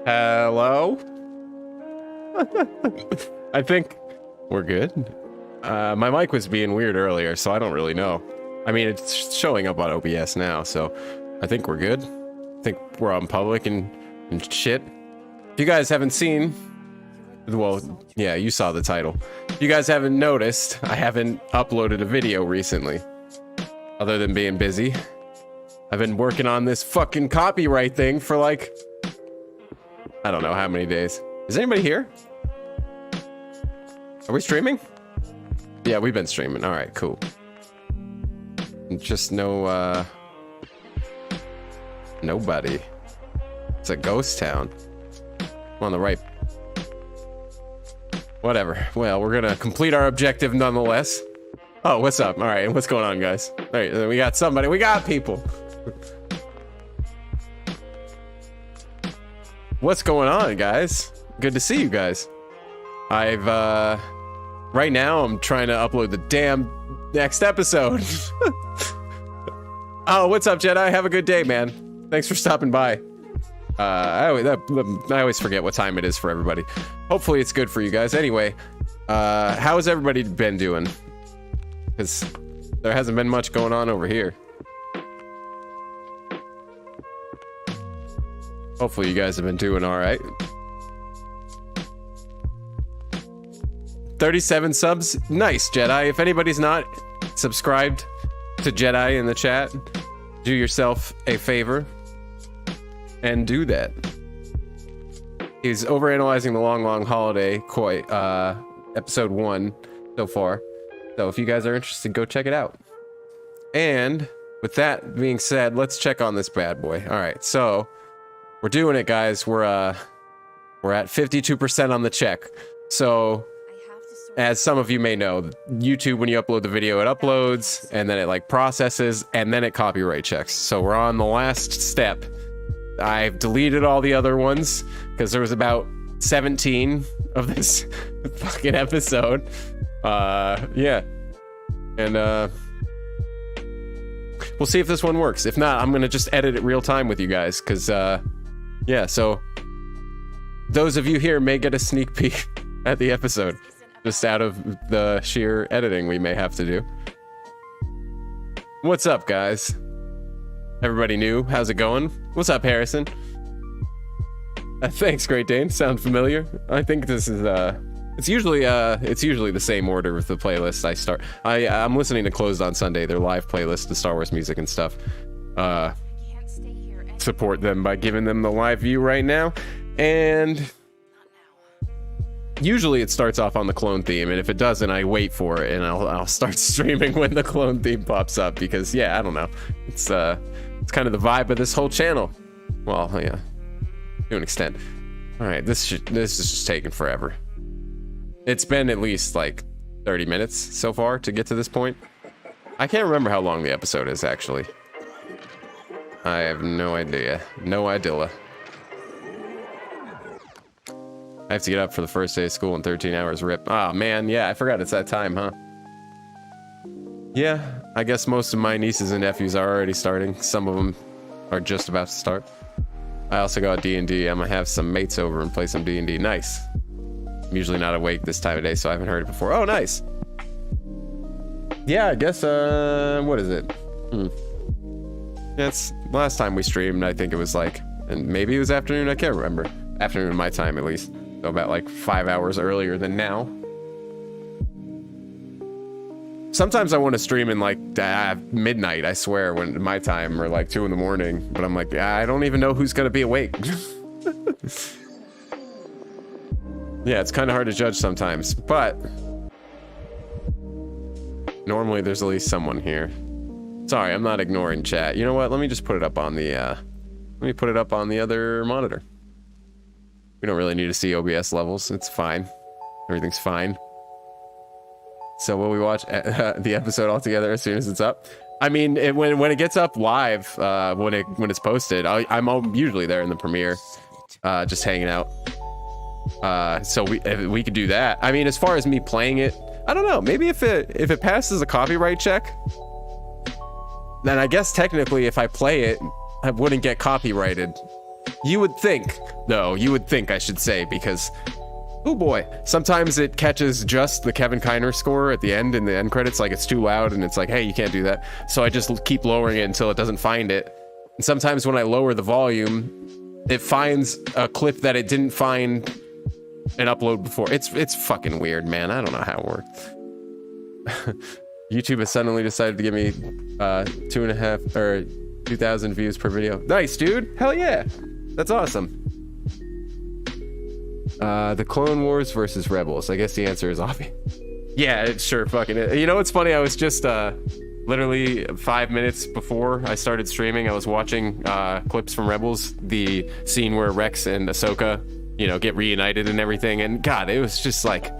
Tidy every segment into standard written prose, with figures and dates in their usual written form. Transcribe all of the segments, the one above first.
Hello? I think we're good. My mic was being weird earlier, so I don't really know. I mean, it's showing up on OBS now, so I think we're good. I think we're on public and shit. If you guys haven't seen, well, yeah, you saw the title. If you guys haven't noticed, I haven't uploaded a video recently, other than being busy. I've been working on this fucking copyright thing for like, I don't know how many days. Is anybody here? Are we streaming? Yeah, we've been streaming. All right, cool. Just no, nobody. It's a ghost town. I'm on the right. Whatever. Well, we're gonna complete our objective nonetheless. Oh, what's up? All right, what's going on, guys? All right, we got somebody. We got people. What's going on, guys? Good to see you guys. I've, right now I'm trying to upload the damn next episode. Oh, what's up, Jedi? Have a good day, man. Thanks for stopping by. I always forget what time it is for everybody. Hopefully it's good for you guys. Anyway, how has everybody been doing? Because there hasn't been much going on over here. Hopefully you guys have been doing all right. 37 subs. Nice, Jedi. If anybody's not subscribed to Jedi in the chat, do yourself a favor and do that. He's overanalyzing the long holiday episode 1 so far. So if you guys are interested, go check it out. And with that being said, let's check on this bad boy. All right, so we're doing it, guys. We're at 52% on the check. So as some of you may know, YouTube, when you upload the video, it uploads and then it like processes and then it copyright checks. So we're on the last step. I've deleted all the other ones because there was about 17 of this fucking episode. Yeah. And we'll see if this one works. If not, I'm gonna just edit it real time with you guys because yeah, so those of you here may get a sneak peek at the episode just out of the sheer editing we may have to do. What's up, guys? Everybody new? How's it going? What's up, Harrison? Thanks, Great Dane. Sound familiar? I think this is it's usually the same order with the playlist I start. I'm listening to Closed on Sunday, their live playlist to Star Wars music and stuff. Support them by giving them the live view right now. And usually it starts off on the clone theme, and if it doesn't, I wait for it and I'll start streaming when the clone theme pops up because yeah, I don't know. It's kind of the vibe of this whole channel. Well, yeah, to an extent. All right, this is just taking forever. It's been at least like 30 minutes so far to get to this point. I can't remember how long the episode is actually. I have no idea. No idea. I have to get up for the first day of school in 13 hours, rip. Oh man, yeah, I forgot it's that time, huh? Yeah, I guess most of my nieces and nephews are already starting. Some of them are just about to start. I also got D&D. I'm gonna have some mates over and play some D&D. Nice. I'm usually not awake this time of day, so I haven't heard it before. Oh, nice. Yeah, I guess, what is it? That's last time we streamed, I think it was like, and maybe it was afternoon, I can't remember. Afternoon my time, at least. So about like 5 hours earlier than now. Sometimes I want to stream in like midnight, I swear, when my time, or like 2 in the morning. But I'm like, I don't even know who's gonna be awake. Yeah, it's kind of hard to judge sometimes, but normally there's at least someone here. Sorry, I'm not ignoring chat. You know what? Let me just put it up on the other monitor. We don't really need to see OBS levels. It's fine. Everything's fine. So will we watch the episode all together as soon as it's up? I mean, when it gets up live, when it's posted, I'm usually there in the premiere, just hanging out. So we could do that. I mean, as far as me playing it, I don't know. Maybe if it passes a copyright check, then I guess technically if I play it, I wouldn't get copyrighted. You would think, though, I should say, because, oh boy, sometimes it catches just the Kevin Kiner score at the end in the end credits, like it's too loud and it's like, hey, you can't do that. So I just keep lowering it until it doesn't find it. And sometimes when I lower the volume, it finds a clip that it didn't find and upload before. It's fucking weird, man. I don't know how it works. YouTube has suddenly decided to give me 2.5 or 2,000 views per video. Nice, dude. Hell yeah. That's awesome. The Clone Wars versus Rebels. I guess the answer is obvious. Yeah, it sure fucking is. You know what's funny? I was just literally 5 minutes before I started streaming, I was watching clips from Rebels, the scene where Rex and Ahsoka, you know, get reunited and everything, and God, it was just like,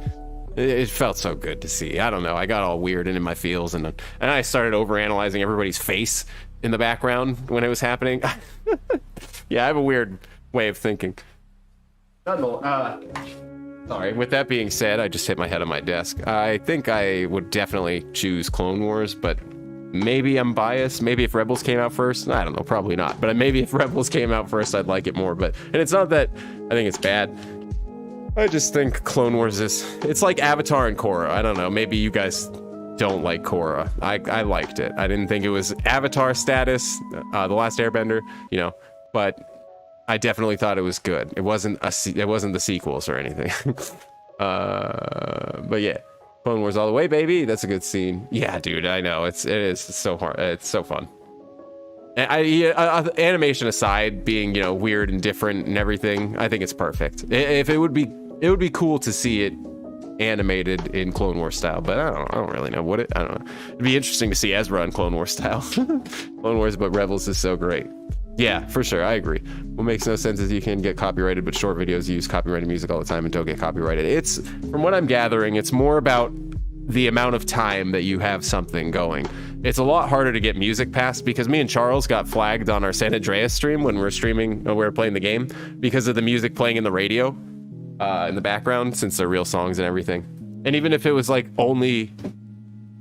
it felt so good to see. I don't know, I got all weird and in my feels, and I started overanalyzing everybody's face in the background when it was happening. Yeah, I have a weird way of thinking. Sorry, with that being said, I just hit my head on my desk. I think I would definitely choose Clone Wars, but maybe I'm biased. Maybe if Rebels came out first, I don't know, probably not. But maybe if Rebels came out first, I'd like it more. And it's not that I think it's bad. I just think Clone Wars it's like Avatar and Korra. I don't know, maybe you guys don't like Korra. I liked it. I didn't think it was Avatar status, The Last Airbender, you know, but I definitely thought it was good. It wasn't the sequels or anything. But yeah, Clone Wars all the way, baby. That's a good scene. Yeah, dude, I know. It is so hard. It's so fun. Animation aside, being, you know, weird and different and everything, I think it's perfect. If it would be cool to see it animated in Clone Wars style, but I don't really know I don't know. It'd be interesting to see Ezra in Clone Wars style. Clone Wars, but Rebels is so great. Yeah, for sure, I agree. What makes no sense is you can get copyrighted, but short videos use copyrighted music all the time and don't get copyrighted. It's, from what I'm gathering, it's more about the amount of time that you have something going. It's a lot harder to get music past, because me and Charles got flagged on our San Andreas stream when we were playing the game, because of the music playing in the radio in the background, since they're real songs and everything. And even if it was like only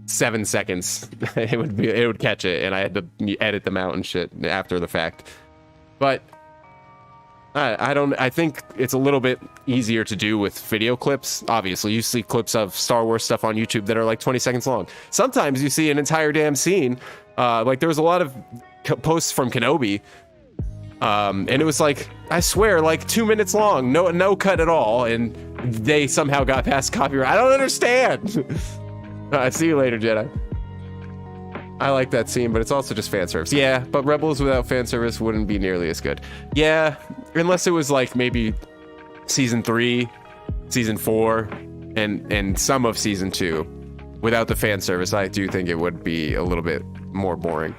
7 seconds, it would catch it, and I had to edit them out and shit after the fact. But I think it's a little bit easier to do with video clips. Obviously, you see clips of Star Wars stuff on YouTube that are like 20 seconds long. Sometimes you see an entire damn scene. Like there was a lot of posts from Kenobi, and it was like, I swear, like 2 minutes long, no cut at all, and they somehow got past copyright. I don't understand. See you later, Jedi. I like that scene, but it's also just fan service. Yeah, but Rebels without fan service wouldn't be nearly as good. Yeah, unless it was like maybe season 3, season 4, and some of season 2. Without the fan service, I do think it would be a little bit more boring.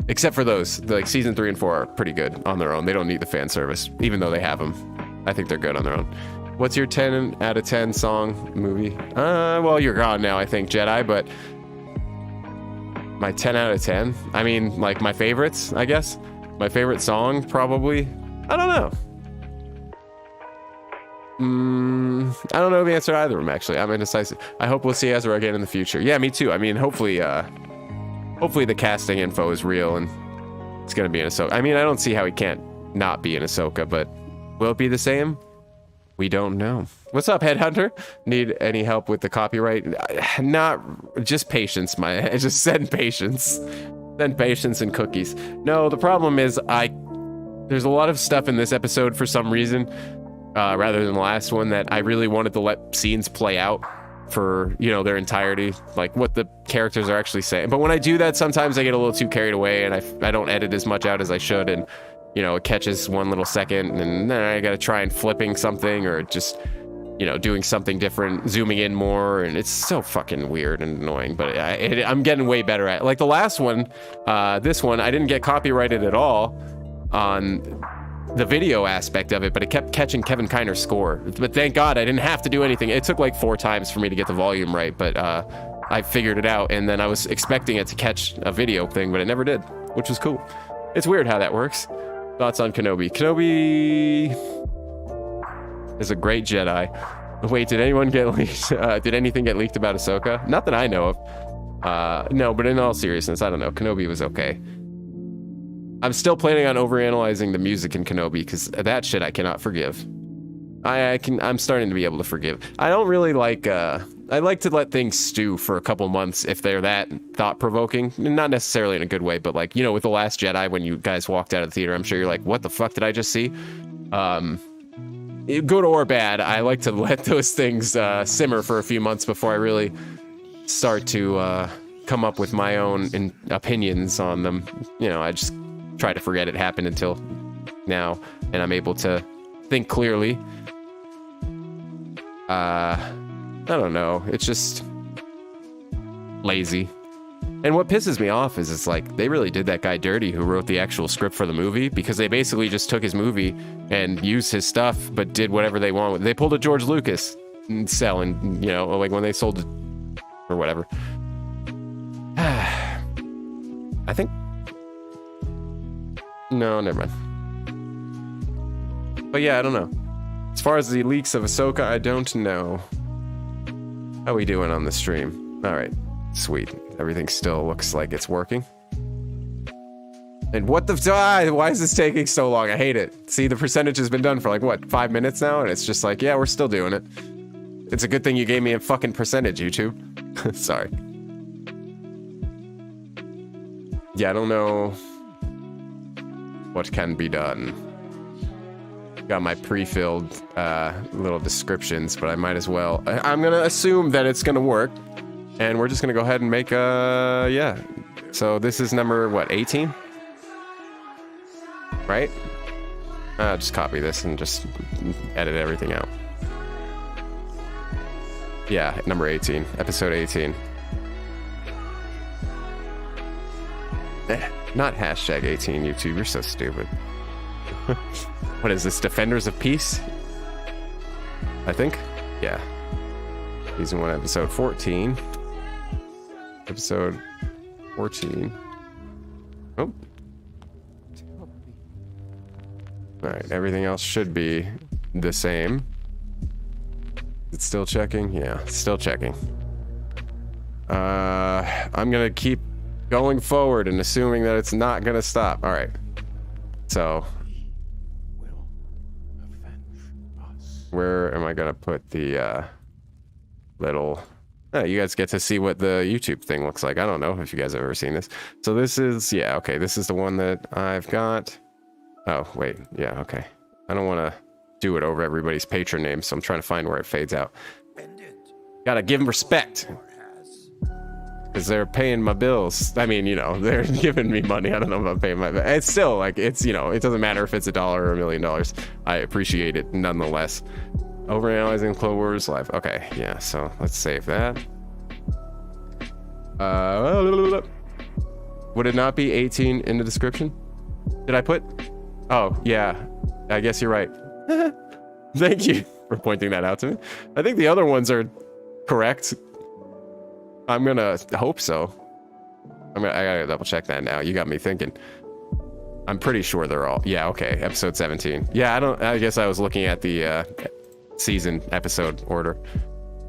Except for those, like season 3 and 4 are pretty good on their own. They don't need the fan service, even though they have them. I think they're good on their own. What's your 10 out of 10 song movie? Well, you're gone now, I think, Jedi, but my 10 out of 10? I mean, like my favorites, I guess. My favorite song, probably. I don't know. I don't know the answer to either of them, actually. I'm indecisive. I hope we'll see Ezra again in the future. Yeah, me too. I mean, hopefully the casting info is real and it's gonna be in Ahsoka. I mean, I don't see how he can't not be in Ahsoka, but will it be the same? We don't know. What's up, Headhunter? Need any help with the copyright? Not, just patience, just send patience. Send patience and cookies. No, the problem is there's a lot of stuff in this episode for some reason, rather than the last one, that I really wanted to let scenes play out for, you know, their entirety, like what the characters are actually saying. But when I do that, sometimes I get a little too carried away and I don't edit as much out as I should, and you know, it catches 1 little second and then I gotta try and flipping something or just, you know, doing something different, zooming in more, and it's so fucking weird and annoying, but I'm getting way better at it. Like the last one, this one, I didn't get copyrighted at all on the video aspect of it, but it kept catching Kevin Kiner's score. But thank God I didn't have to do anything. It took like 4 times for me to get the volume right, but I figured it out, and then I was expecting it to catch a video thing, but it never did, which was cool. It's weird how that works. Thoughts on Kenobi? Kenobi is a great Jedi. Wait, did anyone get leaked? Did anything get leaked about Ahsoka? Not that I know of. No, but in all seriousness, I don't know. Kenobi was okay. I'm still planning on overanalyzing the music in Kenobi because that shit I cannot forgive. I'm starting to be able to forgive. I don't really like, I like to let things stew for a couple months if they're that thought-provoking. Not necessarily in a good way, but like, you know, with The Last Jedi, when you guys walked out of the theater, I'm sure you're like, what the fuck did I just see? Good or bad, I like to let those things simmer for a few months before I really start to come up with my own opinions on them. You know, I just try to forget it happened until now, and I'm able to think clearly. I don't know. It's just lazy. And what pisses me off is it's like they really did that guy dirty who wrote the actual script for the movie, because they basically just took his movie and used his stuff, but did whatever they want. They pulled a George Lucas and selling, you know, like when they sold it or whatever. I think. No, never mind. But yeah, I don't know. As far as the leaks of Ahsoka, I don't know. How we doing on the stream? All right, sweet. Everything still looks like it's working. And what the why is this taking so long? I hate it. See, the percentage has been done for like what, 5 minutes now, and it's just like, yeah, we're still doing it. It's a good thing you gave me a fucking percentage, YouTube. Sorry. Yeah, I don't know what can be done. Got my pre-filled little descriptions, but I might as well. I'm gonna assume that it's gonna work, and we're just gonna go ahead and make yeah. So this is number what, 18? Right? Just copy this and just edit everything out. Yeah, number 18, episode 18. Not hashtag 18, YouTube. You're so stupid. What is this? Defenders of Peace? I think. Yeah. Season 1, episode 14. Episode 14. Oh. Alright, everything else should be the same. It's still checking? Yeah, still checking. I'm gonna keep going forward and assuming that it's not gonna stop. Alright. So where am I gonna put the little you guys get to see what the YouTube thing looks like. I don't know if you guys have ever seen this. So this is, yeah, okay, this is the one that I've got. Oh wait, yeah, okay. I don't want to do it over everybody's patron name, so I'm trying to find where it fades out. Gotta give them respect, because they're paying my bills. I mean, you know, they're giving me money. I don't know if I'm paying my bills. It's still like, it's, you know, it doesn't matter if it's $1 or $1 million. I appreciate it nonetheless. Overanalyzing Clone Wars Live. Okay, yeah, so let's save that. Would it not be 18 in the description? Did I put? Oh, yeah, I guess you're right. Thank you for pointing that out to me. I think the other ones are correct. I'm gonna hope so. I gotta double check that now. You got me thinking. I'm pretty sure they're all, yeah, okay, episode 17. Yeah, I guess I was looking at the season episode order,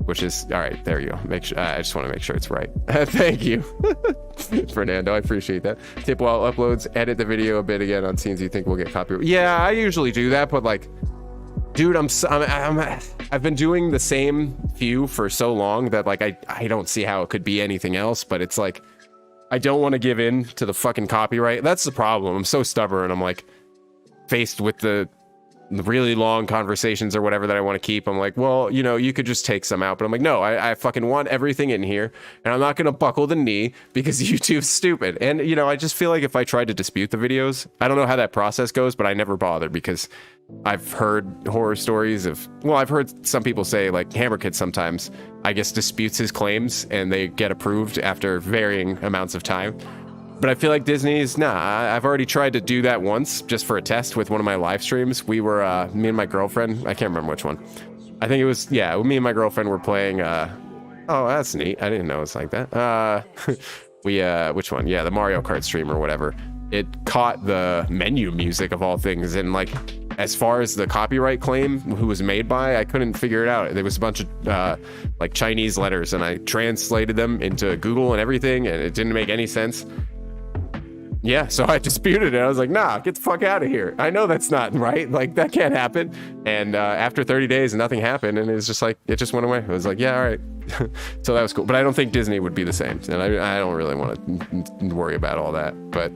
which is, all right, there you go. Make sure, I just want to make sure it's right. Thank you, Fernando, I appreciate that. Tip while uploads, edit the video a bit again on scenes you think will get copyright. Yeah, I usually do that, but like, dude, I've been doing the same few for so long that like I don't see how it could be anything else, but it's like I don't want to give in to the fucking copyright. That's the problem. I'm so stubborn. I'm like faced with the really long conversations or whatever that I want to keep. I'm like, well, you know, you could just take some out, but I'm like, no, I fucking want everything in here, and I'm not gonna buckle the knee because YouTube's stupid. And you know, I just feel like if I tried to dispute the videos, I don't know how that process goes, but I never bother because I've heard horror stories of, well, I've heard some people say like Hammer Kid sometimes, I guess, disputes his claims and they get approved after varying amounts of time. But I feel like Disney's, nah, I've already tried to do that once just for a test with one of my live streams. We were, me and my girlfriend, I can't remember which one. I think it was, yeah, me and my girlfriend were playing, oh, that's neat. I didn't know it was like that. Which one? Yeah, the Mario Kart stream or whatever. It caught the menu music of all things, and like, as far as the copyright claim, who was made by, I couldn't figure it out. There was a bunch of like Chinese letters, and I translated them into Google and everything, and it didn't make any sense. Yeah, so I disputed it. I was like, nah, get the fuck out of here. I know that's not right. Like, that can't happen. And after 30 days, nothing happened. And it's just like, it just went away. I was like, yeah, all right. So that was cool. But I don't think Disney would be the same. And I don't really want to worry about all that. But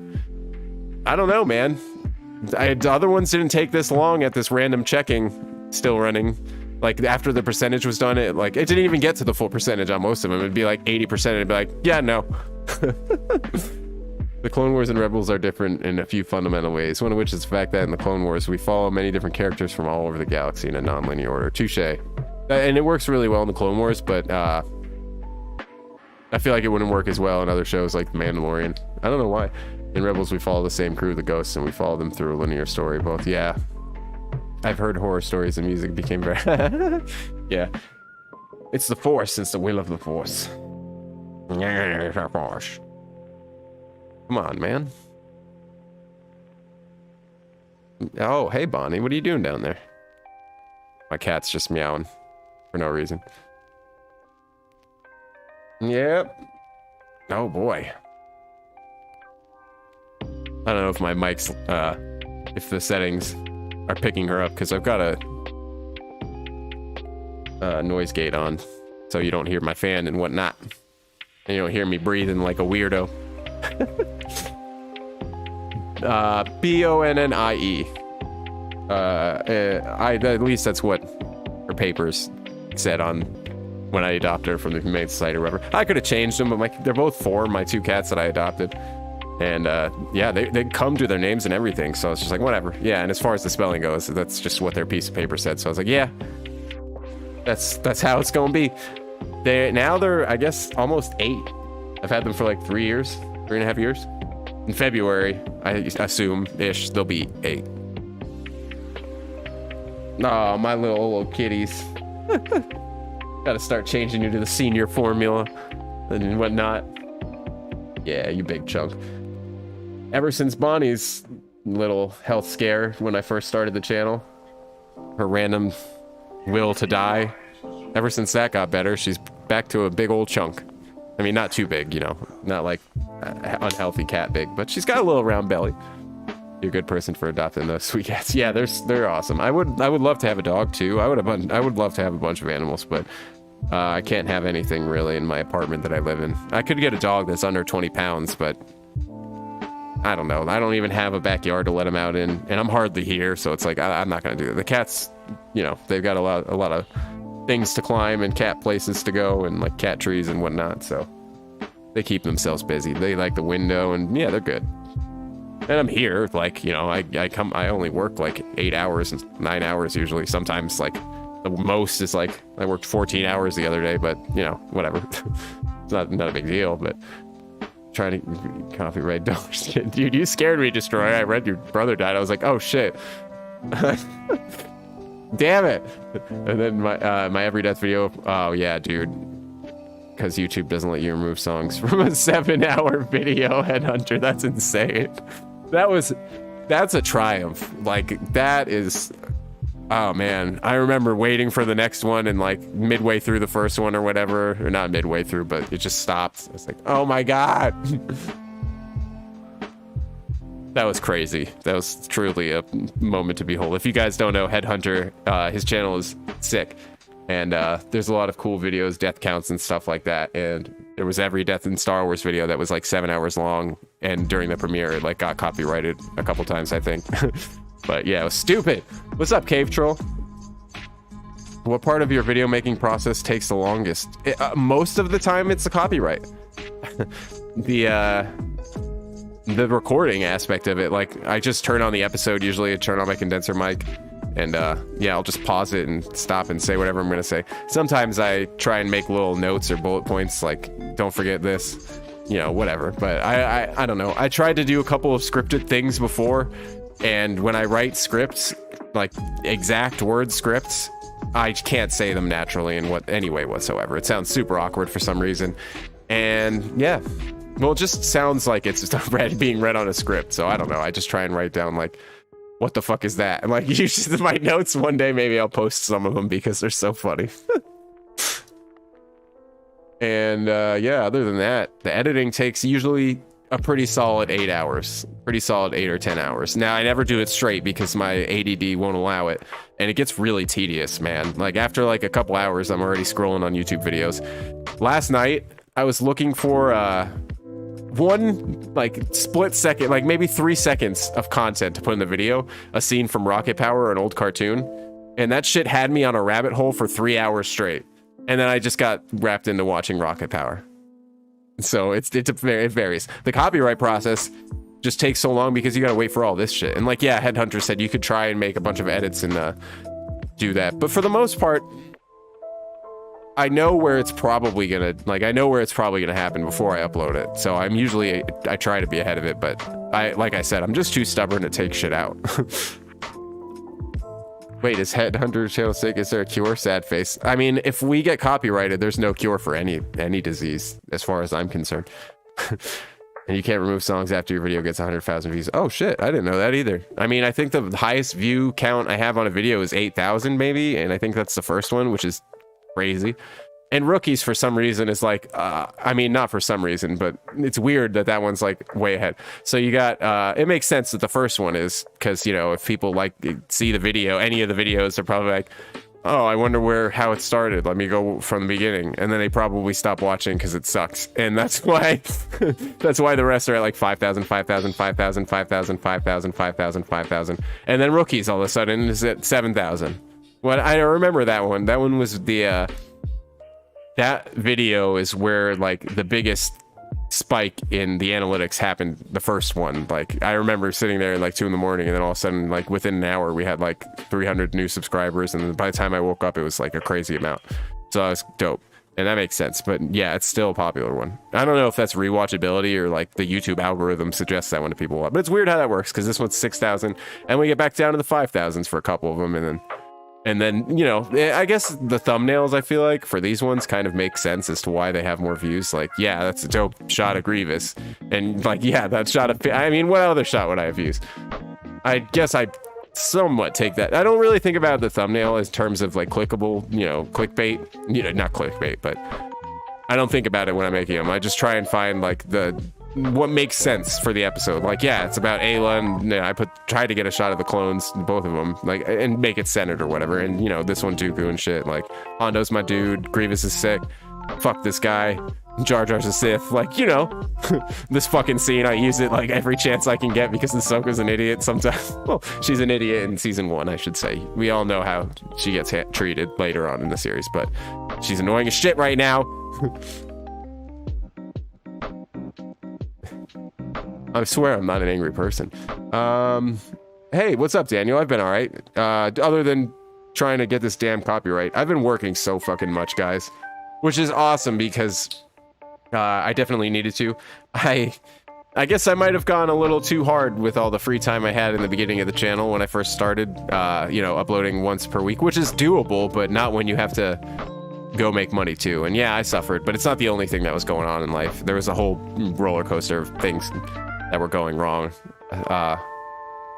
I don't know, man. The other ones didn't take this long at this random checking still running. Like, after the percentage was done, it didn't even get to the full percentage on most of them. It'd be like 80%. And it'd be like, yeah, no. The Clone Wars and Rebels are different in a few fundamental ways, one of which is the fact that in the Clone Wars, we follow many different characters from all over the galaxy in a non-linear order. Touche. And it works really well in the Clone Wars, but I feel like it wouldn't work as well in other shows like The Mandalorian. I don't know why. In Rebels, we follow the same crew, the Ghosts, and we follow them through a linear story. Both, yeah. I've heard horror stories and music became very... Yeah. It's the Force. It's the will of the Force. Come on, man. Oh, hey, Bonnie. What are you doing down there? My cat's just meowing for no reason. Yep. Oh, boy. I don't know if my mic's, if the settings are picking her up, because I've got a noise gate on, so you don't hear my fan and whatnot. And you don't hear me breathing like a weirdo. Bonnie. At least that's what her papers said on when I adopted her from the Humane Society or whatever. I could have changed them, but they're both my two cats that I adopted. And yeah, they come to their names and everything, so it's just like, whatever. Yeah, and as far as the spelling goes, that's just what their piece of paper said. So I was like, yeah, that's how it's gonna be. They're I guess almost 8. I've had them for like 3.5 years. In February, I assume-ish, they'll be 8. Oh, my little kitties. Gotta start changing you to the senior formula and whatnot. Yeah, you big chunk. Ever since Bonnie's little health scare when I first started the channel, her random will to die, ever since that got better, she's back to a big old chunk. I mean, not too big, you know, not like unhealthy cat big, but she's got a little round belly. You're a good person for adopting those sweet cats. Yeah, they're awesome. I would love to have a dog too. I would love to have a bunch of animals, but I can't have anything really in my apartment that I live in. I could get a dog that's under 20 pounds, but I don't know. I don't even have a backyard to let them out in, and I'm hardly here, so it's like I'm not gonna do that. The cats, you know, they've got a lot of things to climb and cat places to go and like cat trees and whatnot, so they keep themselves busy. They like the window, and yeah, they're good. And I'm here, like, you know, I only work like 8 hours and 9 hours usually. Sometimes like the most is like I worked 14 hours the other day, but you know, whatever. It's not a big deal, but trying to copyright dollars. Dude, you scared me, Destroy. I read your brother died. I was like, oh shit. Damn it. And then my every death video. Oh yeah, dude. Because YouTube doesn't let you remove songs from a 7-hour video, Headhunter. That's insane. That's a triumph. Like, that is, oh man. I remember waiting for the next one and like midway through the first one or whatever, or not midway through, but it just stopped. It's like, oh my God. That was crazy. That was truly a moment to behold. If you guys don't know, Headhunter, his channel is sick. And there's a lot of cool videos, death counts and stuff like that. And there was every Death in Star Wars video that was like 7 hours long. And during the premiere, it like got copyrighted a couple times, I think. But yeah, it was stupid. What's up, Cave Troll? What part of your video making process takes the longest? Most of the time, it's the copyright. The recording aspect of it, like I just turn on the episode. Usually I turn on my condenser mic. And yeah, I'll just pause it and stop and say whatever I'm gonna say. Sometimes I try and make little notes or bullet points, like don't forget this, you know, whatever. But I don't know. I tried to do a couple of scripted things before, and when I write scripts, like exact word scripts, I can't say them naturally in any way whatsoever. It sounds super awkward for some reason. And yeah, well, it just sounds like it's just being read on a script. So I don't know. I just try and write down like, what the fuck is that? And like, usually my notes one day, maybe I'll post some of them because they're so funny. And yeah, other than that, the editing takes usually a pretty solid 8 hours, pretty solid 8 or 10 hours. Now I never do it straight because my ADD won't allow it, and it gets really tedious, man. Like after like a couple hours, I'm already scrolling on YouTube videos. Last night I was looking for one like split second, like maybe 3 seconds of content to put in the video, a scene from Rocket Power, an old cartoon, and that shit had me on a rabbit hole for 3 hours straight, and then I just got wrapped into watching Rocket Power. So it varies. The copyright process just takes so long because you gotta wait for all this shit. And like, yeah, Headhunter said you could try and make a bunch of edits and do that, but for the most part, I know where it's probably gonna happen before I upload it. So I try to be ahead of it, but like I said, I'm just too stubborn to take shit out. Wait, is Headhunter channel sick? Is there a cure? Sad face. I mean, if we get copyrighted, there's no cure for any disease, as far as I'm concerned. And you can't remove songs after your video gets 100,000 views. Oh shit, I didn't know that either. I mean, I think the highest view count I have on a video is 8,000 maybe, and I think that's the first one, which is crazy. And Rookies, for some reason, is like, I mean, not for some reason, but it's weird that one's like way ahead. So you got, it makes sense that the first one is, because, you know, if people like see the video, any of the videos, they're probably like, oh, I wonder how it started. Let me go from the beginning. And then they probably stop watching because it sucks. And that's why, that's why the rest are at like 5,000, 5,000, 5,000, 5,000, 5,000, 5,000, 5,000. And then Rookies all of a sudden is at 7,000. Well, I remember that one. That one was the, that video is where like the biggest spike in the analytics happened. The first one, like I remember sitting there at like 2 in the morning, and then all of a sudden, like within an hour, we had like 300 new subscribers, and by the time I woke up, it was like a crazy amount. So that was dope, and that makes sense. But yeah, it's still a popular one. I don't know if that's rewatchability or like the YouTube algorithm suggests that one to people a lot, but it's weird how that works, because this one's 6,000, and we get back down to the 5,000s for a couple of them, and then, you know, I guess the thumbnails, I feel like, for these ones kind of make sense as to why they have more views. Like, yeah, that's a dope shot of Grievous. And, like, yeah, that shot of... I mean, what other shot would I have used? I guess I somewhat take that. I don't really think about the thumbnail in terms of, like, clickable, you know, clickbait. You know, not clickbait, but I don't think about it when I'm making them. I just try and find, like, what makes sense for the episode. Like, yeah, it's about Ayla, and you know, I tried to get a shot of the clones, both of them, like, and make it centered or whatever. And you know, this one Dooku and shit. Like, Hondo's my dude, Grievous is sick, fuck this guy, Jar Jar's a Sith. Like, you know, this fucking scene, I use it like every chance I can get because Ahsoka's an idiot sometimes. Well, she's an idiot in season 1, I should say. We all know how she gets treated later on in the series, but she's annoying as shit right now. I swear I'm not an angry person. Hey, what's up, Daniel? I've been all right. Other than trying to get this damn copyright, I've been working so fucking much, guys, which is awesome because I definitely needed to. I guess I might have gone a little too hard with all the free time I had in the beginning of the channel when I first started, you know, uploading once per week, which is doable, but not when you have to go make money too. And yeah, I suffered, but it's not the only thing that was going on in life. There was a whole roller coaster of things that were going wrong.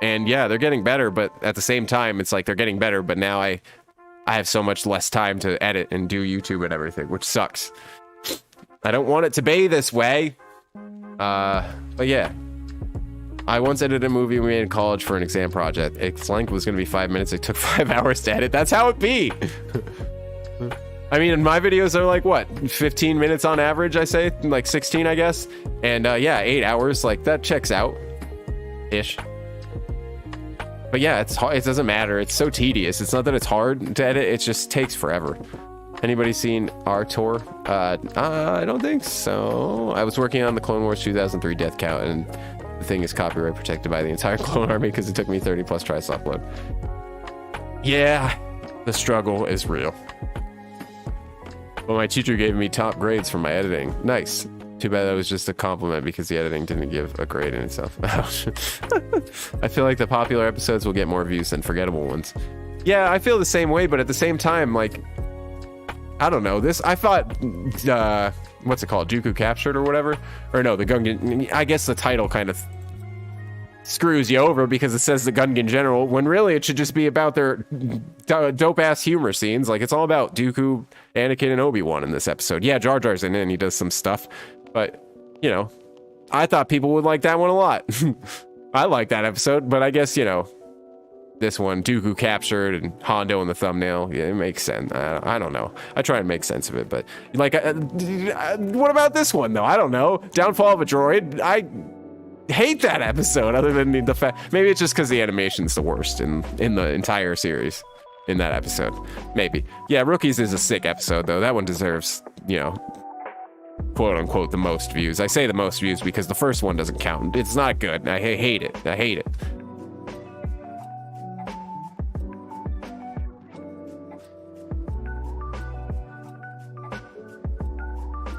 And yeah, they're getting better, but at the same time, it's like they're getting better, but now I have so much less time to edit and do YouTube and everything, which sucks. I don't want it to be this way. But yeah. I once edited a movie we made in college for an exam project. Its length was going to be 5 minutes. It took 5 hours to edit. That's how it be. I mean, my videos are like, what, 15 minutes on average, I say? Like 16, I guess? And yeah, 8 hours, like, that checks out. Ish. But yeah, it's hard. It doesn't matter. It's so tedious. It's not that it's hard to edit. It just takes forever. Anybody seen our tour? I don't think so. I was working on the Clone Wars 2003 death count, and the thing is copyright protected by the entire clone army because it took me 30 plus tries to upload. Yeah, the struggle is real. Well, my teacher gave me top grades for my editing. Nice. Too bad that was just a compliment because the editing didn't give a grade in itself. I feel like the popular episodes will get more views than forgettable ones. Yeah, I feel the same way, but at the same time, like, I don't know. I thought, what's it called? Dooku Captured or whatever? Or no, the Gungan. I guess the title kind of screws you over because it says the Gungan General, when really it should just be about their dope-ass humor scenes. Like, it's all about Dooku, Anakin, and Obi-Wan in this episode. Yeah, Jar Jar's in it and he does some stuff, but, you know, I thought people would like that one a lot. I like that episode, but I guess, you know, this one, Dooku captured and Hondo in the thumbnail. Yeah, it makes sense. I don't know. I try and make sense of it, but like, what about this one though? I don't know. Downfall of a Droid. I hate that episode. Other than the fact, maybe it's just because the animation's the worst in the entire series. In that episode, maybe. Yeah, Rookies is a sick episode though. That one deserves, you know, quote unquote the most views. I say the most views because the first one doesn't count. It's not good. I hate it. I hate it.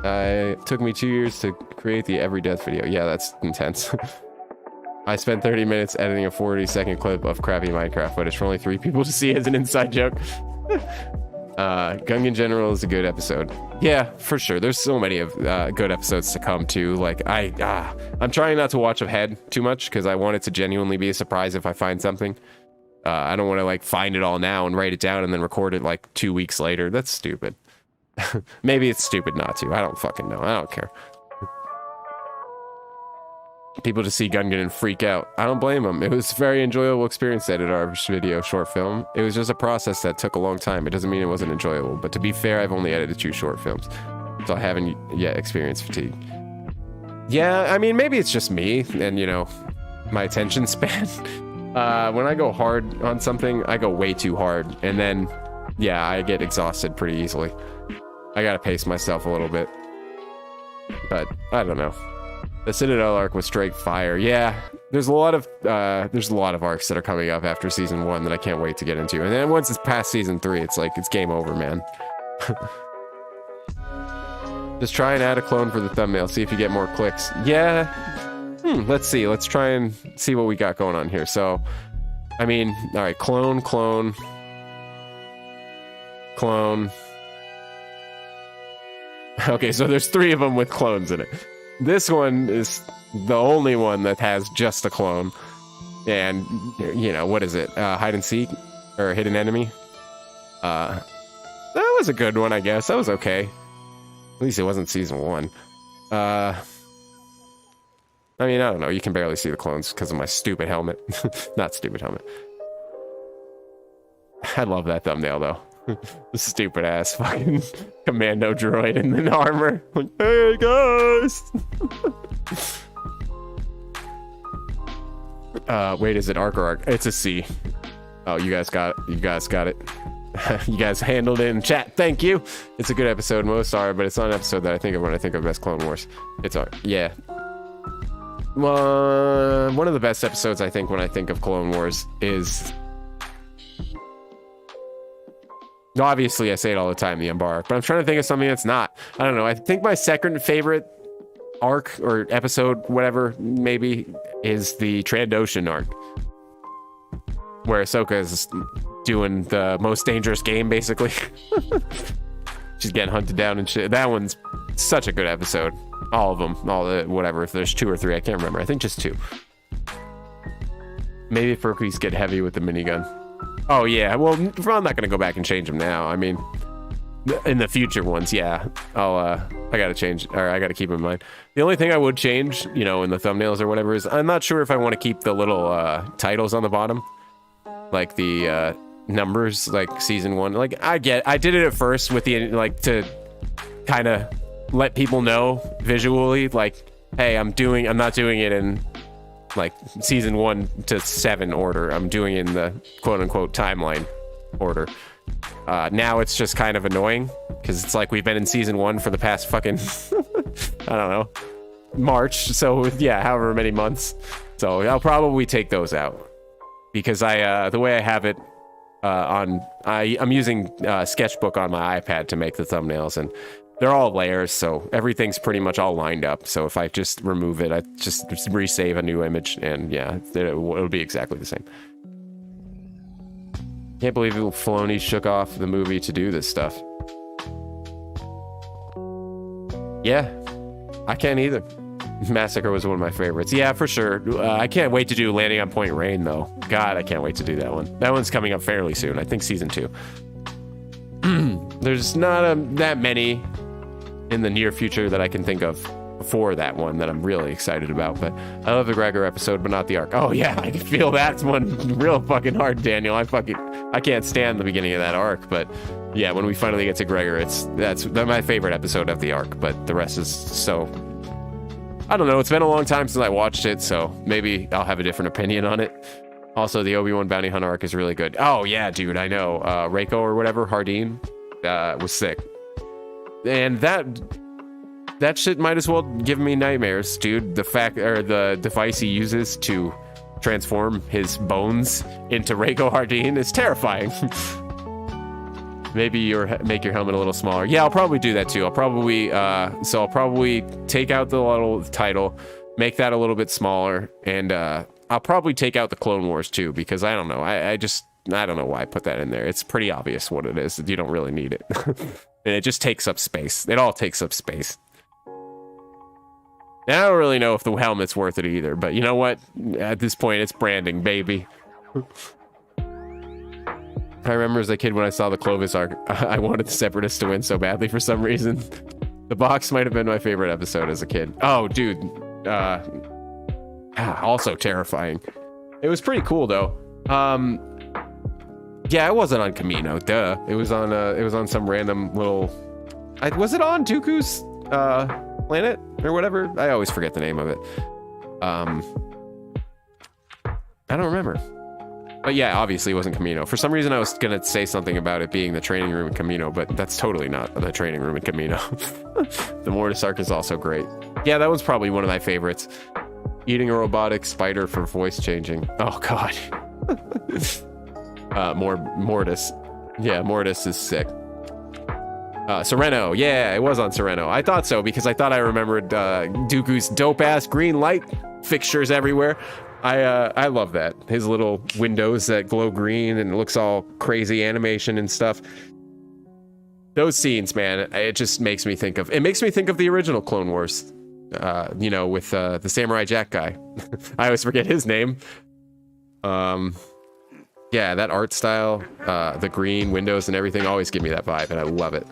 It took me 2 years to create the every death video. Yeah, that's intense. I spent 30 minutes editing a 40-second clip of crappy Minecraft footage for only 3 people to see as an inside joke. Gungan General is a good episode. Yeah, for sure. There's so many of good episodes to come too. Like I'm trying not to watch ahead too much because I want it to genuinely be a surprise if I find something. I don't want to like find it all now and write it down and then record it like 2 weeks later. That's stupid. Maybe it's stupid not to. I don't fucking know. I don't care. People to see Gungan and freak out. I don't blame them. It was a very enjoyable experience to edit our video short film. It was just a process that took a long time. It doesn't mean it wasn't enjoyable. But to be fair, I've only edited 2 short films, so I haven't yet experienced fatigue. Yeah, I mean, maybe it's just me and, you know, my attention span. When I go hard on something, I go way too hard. And then, yeah, I get exhausted pretty easily. I gotta pace myself a little bit. But, I don't know. The Citadel arc was straight fire. Yeah, there's a lot of arcs that are coming up after season 1 that I can't wait to get into. And then once it's past season 3, it's like, it's game over, man. Just try and add a clone for the thumbnail. See if you get more clicks. Yeah. Let's see. Let's try and see what we got going on here. So, I mean, all right, clone. Okay, so there's 3 of them with clones in it. This one is the only one that has just a clone. And, you know, what is it? Hide and seek? Or hidden enemy? That was a good one, I guess. That was okay. At least it wasn't season 1. I mean, I don't know. You can barely see the clones because of my stupid helmet. Not stupid helmet. I love that thumbnail, though. The stupid ass fucking commando droid in the armor. Like, hey guys. Wait, is it arc or arc? It's a C. Oh, you guys got it. You guys got it. You guys handled it in chat. Thank you. It's a good episode. Most are, but it's not an episode that I think of when I think of Best Clone Wars. It's yeah. One of the best episodes I think when I think of Clone Wars is. Obviously, I say it all the time, the Umbar arc, but I'm trying to think of something that's not. I don't know. I think my second favorite arc or episode, whatever, maybe, is the Trandoshan arc, where Ahsoka is doing the most dangerous game, basically. She's getting hunted down and shit. That one's such a good episode. All of them, all the whatever. If there's 2 or 3, I can't remember. I think just 2. Maybe if Rookies get heavy with the minigun. Oh yeah, well, I'm not gonna go back and change them now. I mean, in the future ones, yeah, I gotta change, or I gotta keep in mind. The only thing I would change, you know, in the thumbnails or whatever, is I'm not sure if I want to keep the little titles on the bottom, like the numbers, like season 1. Like I did it at first with the like to kind of let people know visually, like, hey, I'm not doing it in like season 1 to 7 order. I'm doing it in the quote-unquote timeline order. Now it's just kind of annoying because it's like we've been in season 1 for the past fucking I don't know, March, so yeah, however many months. So I'll probably take those out because the way I have it I'm using Sketchbook on my iPad to make the thumbnails, and they're all layers, so everything's pretty much all lined up. So if I just remove it, I just resave a new image, and yeah, it'll be exactly the same. Can't believe Filoni shook off the movie to do this stuff. Yeah, I can't either. Massacre was one of my favorites. Yeah, for sure. I can't wait to do Landing on Point Rain, though. God, I can't wait to do that one. That one's coming up fairly soon. I think season 2. There's not that many in the near future that I can think of before that one that I'm really excited about. But I love the Gregor episode, but not the arc. Oh yeah, I can feel that one real fucking hard, Daniel. I can't stand the beginning of that arc, but yeah, when we finally get to Gregor, that's my favorite episode of the arc, but the rest is so, I don't know, it's been a long time since I watched it, so maybe I'll have a different opinion on it. Also, the Obi-Wan Bounty Hunter arc is really good. Oh yeah, dude, I know. Reiko or whatever, Hardin, was sick. And that shit might as well give me nightmares, dude. The device he uses to transform his bones into Reiko Hardin is terrifying. Maybe make your helmet a little smaller. Yeah, I'll probably do that too. I'll probably take out the little title, make that a little bit smaller, and I'll probably take out the Clone Wars too, because I don't know. I don't know why I put that in there. It's pretty obvious what it is. You don't really need it. And it just takes up space. It all takes up space. And I don't really know if the helmet's worth it either, but you know what? At this point, it's branding, baby. I remember as a kid when I saw the Clovis arc, I wanted the Separatists to win so badly for some reason. The box might have been my favorite episode as a kid. Oh, dude. Also terrifying. It was pretty cool though. Yeah, it wasn't on Camino, duh. It was on some random little. Was it on Dooku's planet or whatever? I always forget the name of it. I don't remember. But yeah, obviously it wasn't Camino. For some reason I was gonna say something about it being the training room in Camino, but that's totally not the training room in Camino. The Mortis arc is also great. Yeah, that was probably one of my favorites. Eating a robotic spider for voice changing. Oh god. Mortis. Yeah, Mortis is sick. Sereno. Yeah, it was on Sereno. I thought so because I thought I remembered Dooku's dope-ass green light fixtures everywhere. I love that. His little windows that glow green and it looks all crazy animation and stuff. Those scenes, man, it just makes me think of the original Clone Wars. With the Samurai Jack guy. I always forget his name. Yeah, that art style, the green windows and everything always give me that vibe, and I love it.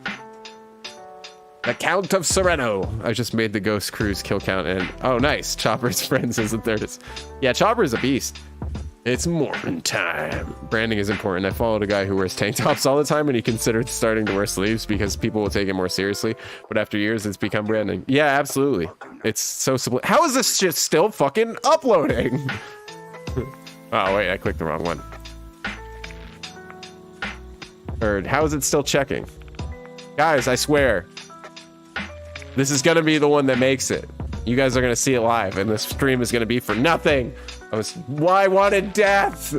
The Count of Sereno. I just made the Ghost Cruise kill count, and oh, nice. Chopper's friend says that there it is. Yeah, Chopper is a beast. It's Mormon time. Branding is important. I followed a guy who wears tank tops all the time, and he considered starting to wear sleeves because people will take it more seriously. But after years, it's become branding. Yeah, absolutely. It's so simple. How is this shit still fucking uploading? Oh, wait, I clicked the wrong one. Or how is it still checking? Guys, I swear. This is gonna be the one that makes it. You guys are gonna see it live, and this stream is gonna be for nothing. Why wanted death?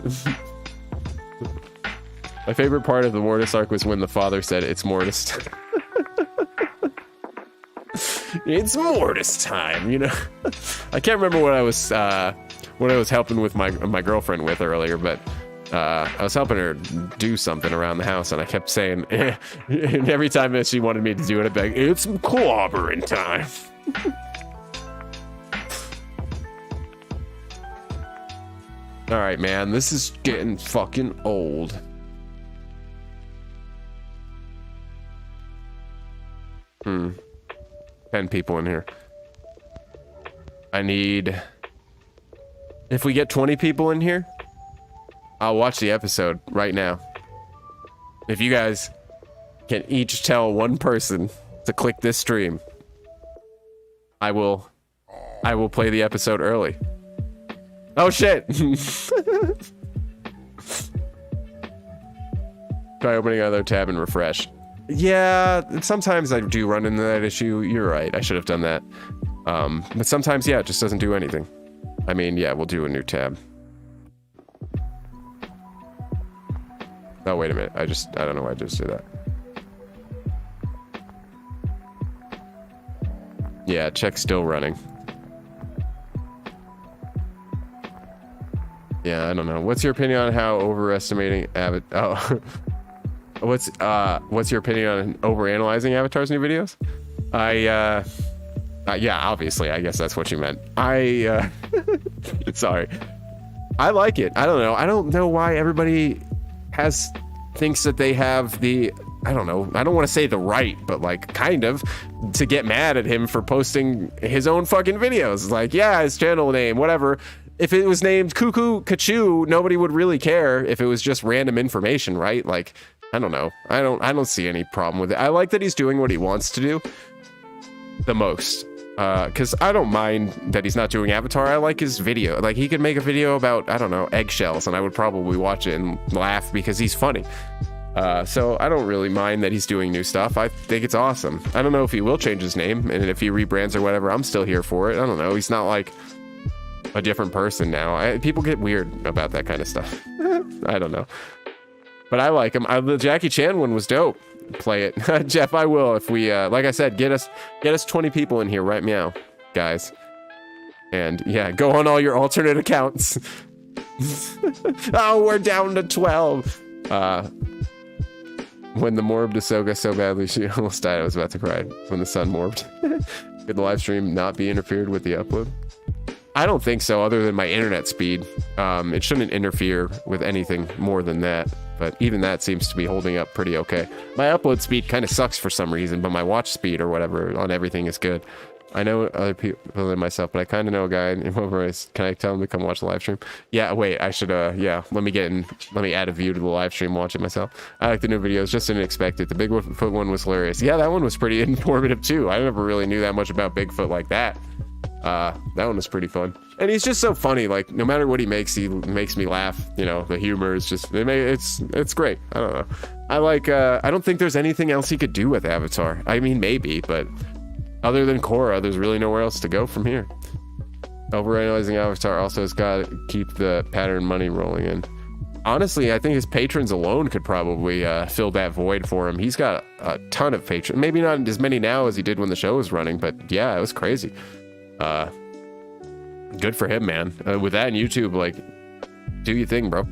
My favorite part of the Mortis arc was when the father said, "It's Mortis." It's Mortis time, you know. I can't remember what I was helping with my girlfriend with earlier, but I was helping her do something around the house, and I kept saying, and every time that she wanted me to do it, I'd be like, "It's clobbering time." All right, man, this is getting fucking old. Hmm. 10 people in here. I need... If we get 20 people in here, I'll watch the episode right now. If you guys can each tell one person to click this stream, I will play the episode early. Oh shit! Try opening another tab and refresh. Yeah, sometimes I do run into that issue. You're right, I should have done that. But sometimes, yeah, it just doesn't do anything. I mean, yeah, we'll do a new tab. Oh, wait a minute. I don't know why I just did that. Yeah, check's still running. Yeah, I don't know. What's your opinion on how overestimating what's your opinion on overanalyzing Avatar's new videos? Yeah, obviously, I guess that's what you meant. Sorry. I like it. I don't know. I don't know why everybody thinks that they have the I don't know, I don't want to say the right, but like kind of, to get mad at him for posting his own fucking videos. Like, yeah, his channel name, whatever. If it was named Cuckoo Kachoo, nobody would really care if it was just random information, right? Like, I don't know. I don't see any problem with it. I like that he's doing what he wants to do the most. Because I don't mind that he's not doing Avatar. I like his video. Like, he could make a video about, I don't know, eggshells, and I would probably watch it and laugh because he's funny. So I don't really mind that he's doing new stuff. I think it's awesome. I don't know if he will change his name, and if he rebrands or whatever, I'm still here for it. I don't know. He's not like a different person now. People get weird about that kind of stuff. I don't know. But I like him. The Jackie Chan one was dope. Play it. Jeff, I will if we like I said, get us 20 people in here right meow, guys. And yeah, go on all your alternate accounts. Oh, we're down to 12. When the morbed Ahsoka so badly she almost died, I was about to cry when the sun morbed. Could the live stream not be interfered with the upload? I don't think so, other than my internet speed. It shouldn't interfere with anything more than that, but even that seems to be holding up pretty okay. My upload speed kind of sucks for some reason, but my watch speed or whatever on everything is good. I know other people than myself, but I kind of know a guy in Overanalyzing. Can I tell him to come watch the live stream? Yeah, wait, I should, yeah, let me add a view to the live stream, watch it myself. I like the new videos, just didn't expect it. The Bigfoot one was hilarious. Yeah, that one was pretty informative too. I never really knew that much about Bigfoot like that. That one was pretty fun. And he's just so funny. Like, no matter what he makes me laugh. You know, the humor is just, it's great. I don't know. I like, I don't think there's anything else he could do with Avatar. I mean, maybe, but other than Korra, there's really nowhere else to go from here. Overanalyzing Avatar also has got to keep the pattern money rolling in. Honestly, I think his patrons alone could probably fill that void for him. He's got a ton of patrons. Maybe not as many now as he did when the show was running, but yeah, it was crazy. Good for him, man. With that and YouTube, like, do your thing, bro.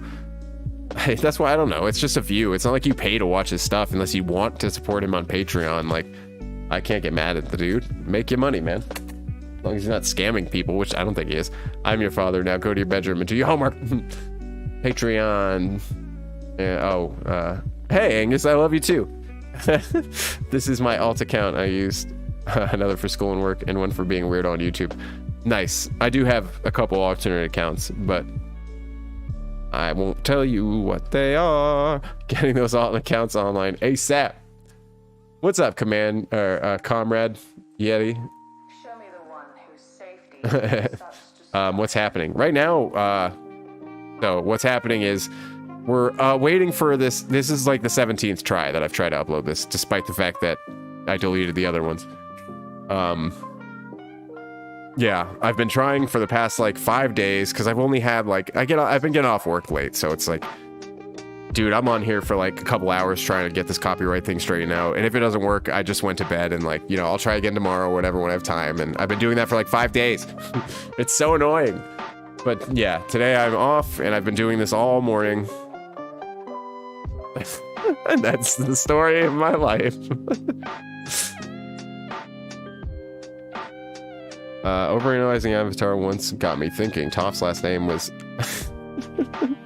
That's why I don't know. It's just a view. It's not like you pay to watch his stuff unless you want to support him on Patreon. Like, I can't get mad at the dude. Make your money, man. As long as he's not scamming people, which I don't think he is. I'm your father. Now go to your bedroom and do your homework. Patreon. Hey, Angus, I love you too. This is my alt account. I used another for school and work and one for being weird on YouTube. Nice. I do have a couple alternate accounts, but I won't tell you what they are. Getting those alternate accounts online ASAP. What's up, comrade Yeti? Show me the one whose safety what's happening right now? So what's happening is we're waiting for this. This is like the 17th try that I've tried to upload this, despite the fact that I deleted the other ones. Yeah, I've been trying for the past like 5 days because I've only had like I've been getting off work late, so it's like, dude, I'm on here for like a couple hours trying to get this copyright thing straightened out, and if it doesn't work, I just went to bed and like, you know, I'll try again tomorrow or whatever when I have time, and I've been doing that for like 5 days. It's so annoying. But yeah, today I'm off and I've been doing this all morning. And that's the story of my life. Overanalyzing Avatar once got me thinking. Toph's last name was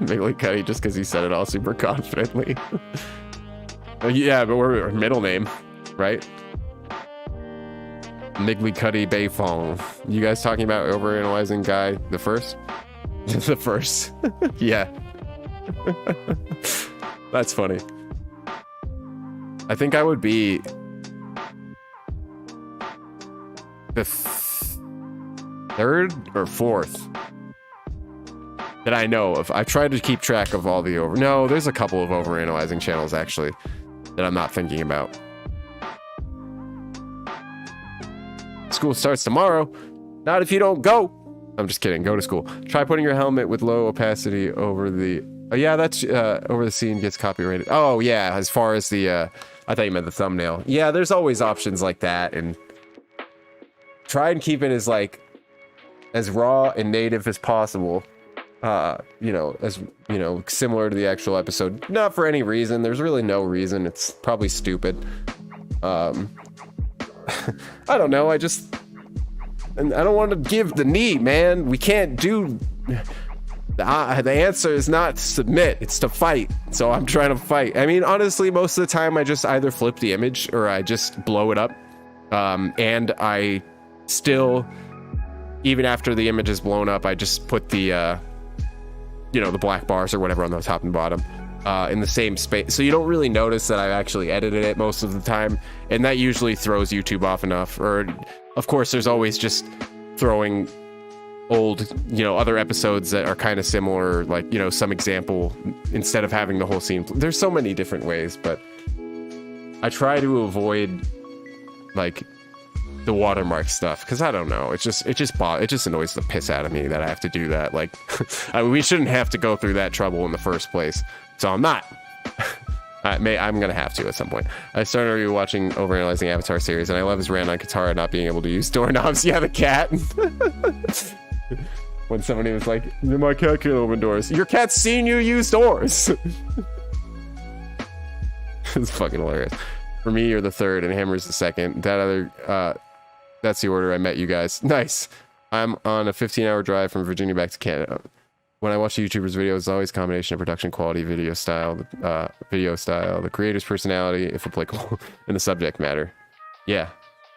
Miggly Cuddy just because he said it all super confidently. Yeah, but we're middle name, right? Miggly Cuddy Beifong. You guys talking about Overanalyzing guy the first? The first. Yeah. That's funny. I think I would be the third or fourth that I know of. I tried to keep track of all the No, there's a couple of Overanalyzing channels actually that I'm not thinking about. School starts tomorrow. Not if you don't go. I'm just kidding. Go to school. Try putting your helmet with low opacity over the... Oh, yeah, that's... over the scene gets copyrighted. Oh, yeah, as far as the... I thought you meant the thumbnail. Yeah, there's always options like that, and... Try and keep it as, like... as raw and native as possible. You know, as, you know, similar to the actual episode. Not for any reason. There's really no reason. It's probably stupid. I don't know. I just... And I don't want to give the knee, man. We can't do... The answer is not to submit, it's to fight. So I'm trying to fight. I mean, honestly, most of the time I just either flip the image or I just blow it up. And I still, even after the image is blown up, I just put the, the black bars or whatever on the top and bottom in the same space. So you don't really notice that I've actually edited it most of the time. And that usually throws YouTube off enough. Or, of course, there's always just throwing old, other episodes that are kind of similar, like, some example instead of having the whole scene. There's so many different ways, but I try to avoid like the watermark stuff because I don't know, it just annoys the piss out of me that I have to do that. Like, we shouldn't have to go through that trouble in the first place, so I'm not. I'm gonna have to at some point. I started rewatching Overanalyzing Avatar series, and I love his rant on Katara not being able to use doorknobs. Yeah, the cat. When somebody was like, my cat can't open doors. Your cat's seen you use doors. It's fucking hilarious. For me, you're the third, and Hammer's the second. That's the order I met you guys. Nice. I'm on a 15-hour drive from Virginia back to Canada. When I watch the YouTubers' videos, it's always a combination of production quality, video style, the creator's personality, if applicable, and the subject matter. Yeah,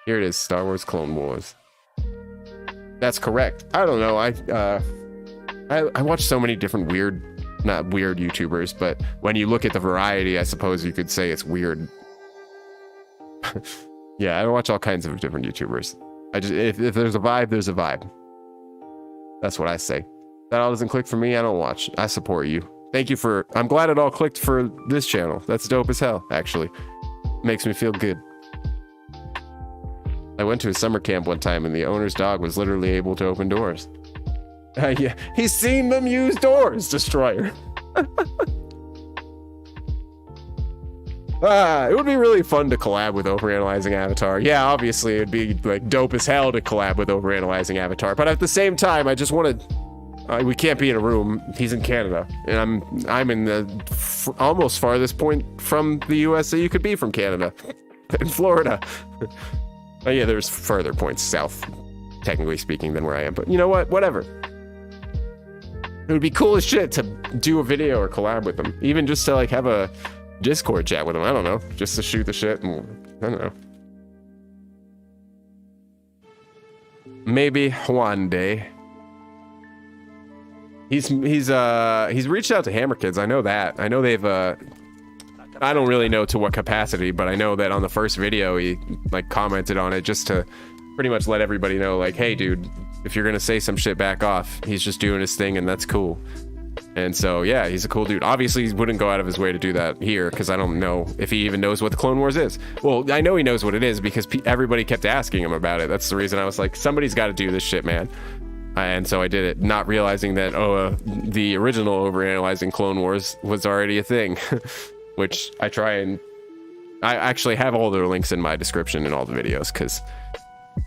here it is, Star Wars Clone Wars. That's correct. I don't know. I watch so many different not weird YouTubers, but when you look at the variety, I suppose you could say it's weird. Yeah, I watch all kinds of different YouTubers. If there's a vibe, there's a vibe. That's what I say. That all doesn't click for me, I don't watch. I support you. Thank you for... I'm glad it all clicked for this channel. That's dope as hell, actually. Makes me feel good. I went to a summer camp one time and the owner's dog was literally able to open doors. Yeah, he's seen them use doors, Destroyer. It would be really fun to collab with Overanalyzing Avatar. Yeah, obviously it'd be like dope as hell to collab with Overanalyzing Avatar, but at the same time, I just want to... we can't be in a room. He's in Canada, and I'm in the almost farthest point from the U.S. that you could be from Canada, in Florida. Oh yeah, there's further points south, technically speaking, than where I am. But you know what? Whatever. It would be cool as shit to do a video or collab with them, even just to like have a Discord chat with them. I don't know, just to shoot the shit. And I don't know. Maybe one day. He's reached out to Hammer Kids. I know that. I know they've I don't really know to what capacity, but I know that on the first video he like commented on it just to pretty much let everybody know, like, hey dude, if you're gonna say some shit, back off. He's just doing his thing and that's cool. And so yeah, he's a cool dude. Obviously he wouldn't go out of his way to do that here because I don't know if he even knows what the Clone Wars is. Well, I know he knows what it is because everybody kept asking him about it. That's the reason I was like, somebody's got to do this shit, man. And so I did it, not realizing that the original Overanalyzing Clone Wars was already a thing. Which I actually have all their links in my description in all the videos because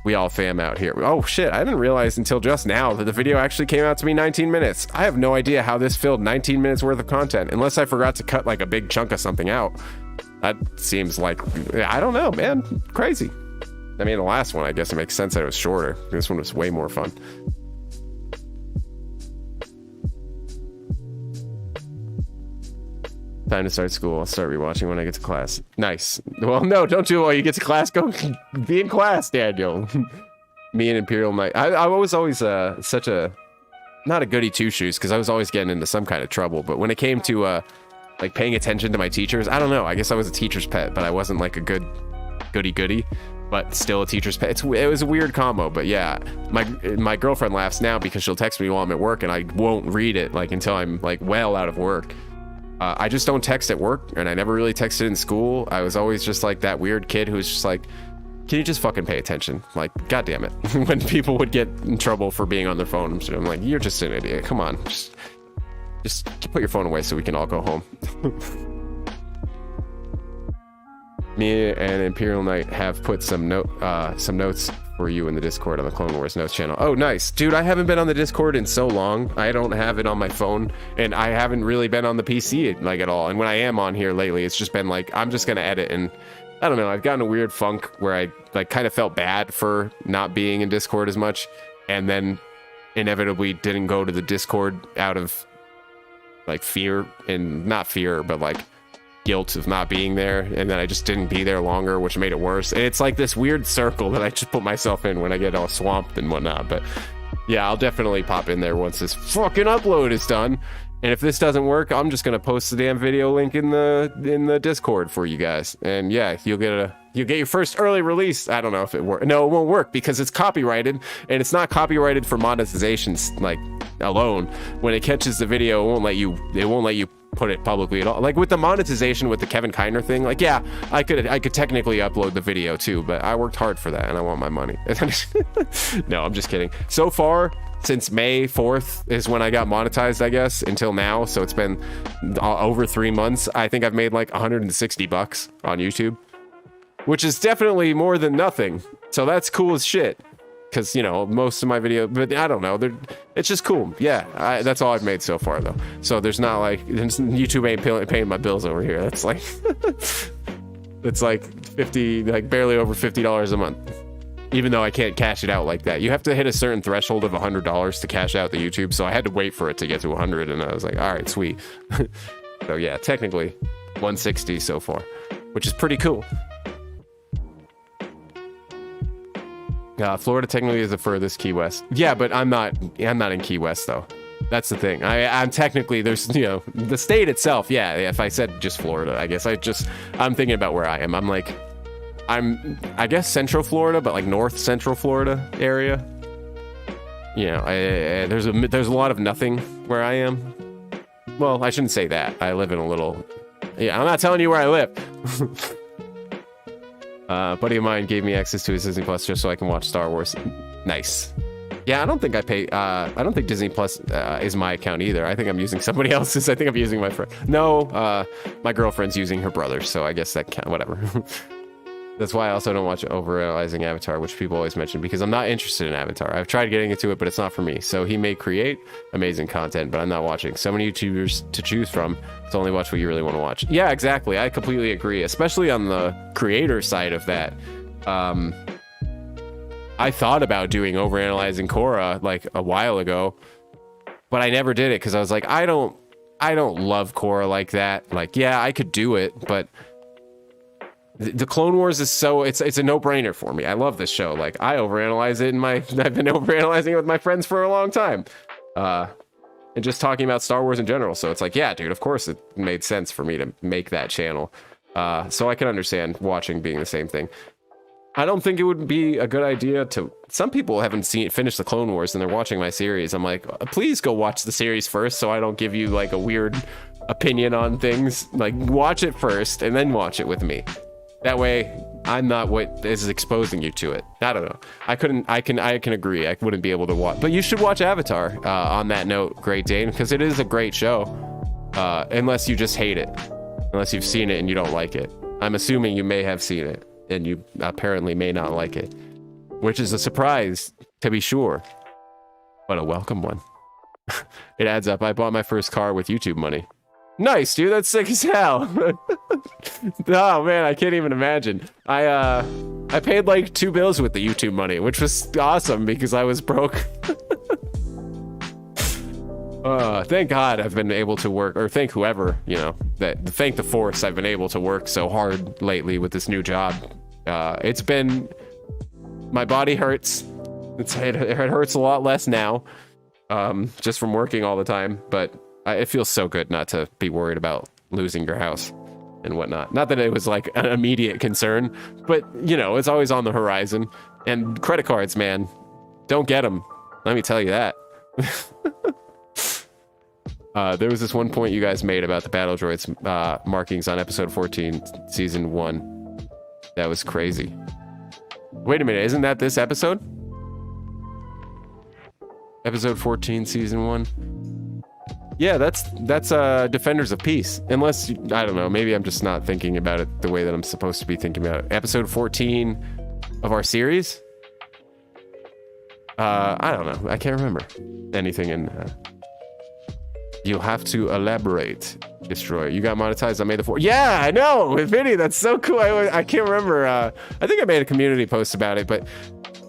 we all fam out here. Oh shit, I didn't realize until just now that the video actually came out to be 19 minutes. I have no idea how this filled 19 minutes worth of content, unless I forgot to cut like a big chunk of something out. That seems like, I don't know, man, crazy. I mean, the last one, I guess it makes sense that it was shorter. This one was way more fun. Time to start school. I'll start rewatching when I get to class. Nice. Well, no, don't do it while you get to class. Go be in class, Daniel. Me and Imperial Knight. I was always such a... Not a goody two-shoes, because I was always getting into some kind of trouble. But when it came to like paying attention to my teachers, I don't know. I guess I was a teacher's pet, but I wasn't like a good goody-goody. But still a teacher's pet. It was a weird combo, but yeah. My girlfriend laughs now because she'll text me while I'm at work, and I won't read it like until I'm like well out of work. I just don't text at work, and I never really texted in school. I was always just like that weird kid who was just like, can you just fucking pay attention? Like, god damn it. When people would get in trouble for being on their phone, I'm like, you're just an idiot. Come on. Just put your phone away so we can all go home. Me and Imperial Knight have put some notes for you in the Discord on the Clone Wars Notes channel. Oh, nice. Dude, I haven't been on the Discord in so long. I don't have it on my phone, and I haven't really been on the PC like at all. And when I am on here lately, it's just been like, I'm just gonna edit, and I don't know, I've gotten a weird funk where I like kind of felt bad for not being in Discord as much, and then inevitably didn't go to the Discord out of like fear, and not fear, but like guilt of not being there, and then I just didn't be there longer, which made it worse. And it's like this weird circle that I just put myself in when I get all swamped and whatnot. But yeah, I'll definitely pop in there once this fucking upload is done. And if this doesn't work, I'm just gonna post the damn video link in the Discord for you guys. And yeah, you'll get your first early release. I don't know if it works. No, it won't work because it's copyrighted, and it's not copyrighted for monetizations like alone. When it catches the video, it won't let you put it publicly at all. Like with the monetization with the Kevin Kiner thing, like yeah, I could technically upload the video too, but I worked hard for that and I want my money. No, I'm just kidding. So far, since May 4th is when I got monetized, I guess, until now, so it's been over 3 months, I think I've made like $160 on YouTube, which is definitely more than nothing. So that's cool as shit, because you know, most of my video, but I don't know, it's just cool. Yeah, that's all I've made so far though, so there's not like, YouTube ain't paying my bills over here. That's like it's like 50, like barely over $50 a month, even though I can't cash it out like that. You have to hit a certain threshold of $100 to cash out the YouTube, so I had to wait for it to get to 100, and I was like, all right, sweet. So yeah, technically 160 so far, which is pretty cool. Florida technically is the furthest Key West. Yeah, but I'm not in Key West though. That's the thing. I'm technically, there's, you know, the state itself. Yeah, if I said just Florida, I guess I'm thinking about where I am. I guess Central Florida, but like North Central Florida area. You know, there's a lot of nothing where I am. Well, I shouldn't say that. I live in a little. Yeah, I'm not telling you where I live. Buddy of mine gave me access to his Disney Plus just so I can watch Star Wars. Nice. Yeah, I don't think I pay. I don't think Disney Plus is my account either. I think I'm using somebody else's. I think I'm using my friend. No, my girlfriend's using her brother's, so I guess that count. Whatever. That's why I also don't watch Overanalyzing Avatar, which people always mention, because I'm not interested in Avatar. I've tried getting into it, but it's not for me. So he may create amazing content, but I'm not watching. So many YouTubers to choose from, so only watch what you really want to watch. Yeah, exactly. I completely agree, especially on the creator side of that. I thought about doing Overanalyzing Korra like a while ago, but I never did it because I was like, I don't love Korra like that. Like, yeah, I could do it, but the Clone Wars is so, it's a no-brainer for me. I love this show. Like, I overanalyze it I've been overanalyzing it with my friends for a long time. And just talking about Star Wars in general. So it's like, yeah, dude, of course it made sense for me to make that channel. So I can understand watching being the same thing. I don't think it would be a good idea to, some people haven't finished the Clone Wars and they're watching my series. I'm like, please go watch the series first so I don't give you like a weird opinion on things. Like, watch it first and then watch it with me. That way, I'm not what is exposing you to it. I don't know. I can agree. I wouldn't be able to watch. But you should watch Avatar, on that note, Great Dane, because it is a great show. Unless you just hate it. Unless you've seen it and you don't like it. I'm assuming you may have seen it, and you apparently may not like it. Which is a surprise, to be sure. But a welcome one. It adds up. I bought my first car with YouTube money. Nice, dude. That's sick as hell. Oh man, I can't even imagine. I paid like 2 bills with the YouTube money, which was awesome because I was broke. Thank God I've been able to work, or thank whoever, you know, thank the force I've been able to work so hard lately with this new job. It's been, my body hurts. It hurts a lot less now, just from working all the time, but it feels so good not to be worried about losing your house and whatnot. Not that it was like an immediate concern, but you know, it's always on the horizon. And credit cards, man, don't get them. Let me tell you that. There was this one point you guys made about the battle droids markings on episode 14, season 1. That was crazy. Wait a minute, isn't that this episode? Episode 14, season 1. Yeah, that's Defenders of Peace. Unless, I don't know, maybe I'm just not thinking about it the way that I'm supposed to be thinking about it. Episode 14 of our series? I don't know. I can't remember anything in... You'll have to elaborate, Destroyer. You got monetized on May the 4th. Yeah, I know! With Vinny, that's so cool. I can't remember. I think I made a community post about it, but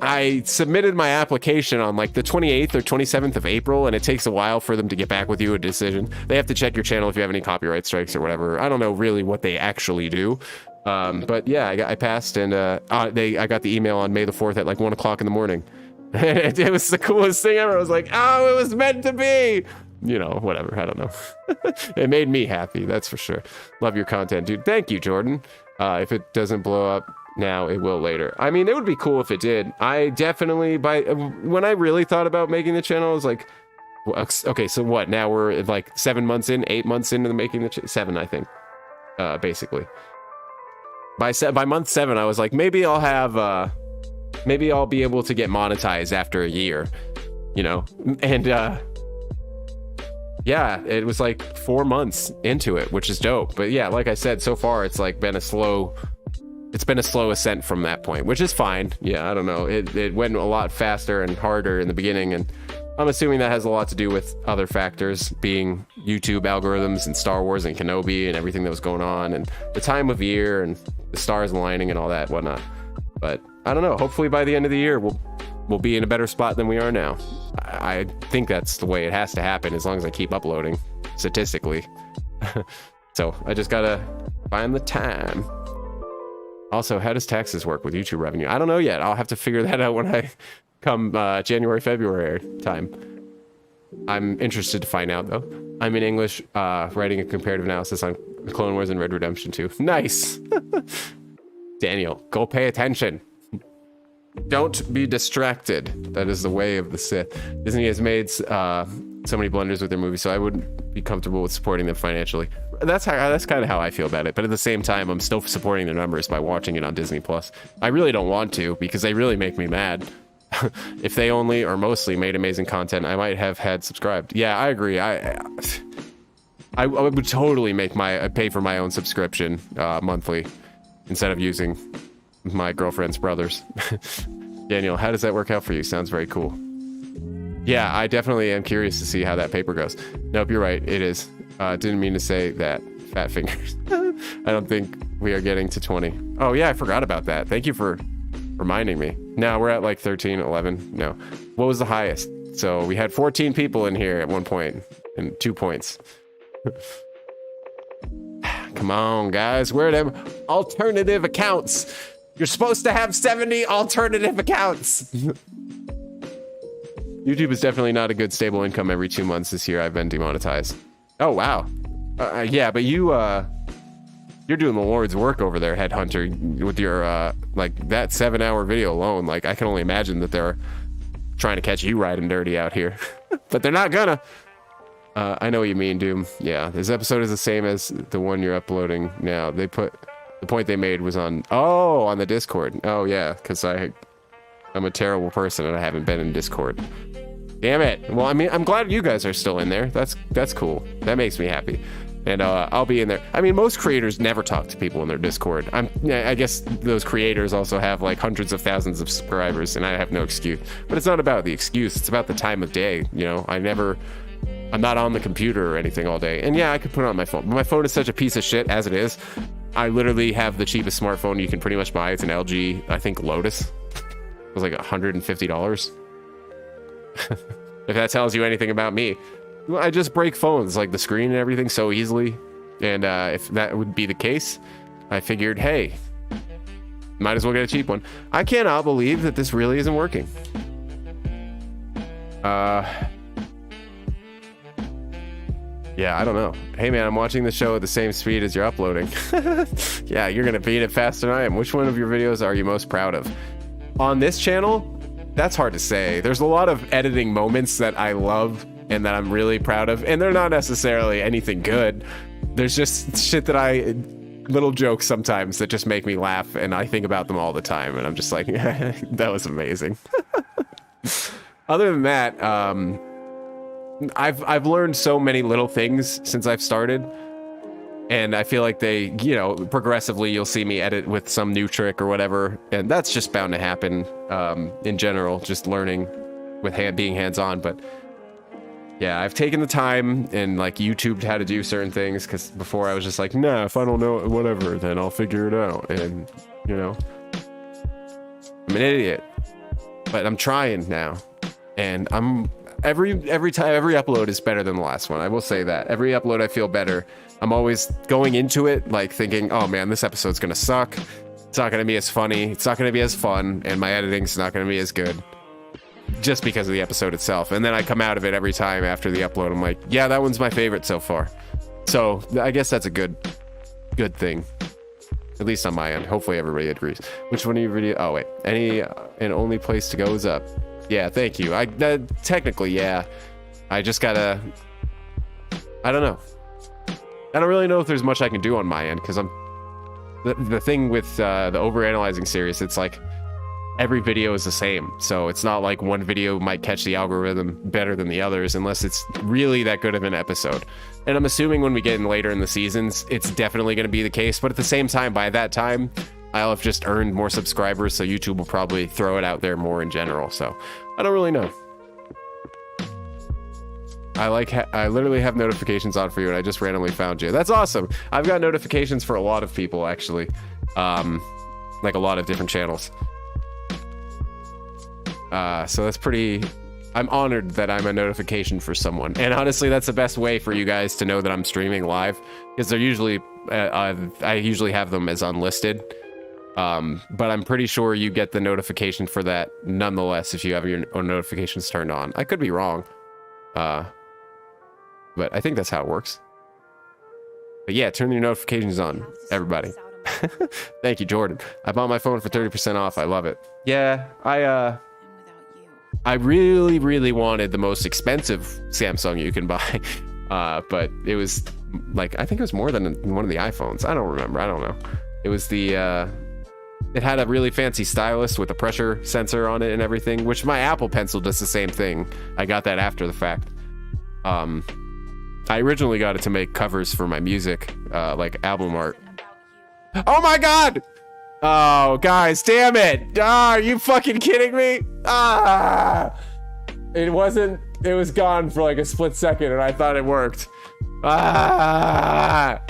I submitted my application on like the 28th or 27th of April, and it takes a while for them to get back with you a decision. They have to check your channel if you have any copyright strikes or whatever. I don't know really what they actually do. But yeah, I passed, and I got the email on May the 4th at like 1 o'clock in the morning. It was the coolest thing ever. I was like, oh, it was meant to be. You know, whatever. I don't know. It made me happy, that's for sure. Love your content, dude. Thank you, Jordan. If it doesn't blow up now, it will later. I mean, it would be cool if it did. I definitely, when I really thought about making the channel, I was like, okay, so what? Now we're like 7 months in, 8 months into the making the 7, I think, basically. By month 7, I was like, maybe I'll have, maybe I'll be able to get monetized after a year, you know? And yeah, it was like 4 months into it, which is dope. But yeah, like I said, so far it's like been a slow ascent from that point, which is fine. Yeah, I don't know. It went a lot faster and harder in the beginning, and I'm assuming that has a lot to do with other factors, being YouTube algorithms and Star Wars and Kenobi and everything that was going on, and the time of year and the stars aligning and all that whatnot. But I don't know. Hopefully by the end of the year, we'll be in a better spot than we are now. I think that's the way it has to happen, as long as I keep uploading, statistically. So I just gotta find the time. Also, how does taxes work with YouTube revenue? I don't know yet. I'll have to figure that out when I come January, February time. I'm interested to find out, though. I'm in English, writing a comparative analysis on Clone Wars and Red Redemption 2. Nice! Daniel, go pay attention. Don't be distracted. That is the way of the Sith. Disney has made so many blunders with their movies, so I wouldn't be comfortable with supporting them financially. That's kind of how I feel about it. But at the same time, I'm still supporting their numbers by watching it on Disney Plus. I really don't want to, because they really make me mad. If they only or mostly made amazing content, I might have had subscribed. Yeah, I agree. I would totally pay for my own subscription monthly instead of using my girlfriend's brother's. Daniel, how does that work out for you? Sounds very cool. Yeah, I definitely am curious to see how that paper goes. Nope, you're right. It is. Didn't mean to say that. Fat fingers. I don't think we are getting to 20. Oh yeah, I forgot about that. Thank you for reminding me. No, we're at like 13, 11. No. What was the highest? So we had 14 people in here at one point and 2 points. Come on, guys. Where are them alternative accounts? You're supposed to have 70 alternative accounts. YouTube is definitely not a good stable income every 2 months this year. I've been demonetized. Oh, wow. Yeah, but you're doing the Lord's work over there, Headhunter, with your, like, that 7-hour video alone. Like, I can only imagine that they're trying to catch you riding dirty out here. But they're not gonna. I know what you mean, Doom. Yeah, this episode is the same as the one you're uploading now. The point they made was on the Discord. Oh, yeah, because I'm a terrible person and I haven't been in Discord. Damn it. Well, I mean, I'm glad you guys are still in there. That's cool. That makes me happy. And I'll be in there. I mean, most creators never talk to people in their Discord. I guess those creators also have like hundreds of thousands of subscribers, and I have no excuse. But it's not about the excuse. It's about the time of day. You know, I'm not on the computer or anything all day. And yeah, I could put it on my phone. But my phone is such a piece of shit as it is. I literally have the cheapest smartphone you can pretty much buy. It's an LG, I think, Lotus. It was like $150. If that tells you anything about me. I just break phones, like the screen and everything, so easily. And if that would be the case, I figured, hey, might as well get a cheap one. I cannot believe that this really isn't working. Yeah, I don't know. Hey man, I'm watching the show at the same speed as you're uploading. Yeah, you're gonna beat it faster than I am. Which one of your videos are you most proud of? On this channel, that's hard to say. There's a lot of editing moments that I love and that I'm really proud of, and they're not necessarily anything good. There's just shit little jokes sometimes that just make me laugh, and I think about them all the time, and I'm just like, that was amazing. Other than that, I've learned so many little things since I've started, and I feel like they, you know, progressively you'll see me edit with some new trick or whatever, and that's just bound to happen in general, just learning with being hands-on. But yeah, I've taken the time and like YouTubed how to do certain things, because before I was just like, nah, if I don't know it, whatever, then I'll figure it out. And, you know, I'm an idiot. but I'm trying now, and I'm every time every upload is better than the last one. I will say that every upload I feel better. I'm always going into it like thinking, oh man, this episode's gonna suck. It's not gonna be as funny. It's not gonna be as fun, and my editing's not gonna be as good, just because of the episode itself. And then I come out of it every time after the upload. I'm like, yeah, that one's my favorite so far. So I guess that's a good thing, at least on my end. Hopefully everybody agrees. Which one of your video? Oh wait, any and only place to go is up. Yeah, thank you. Technically, yeah. I just gotta. I don't know. I don't really know if there's much I can do on my end, because I'm the thing with the Overanalyzing series. It's like every video is the same, so it's not like one video might catch the algorithm better than the others unless it's really that good of an episode. And I'm assuming when we get in later in the seasons, it's definitely going to be the case. But at the same time, by that time, I'll have just earned more subscribers, so YouTube will probably throw it out there more in general. So I don't really know. I literally have notifications on for you, and I just randomly found you. That's awesome. I've got notifications for a lot of people, actually, like a lot of different channels. So that's pretty. I'm honored that I'm a notification for someone, and honestly, that's the best way for you guys to know that I'm streaming live, because they're usually I usually have them as unlisted. But I'm pretty sure you get the notification for that nonetheless if you have your own notifications turned on. I could be wrong. But I think that's how it works. But yeah, turn your notifications on, everybody. Thank you, Jordan. I bought my phone for 30% off. I love it. Yeah, I really, really wanted the most expensive Samsung you can buy. But it was like, I think it was more than one of the iPhones. I don't remember. I don't know. It was the, it had a really fancy stylus with a pressure sensor on it and everything, which my Apple Pencil does the same thing. I got that after the fact. I originally got it to make covers for my music, like album art. Oh my God! Oh, guys, damn it! Ah, are you fucking kidding me? Ah! It was gone for like a split second and I thought it worked. Ah!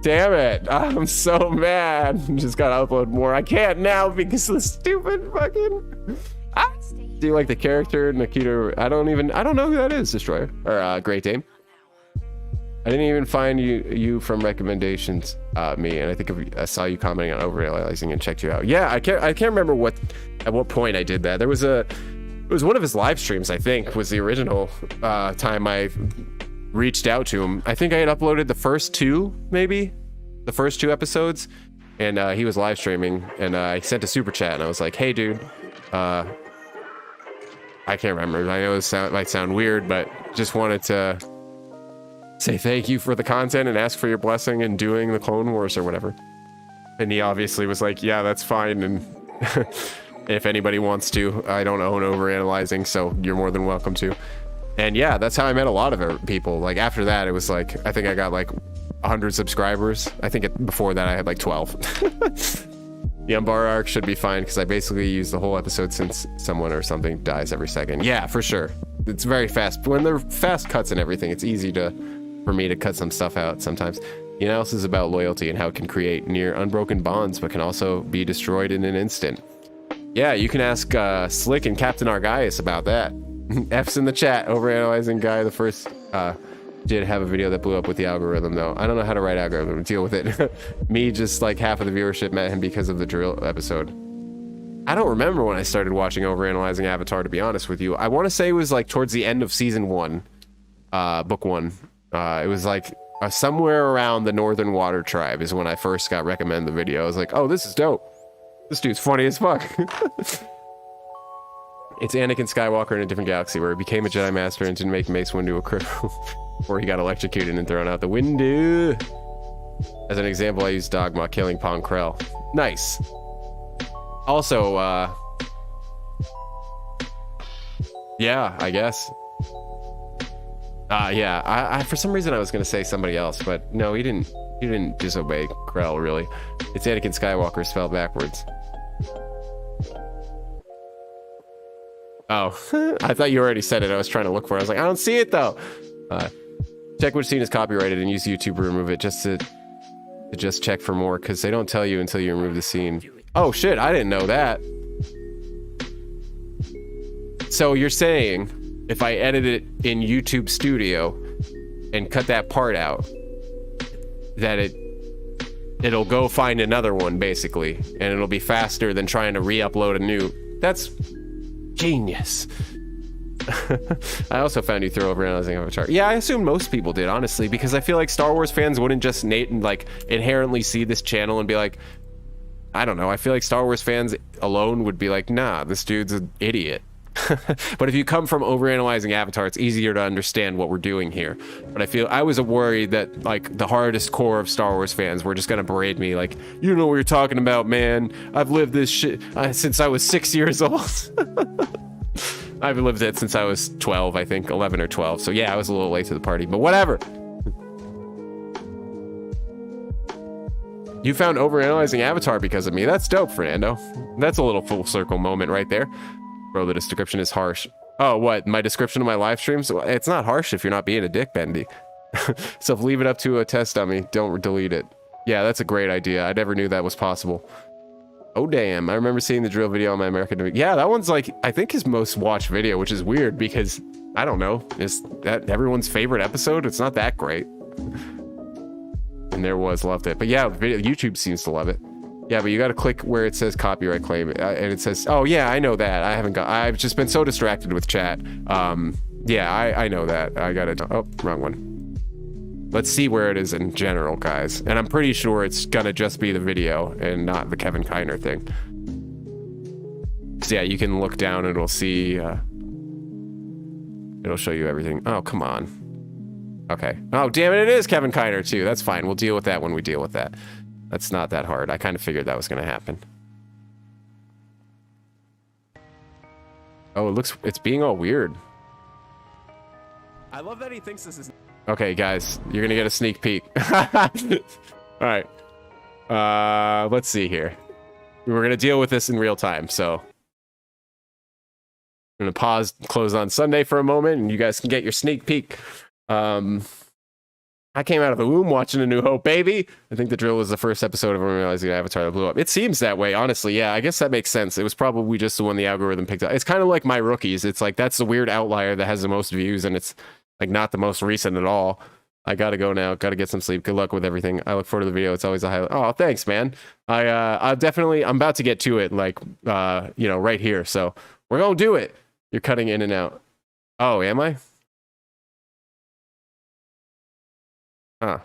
Damn it! I'm so mad. Just gotta upload more. I can't now because of the stupid fucking. Ah! Do you like the character Nikita? I don't know who that is. Destroyer or Great Dame. I didn't even find you from recommendations, me, and I think I saw you commenting on Overanalyzing and checked you out. Yeah, I can't remember at what point I did that. It was one of his live streams, I think, was the original time I reached out to him. I think I had uploaded the first two episodes, and he was live streaming, and I sent a super chat, and I was like, "Hey, dude, I can't remember. I know it might sound weird, but just wanted to say thank you for the content and ask for your blessing in doing the Clone Wars or whatever." And he obviously was like, "Yeah, that's fine, and if anybody wants to, I don't own Overanalyzing, so you're more than welcome to." And yeah, that's how I met a lot of people. Like after that, it was like, I think I got like 100 subscribers. I think before that I had like 12. The Umbar arc should be fine because I basically use the whole episode since someone or something dies every second. Yeah, for sure. It's very fast. When they're fast cuts and everything, it's easy for me to cut some stuff out sometimes. The analysis is about loyalty and how it can create near unbroken bonds, but can also be destroyed in an instant. Yeah, you can ask Slick and Captain Argaius about that. F's in the chat. Overanalyzing guy, the first did have a video that blew up with the algorithm, though. I don't know how to write algorithm to deal with it. Me, just like half of the viewership met him because of the drill episode. I don't remember when I started watching Overanalyzing Avatar, to be honest with you. I want to say it was like towards the end of season 1, book 1. It was like somewhere around the Northern Water Tribe is when I first got recommended the video. I was like, oh, this is dope. This dude's funny as fuck. It's Anakin Skywalker in a different galaxy where he became a Jedi Master and didn't make Mace Windu a criminal, where he got electrocuted and thrown out the window. As an example, I used Dogma killing Pong Krell. Nice. Also, yeah, I guess. Yeah, I for some reason I was gonna say somebody else, but no, he didn't disobey Krell, really. It's Anakin Skywalker spelled backwards. Oh, I thought you already said it. I was trying to look for it. I was like, I don't see it though. Check which scene is copyrighted and use YouTube to remove it just to check for more, because they don't tell you until you remove the scene. Oh shit, I didn't know that. So you're saying if I edit it in YouTube Studio and cut that part out, that it'll go find another one basically, and it'll be faster than trying to re-upload a new. That's genius. I also found you throw Overanalyzing Avatar. Yeah, I assume most people did, honestly, because I feel like Star Wars fans wouldn't just like inherently see this channel and be like, I don't know. I feel like Star Wars fans alone would be like, nah, this dude's an idiot. But if you come from Overanalyzing Avatar, it's easier to understand what we're doing here. But I was worried that like the hardest core of Star Wars fans were just gonna berate me like, you don't know what you're talking about, man. I've lived this shit since I was 6 years old. I've lived it since I was 12, I think, 11 or 12. So yeah, I was a little late to the party, but whatever. You found Overanalyzing Avatar because of me. That's dope, Fernando. That's a little full circle moment right there. Bro, the description is harsh. Oh, what? My description of my live streams? It's not harsh if you're not being a dick, Bendy. So leave it up to a test dummy. Don't delete it. Yeah, that's a great idea. I never knew that was possible. Oh, damn. I remember seeing the drill video on my American... Yeah, that one's like, I think his most watched video, which is weird because, I don't know, is that everyone's favorite episode? It's not that great. And there was, loved it. But yeah, YouTube seems to love it. Yeah, but you got to click where it says copyright claim, and it says, oh yeah, I know that. I've just been so distracted with chat. Yeah, I know that. I got to, oh, wrong one. Let's see where it is in general, guys. And I'm pretty sure it's gonna just be the video and not the Kevin Kiner thing. So yeah, you can look down and it'll see, it'll show you everything. Oh, come on. Okay. Oh, damn it, it is Kevin Kiner too. That's fine. We'll deal with that when we deal with that. That's not that hard. I kind of figured that was going to happen. Oh, it's being all weird. I love that he thinks this is... Okay, guys, you're going to get a sneak peek. All right. Let's see here. We're going to deal with this in real time, so... I'm going to pause, close on Sunday for a moment, and you guys can get your sneak peek. I came out of the womb watching A New Hope, baby. I think the drill was the first episode of Overanalyzing Avatar that blew up. It seems that way, honestly. Yeah, I guess that makes sense. It was probably just the one the algorithm picked up. It's kind of like My Rookies. It's like that's the weird outlier that has the most views, and it's like not the most recent at all. I gotta go now. Gotta get some sleep. Good luck with everything. I look forward to the video. It's always a highlight. Oh, thanks, man. I'm about to get to it, like, you know, right here. So we're gonna do it. You're cutting in and out. Oh, am I? Huh.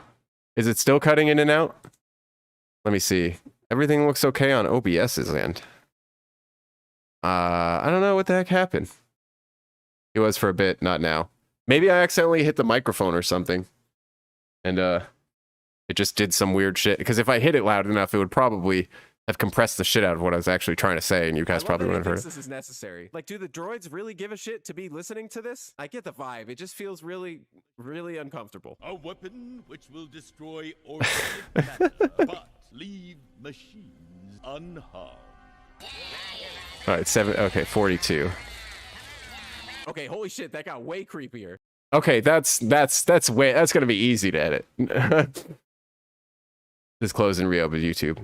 Is it still cutting in and out? Let me see. Everything looks okay on OBS's end. I don't know what the heck happened. It was for a bit, not now. Maybe I accidentally hit the microphone or something. And it just did some weird shit. Because if I hit it loud enough, it would probably have compressed the shit out of what I was actually trying to say, and you guys probably wouldn't have heard it. This is necessary. Like, do the droids really give a shit to be listening to this? I get the vibe. It just feels really, really uncomfortable. A weapon which will destroy organic matter, but leave machines unharmed. All right, 42. Okay, holy shit, that got way creepier. Okay, that's gonna be easy to edit. Just close and reopen YouTube.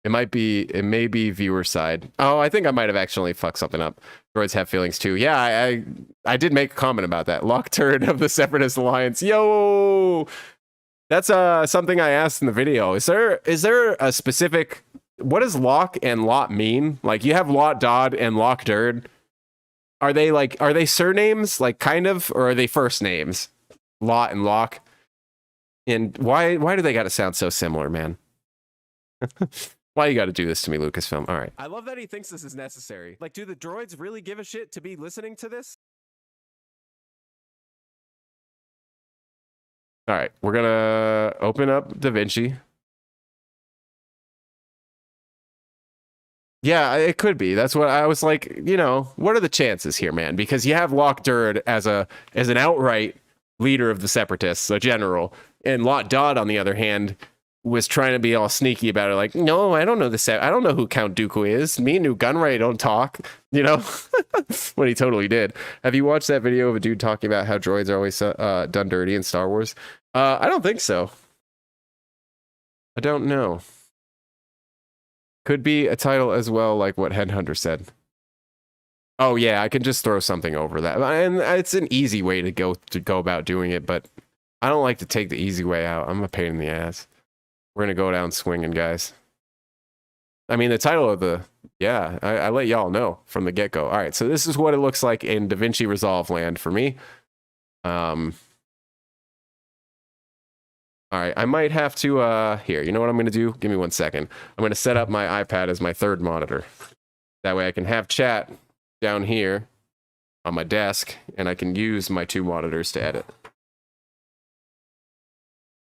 It may be viewer side. Oh, I think I might have actually fucked something up. Droids have feelings too. Yeah, I did make a comment about that. Lock turd of the Separatist Alliance. Yo, that's something I asked in the video. Is there a specific, what does lock and lot mean? Like you have lot Dodd and lock Durd. Are they surnames, like kind of, or are they first names? Lot and lock. And why do they gotta sound so similar, man? Why you got to do this to me, Lucasfilm? All right. I love that he thinks this is necessary. Like, do the droids really give a shit to be listening to this? All right, we're gonna open up DaVinci. Yeah, it could be. That's what I was like, you know, what are the chances here, man? Because you have Lock Durd as an outright leader of the Separatists, a general, and Lot Dodd, on the other hand, was trying to be all sneaky about it, like, no, I don't know I don't know who Count Dooku is. Me and New Gunray don't talk, you know? When he totally did. Have you watched that video of a dude talking about how droids are always done dirty in Star Wars? I don't think so. I don't know. Could be a title as well, like what Headhunter said. Oh yeah, I can just throw something over that, and it's an easy way to go about doing it. But I don't like to take the easy way out. I'm a pain in the ass. We're gonna go down swinging, guys. I mean, the title of the I let y'all know from the get go. All right, so this is what it looks like in DaVinci Resolve land for me. All right, I might have to here. You know what I'm gonna do? Give me 1 second. I'm gonna set up my iPad as my third monitor. That way I can have chat down here on my desk, and I can use my 2 monitors to edit.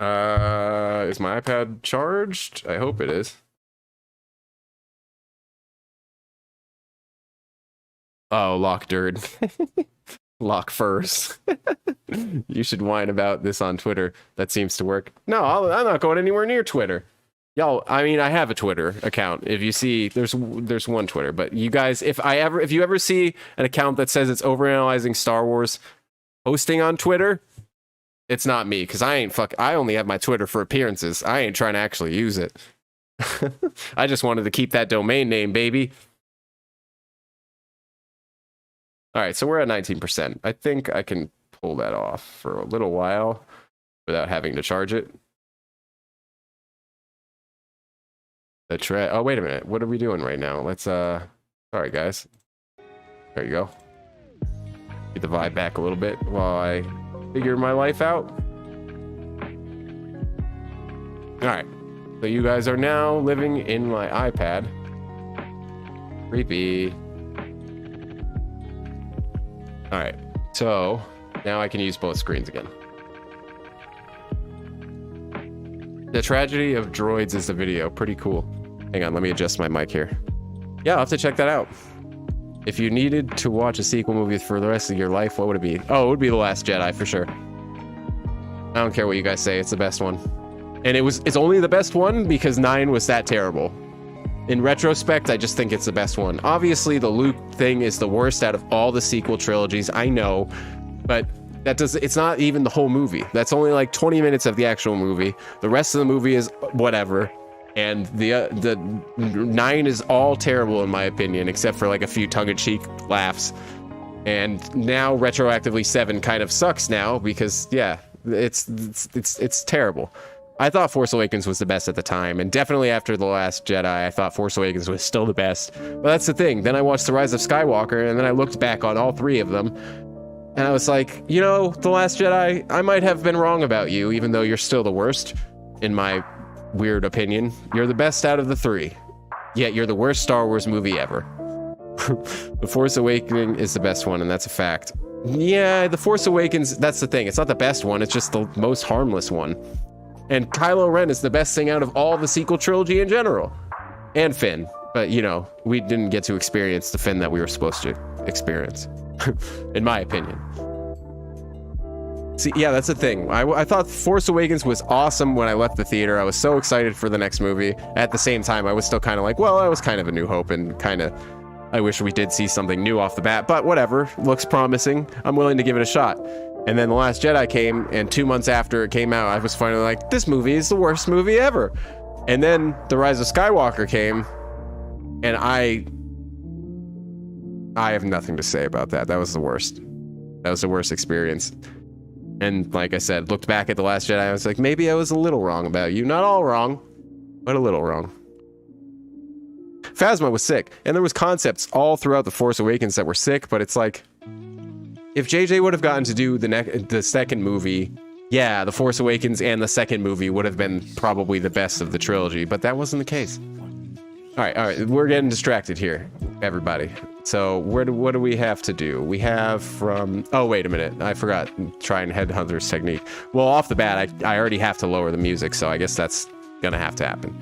Is my iPad charged? I hope it is. Oh, lock dirt. Lock first. You should whine about this on Twitter. That seems to work. No, I'm not going anywhere near Twitter. Y'all, I mean, I have a Twitter account. If you see, there's one Twitter, but you guys, if you ever see an account that says it's Overanalyzing Star Wars posting on Twitter, it's not me, because I only have my Twitter for appearances. I ain't trying to actually use it. I just wanted to keep that domain name, baby. All right, so we're at 19%. I think I can pull that off for a little while without having to charge it. Oh, wait a minute. What are we doing right now? Let's, sorry, guys. There you go. Get the vibe back a little bit while I figure my life out. All right. So you guys are now living in my iPad. Creepy. All right. So now I can use both screens again. The Tragedy of Droids is the video. Pretty cool. Hang on, let me adjust my mic here. Yeah, I'll have to check that out. If you needed to watch a sequel movie for the rest of your life, what would it be? Oh, it would be The Last Jedi for sure. I don't care what you guys say, it's the best one. And it's only the best one because 9 was that terrible. In retrospect, I just think it's the best one. Obviously, the Luke thing is the worst out of all the sequel trilogies, I know, but it's not even the whole movie. That's only like 20 minutes of the actual movie. The rest of the movie is whatever. And the 9 is all terrible in my opinion, except for like a few tongue-in-cheek laughs. And now retroactively 7 kind of sucks now because yeah, it's terrible. I thought Force Awakens was the best at the time, and definitely after The Last Jedi, I thought Force Awakens was still the best. But that's the thing. Then I watched The Rise of Skywalker, and then I looked back on all 3 of them, and I was like, you know, The Last Jedi, I might have been wrong about you, even though you're still the worst, in my weird opinion. You're the best out of the 3, yet you're the worst Star Wars movie ever. The Force Awakens is the best one, and that's a fact. Yeah, The Force Awakens, that's the thing. It's not the best one, it's just the most harmless one. And Kylo Ren is the best thing out of all the sequel trilogy in general. And Finn. But, you know, we didn't get to experience the Finn that we were supposed to experience. In my opinion. See, yeah, that's the thing. I thought Force Awakens was awesome when I left the theater. I was so excited for the next movie. At the same time, I was still kind of like, well, I was kind of A New Hope and kind of... I wish we did see something new off the bat. But whatever. Looks promising. I'm willing to give it a shot. And then The Last Jedi came, and 2 months after it came out, I was finally like, this movie is the worst movie ever. And then The Rise of Skywalker came, and I have nothing to say about that. That was the worst. That was the worst experience. And like I said, looked back at The Last Jedi, I was like, maybe I was a little wrong about you. Not all wrong, but a little wrong. Phasma was sick, and there was concepts all throughout The Force Awakens that were sick, but it's like... If JJ would have gotten to do the second movie, yeah, The Force Awakens and the second movie would have been probably the best of the trilogy, but that wasn't the case. All right, we're getting distracted here, everybody. So what do we have to do? We have from... Oh, wait a minute. I forgot. Trying Headhunter's technique. Well, off the bat, I already have to lower the music, so I guess that's gonna have to happen.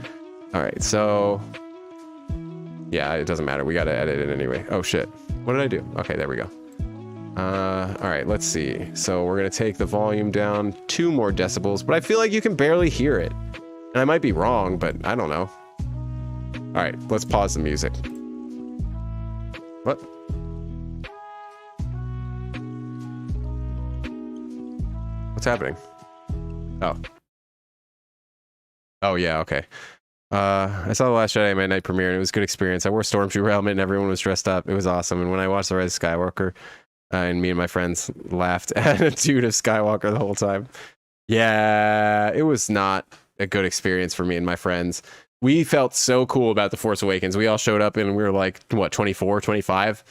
All right, so... Yeah, it doesn't matter. We gotta edit it anyway. Oh, shit. What did I do? Okay, there we go. All right, let's see. So we're gonna take the volume down 2 more decibels, but I feel like you can barely hear it. And I might be wrong, but I don't know. All right, let's pause the music. What? What's happening? Oh. Oh, yeah, okay. I saw The Last Jedi at my night premiere, and it was a good experience. I wore a Stormtrooper helmet, and everyone was dressed up. It was awesome. And when I watched The Rise of Skywalker, and me and my friends laughed at a dude of Skywalker the whole time. Yeah, it was not a good experience for me and my friends. We felt so cool about The Force Awakens. We all showed up, and we were like, what, 24, 25?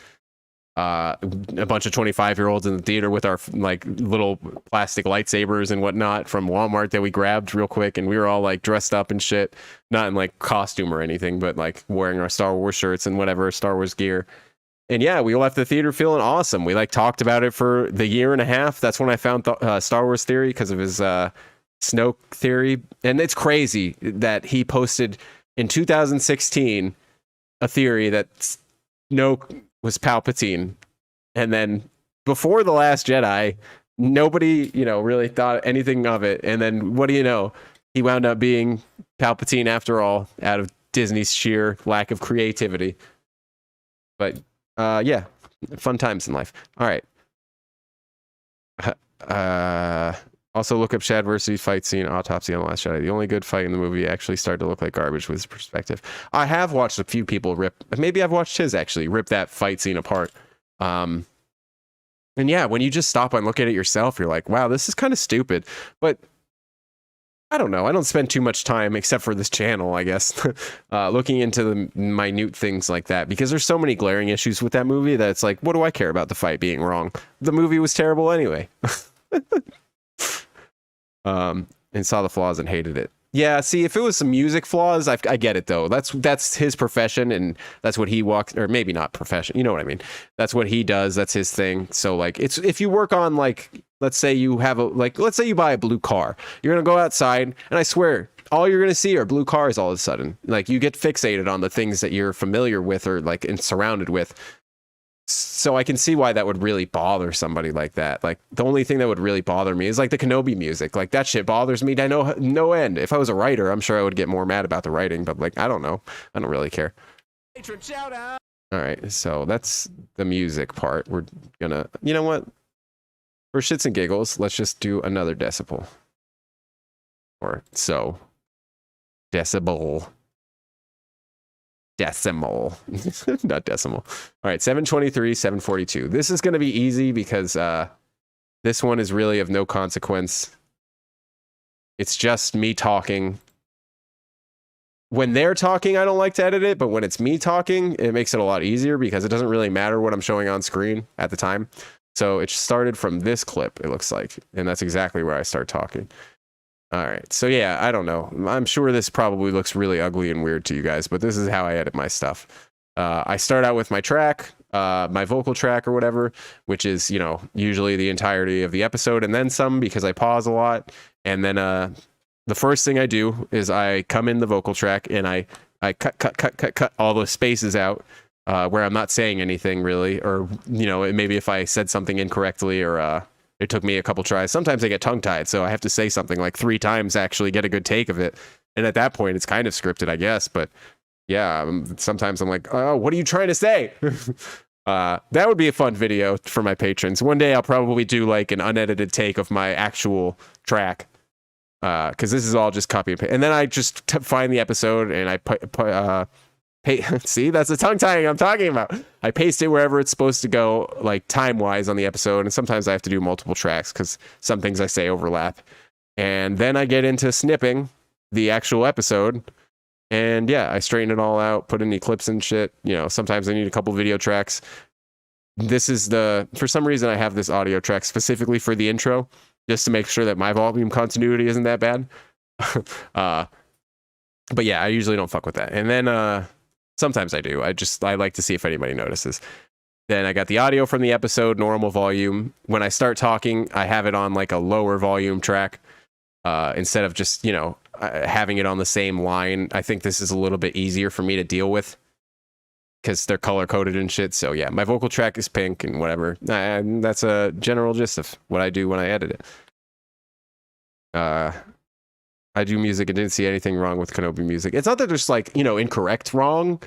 A bunch of 25-year-olds in the theater with our like little plastic lightsabers and whatnot from Walmart that we grabbed real quick, and we were all like dressed up and shit, not in like costume or anything, but like wearing our Star Wars shirts and whatever Star Wars gear. And yeah, we left the theater feeling awesome. We like talked about it for the year and a half. That's when I found Star Wars Theory, because of his Snoke theory. And it's crazy that he posted in 2016 a theory that Snoke was Palpatine, and then before The Last Jedi, nobody, really thought anything of it. And then what do you know? He wound up being Palpatine after all, out of Disney's sheer lack of creativity. But yeah, fun times in life. All right. Also look up Shad versus fight scene, Autopsy on The Last Jedi. The only good fight in the movie actually started to look like garbage with his perspective. I have watched a few people maybe I've watched his actually rip that fight scene apart. And yeah, when you just stop and look at it yourself, you're like, wow, this is kind of stupid. But I don't know. I don't spend too much time, except for this channel, I guess, looking into the minute things like that, because there's so many glaring issues with that movie that it's like, what do I care about the fight being wrong? The movie was terrible anyway. And saw the flaws and hated it. Yeah, see, if it was some music flaws, I get it though. That's his profession, and that's what he walks, or maybe not profession. You know what I mean? That's what he does. That's his thing. So like, it's if you work on like, let's say you buy a blue car, you're gonna go outside, and I swear, all you're gonna see are blue cars all of a sudden. Like you get fixated on the things that you're familiar with or like and surrounded with. So I can see why that would really bother somebody like that. Like the only thing that would really bother me is like the Kenobi music. Like that shit bothers me to no end. If I was a writer, I'm sure I would get more mad about the writing, but like, I don't know. I don't really care. Patron shout out. All right. So that's the music part. We're gonna, you know what? For shits and giggles, let's just do another decibel. Or so. Decibel. Decimal. Not decimal. All right, 723, 742. This is going to be easy because this one is really of no consequence. It's just me talking. When they're talking, I don't like to edit it, but when it's me talking, it makes it a lot easier because it doesn't really matter what I'm showing on screen at the time. So it started from this clip, it looks like, and that's exactly where I start talking. All right, so yeah, I don't know. I'm sure this probably looks really ugly and weird to you guys, but this is how I edit my stuff. I start out with my track, my vocal track or whatever, which is, usually the entirety of the episode and then some because I pause a lot. And then the first thing I do is I come in the vocal track and I cut all the spaces out where I'm not saying anything really, or, maybe if I said something incorrectly or it took me a couple tries. Sometimes I get tongue-tied, so I have to say something like 3 times to actually get a good take of it. And at that point, it's kind of scripted, I guess. But yeah, sometimes I'm like, oh, what are you trying to say? That would be a fun video for my patrons. One day I'll probably do like an unedited take of my actual track. Because this is all just copy and paste. And then I just find the episode and I see, that's the tongue tying I'm talking about. I paste it wherever it's supposed to go, like time wise on the episode. And sometimes I have to do multiple tracks because some things I say overlap. And then I get into snipping the actual episode. And yeah, I straighten it all out, put any clips and shit. Sometimes I need a couple video tracks. This is for some reason I have this audio track specifically for the intro, just to make sure that my volume continuity isn't that bad. But yeah, I usually don't fuck with that. And then, sometimes I do. I like to see if anybody notices. Then I got the audio from the episode, normal volume. When I start talking, I have it on like a lower volume track instead of just, having it on the same line. I think this is a little bit easier for me to deal with because they're color coded and shit. So yeah, my vocal track is pink and whatever. And that's a general gist of what I do when I edit it. I do music and didn't see anything wrong with Kenobi music. It's not that there's like, incorrect wrong.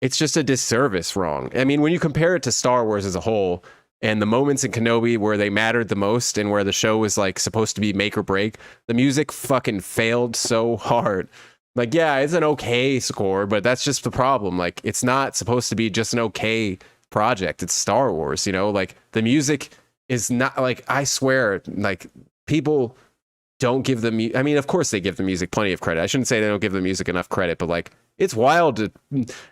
It's just a disservice wrong. I mean, when you compare it to Star Wars as a whole and the moments in Kenobi where they mattered the most and where the show was like supposed to be make or break, the music fucking failed so hard. Like, yeah, it's an okay score, but that's just the problem. Like, it's not supposed to be just an okay project. It's Star Wars, you know? Like, the music is not, like, I swear, like, people don't give the I mean, of course they give the music plenty of credit. I shouldn't say they don't give the music enough credit, but like, it's wild to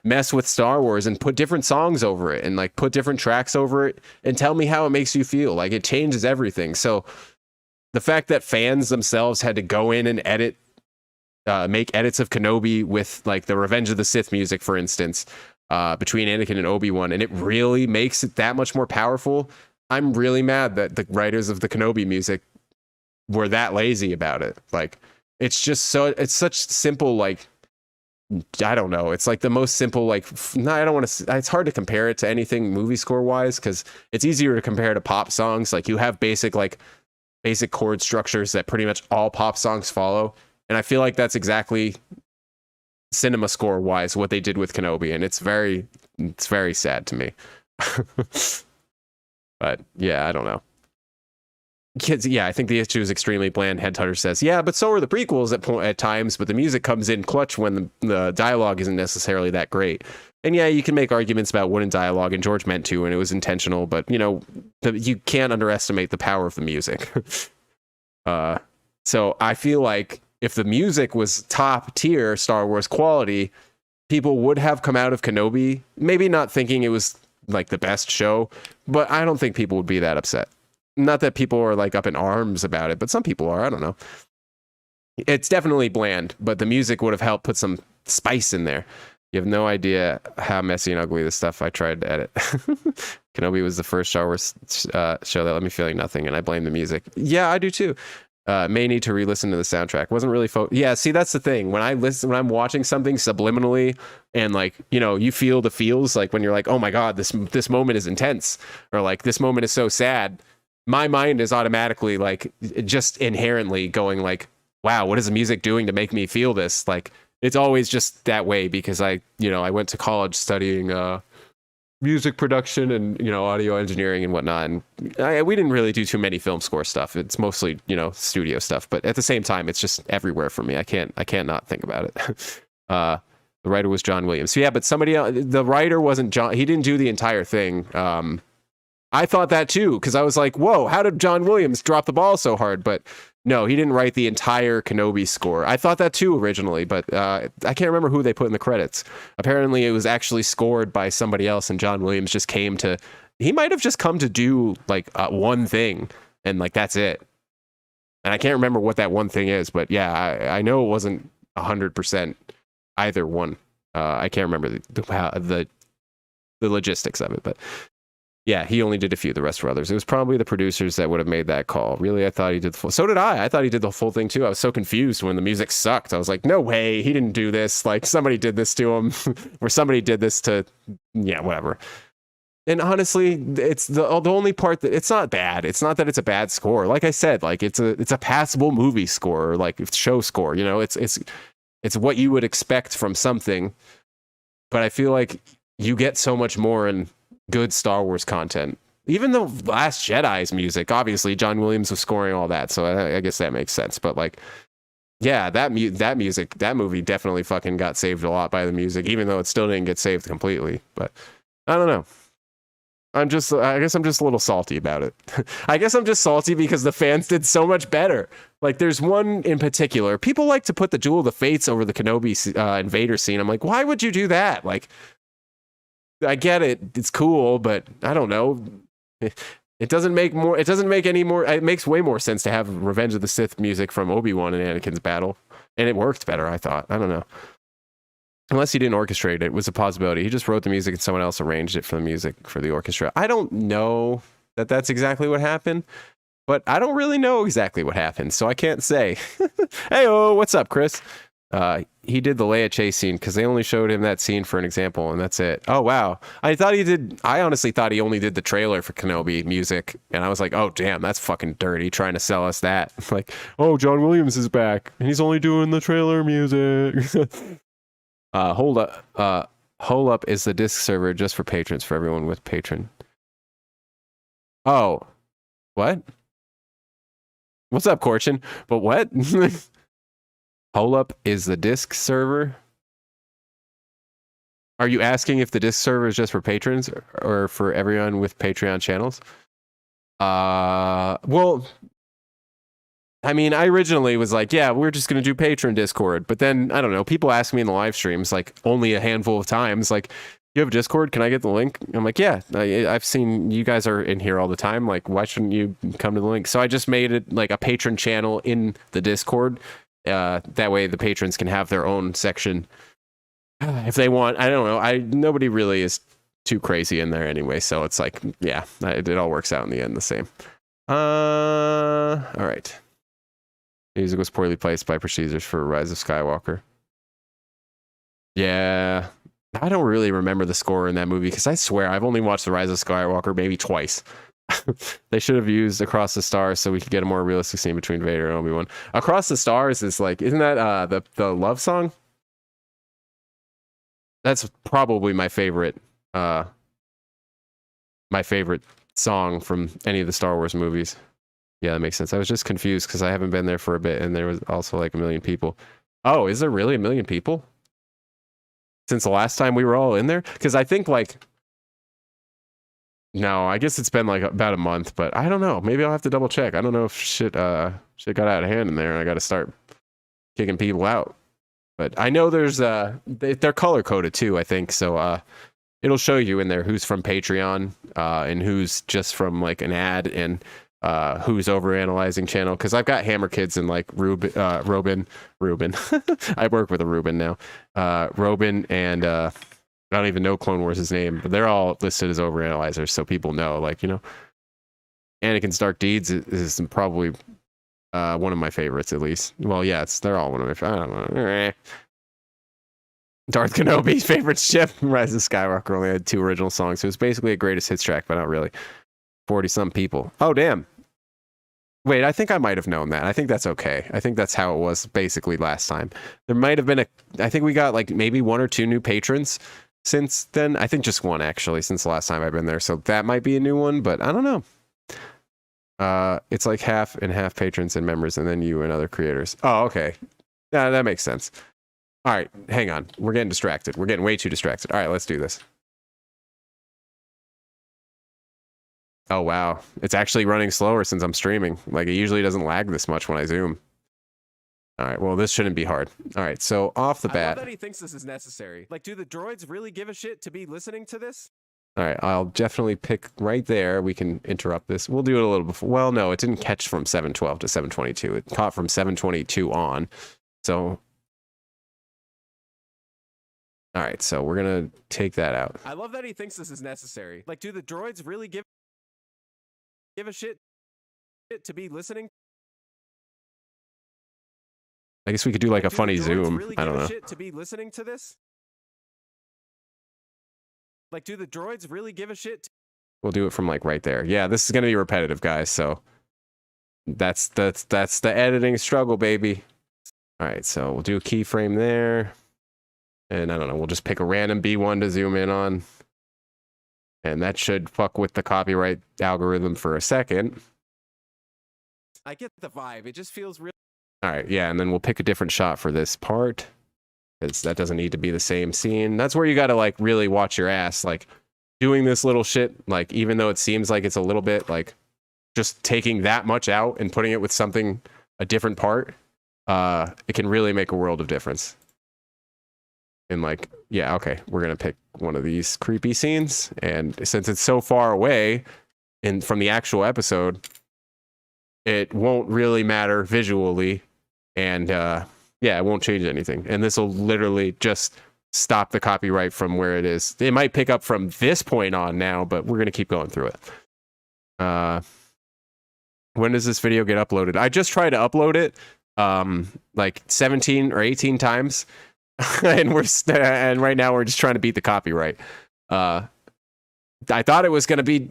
mess with Star Wars and put different songs over it and like put different tracks over it and tell me how it makes you feel. Like, it changes everything. So the fact that fans themselves had to go in and make edits of Kenobi with like the Revenge of the Sith music, for instance, between Anakin and Obi-Wan, and it really makes it that much more powerful. I'm really mad that the writers of the Kenobi music were that lazy about it. Like, it's such simple, like, I don't know. It's like the most simple, like, no, I don't want to, it's hard to compare it to anything movie score wise, because it's easier to compare to pop songs. Like, you have basic chord structures that pretty much all pop songs follow. And I feel like that's exactly cinema score wise what they did with Kenobi. And it's very sad to me. But yeah, I don't know. Kids, yeah, I think the issue is extremely bland. Headhunter says, yeah, but so are the prequels at times, but the music comes in clutch when the dialogue isn't necessarily that great. And yeah, you can make arguments about wooden dialogue, and George meant to, and it was intentional, but you know, you can't underestimate the power of the music. So I feel like if the music was top tier Star Wars quality, people would have come out of Kenobi, maybe not thinking it was like the best show, but I don't think people would be that upset. Not that people are like up in arms about it, but some people are. I don't know. It's definitely bland, but the music would have helped put some spice in there. You have no idea how messy and ugly the stuff I tried to edit. Kenobi was the first Star Wars show that let me feel like nothing, and I blame the music. Yeah, I do too. May need to re-listen to the soundtrack. Wasn't really yeah, see, that's the thing. When I'm watching something subliminally and like, you know, you feel the feels, like when you're like, oh my God, this moment is intense, or like this moment is so sad. My mind is automatically like just inherently going like, wow, what is the music doing to make me feel this? Like, it's always just that way because I went to college studying music production and, you know, audio engineering and whatnot. And we didn't really do too many film score stuff. It's mostly, you know, studio stuff. But at the same time, it's just everywhere for me. I can't not think about it. The writer was John Williams. So yeah, but somebody else, the writer wasn't John. He didn't do the entire thing. I thought that too, because I was like, whoa, how did John Williams drop the ball so hard? But no, he didn't write the entire Kenobi score. I thought that too originally, but I can't remember who they put in the credits. Apparently it was actually scored by somebody else, and John Williams just he might have just come to do like one thing, and like that's it. And I can't remember what that one thing is, but yeah, I know it wasn't 100% either one. I can't remember the logistics of it, but yeah, he only did a few. The rest were others. It was probably the producers that would have made that call. Really, I thought he did the full. So did I. I thought he did the full thing too. I was so confused when the music sucked. I was like, no way, he didn't do this. Like, somebody did this to him, or somebody did this to, yeah, whatever. And honestly, it's the only part that it's not bad. It's not that it's a bad score. Like I said, like it's a passable movie score, or like show score. You know, it's what you would expect from something. But I feel like you get so much more in good Star Wars content. Even the Last Jedi's music, obviously John Williams was scoring all that, so I guess that makes sense. But like, yeah, that movie definitely fucking got saved a lot by the music, even though it still didn't get saved completely. But I don't know. I guess I'm just a little salty about it. I guess I'm just salty because the fans did so much better. Like, there's one in particular. People like to put the Duel of the Fates over the Kenobi invader scene. I'm like, why would you do that? Like, I get it. It's cool, but I don't know. It doesn't make any more. It makes way more sense to have Revenge of the Sith music from Obi-Wan and Anakin's battle. And it worked better, I thought. I don't know. Unless he didn't orchestrate it. It was a possibility. He just wrote the music and someone else arranged it for the music for the orchestra. I don't know that that's exactly what happened, but I don't really know exactly what happened, so I can't say. Hey-oh, what's up, Chris? He did the Leia chase scene because they only showed him that scene for an example, and that's it. Oh, wow. I honestly thought he only did the trailer for Kenobi music, and I was like, oh, damn, that's fucking dirty, trying to sell us that. Like, oh, John Williams is back, and he's only doing the trailer music. Hold Up is the disc server just for patrons, for everyone with patron. Oh, what? What's up, Corchin? But what? Holeup is the disc server. Are you asking if the disc server is just for patrons or for everyone with Patreon channels? Well, I mean, I originally was like, yeah, we're just going to do patron Discord. But then, I don't know, people ask me in the live streams, like only a handful of times, like, you have a Discord? Can I get the link? I'm like, yeah, I've seen you guys are in here all the time. Like, why shouldn't you come to the link? So I just made it like a patron channel in the Discord. That way the patrons can have their own section if they want. I don't know. Nobody really is too crazy in there anyway. So it's like, yeah, it all works out in the end the same. All right. Music was poorly placed by procedures for Rise of Skywalker. Yeah. I don't really remember the score in that movie because I swear I've only watched The Rise of Skywalker maybe twice. They should have used Across the Stars so we could get a more realistic scene between Vader and Obi-Wan. Across the Stars is like, isn't that the love song? That's probably my favorite song from any of the Star Wars movies. Yeah, that makes sense. I was just confused because I haven't been there for a bit and there was also like 1 million people. Oh, is there really 1 million people? Since the last time we were all in there? Because I think like, no, I guess it's been like about a month, but I don't know. Maybe I'll have to double check. I don't know if shit got out of hand in there and I got to start kicking people out. But I know there's they're color coded too, I think. So it'll show you in there who's from Patreon and who's just from like an ad and who's Overanalyzing channel, because I've got Hammer Kids and like Ruben. I work with a Ruben now. Ruben and I don't even know Clone Wars' name, but they're all listed as Overanalyzers, so people know. Like, you know, Anakin's Dark Deeds is probably one of my favorites, at least. Well, yeah, they're all one of my favorites. I don't know. Darth Kenobi's favorite ship, Rise of Skywalker, only had 2 original songs. So it was basically a greatest hits track, but not really. 40-some people. Oh, damn. Wait, I think I might have known that. I think that's okay. I think that's how it was basically last time. There might have been I think we got like maybe 1 or 2 new patrons since then. I think just 1 actually since the last time I've been there. So that might be a new one, but I don't know. It's like half and half patrons and members and then you and other creators. Oh, okay. Yeah, that makes sense. All right, hang on. We're getting distracted. We're getting way too distracted. All right, let's do this. Oh, wow. It's actually running slower since I'm streaming. Like, it usually doesn't lag this much when I zoom. All right, well, this shouldn't be hard. All right, so off the bat... I love that he thinks this is necessary. Like, do the droids really give a shit to be listening to this? All right, I'll definitely pick right there. We can interrupt this. We'll do it a little before. Well, no, it didn't catch from 712 to 722. It caught from 722 on. So... All right, so we're going to take that out. I love that he thinks this is necessary. Like, do the droids really give a shit to be listening? I guess we could do like a funny zoom. Really I don't know. Shit to be listening to this? Like, do the droids really give a shit? We'll do it from like right there. Yeah, this is going to be repetitive, guys. So that's the editing struggle, baby. All right, so we'll do a keyframe there. And I don't know, we'll just pick a random B1 to zoom in on. And that should fuck with the copyright algorithm for a second. I get the vibe. It just feels real. All right, yeah, and then we'll pick a different shot for this part. Because that doesn't need to be the same scene. That's where you got to like really watch your ass. Like doing this little shit, like even though it seems like it's a little bit like just taking that much out and putting it with something, a different part, it can really make a world of difference. And like, yeah, okay, we're going to pick one of these creepy scenes. And since it's so far away from the actual episode, it won't really matter visually. And yeah, it won't change anything. And this will literally just stop the copyright from where it is. It might pick up from this point on now, but we're going to keep going through it. When does this video get uploaded? I just tried to upload it like 17 or 18 times. and right now we're just trying to beat the copyright. I thought it was going to be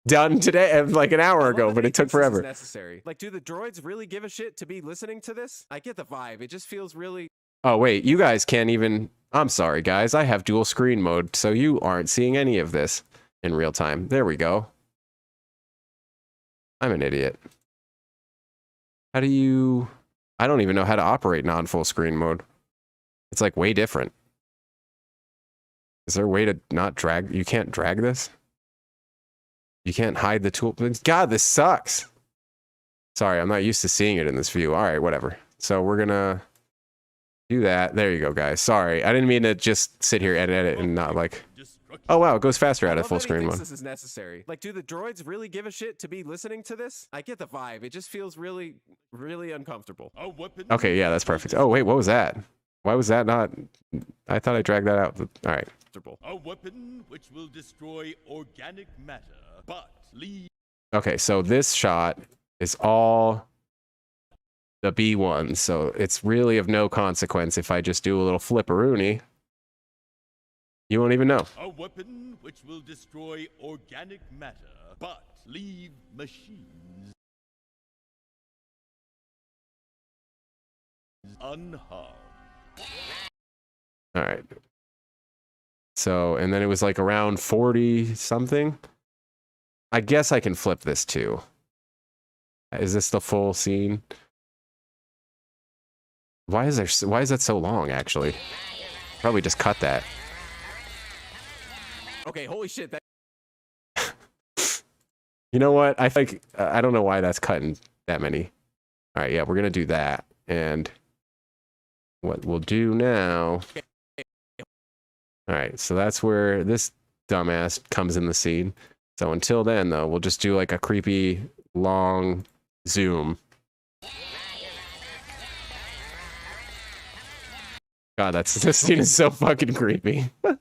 done today, like an hour ago, but it took forever. Necessary. Like, do the droids really give a shit to be listening to this? I get the vibe. It just feels really... Oh, wait, you guys can't even... I'm sorry, guys. I have dual screen mode, so you aren't seeing any of this in real time. There we go. I'm an idiot. How do you... I don't even know how to operate non-full screen mode. It's like way different. Is there a way to not drag? You can't drag this? You can't hide the tool. God, this sucks. Sorry, I'm not used to seeing it in this view. All right, whatever. So we're gonna do that. There you go, guys. Sorry, I didn't mean to just sit here and edit and not like. Oh wow, it goes faster out of full screen mode. This is necessary. Like, do the droids really give a shit to be listening to this? I get the vibe. It just feels really, really uncomfortable. Okay, yeah, that's perfect. Oh wait, what was that? Why was that not? I thought I dragged that out. All right. A weapon which will destroy organic matter, but leave. Okay, so this shot is all the B1, so it's really of no consequence if I just do a little flipperoonie. You won't even know. A weapon which will destroy organic matter, but leave machines unharmed. All right. So, and then it was like around 40 something. I guess I can flip this too. Is this the full scene? Why is that so long actually? Probably just cut that. Okay, holy shit. That You know what? I think I don't know why that's cutting that many. All right, yeah, we're going to do that. And what we'll do now. All right, so that's where this dumbass comes in the scene. So until then, though, we'll just do like a creepy, long zoom. God, this scene is so fucking creepy. All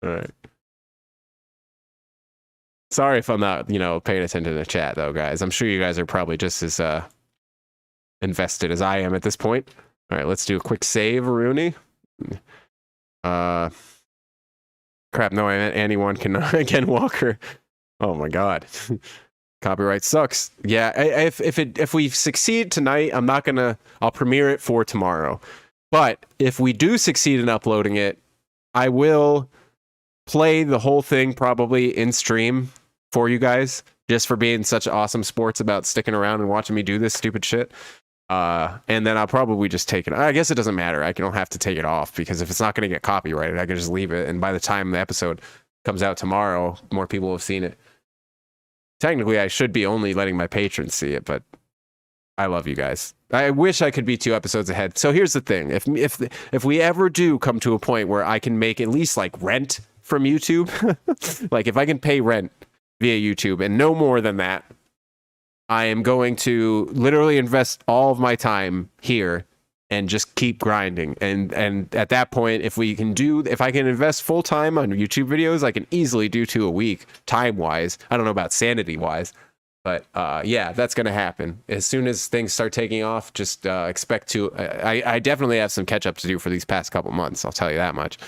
right. Sorry if I'm not, paying attention to the chat, though, guys. I'm sure you guys are probably just as invested as I am at this point. All right, let's do a quick save, Rooney. Crap, no, I meant anyone can again Walker. Oh my god. Copyright sucks. Yeah, if we succeed tonight, I'll premiere it for tomorrow. But if we do succeed in uploading it, I will play the whole thing probably in stream for you guys, just for being such awesome sports about sticking around and watching me do this stupid shit. And then I'll probably just take it. I guess it doesn't matter. I don't have to take it off because if it's not going to get copyrighted, I can just leave it. And by the time the episode comes out tomorrow, more people have seen it. Technically, I should be only letting my patrons see it, but I love you guys. I wish I could be 2 episodes ahead. So here's the thing: if we ever do come to a point where I can make at least like rent from YouTube, like if I can pay rent via YouTube and no more than that, I am going to literally invest all of my time here and just keep grinding. And at that point, if I can invest full time on YouTube videos, I can easily do 2 a week time wise. I don't know about sanity wise, but yeah, that's going to happen. As soon as things start taking off, just expect to, I definitely have some catch up to do for these past couple months. I'll tell you that much.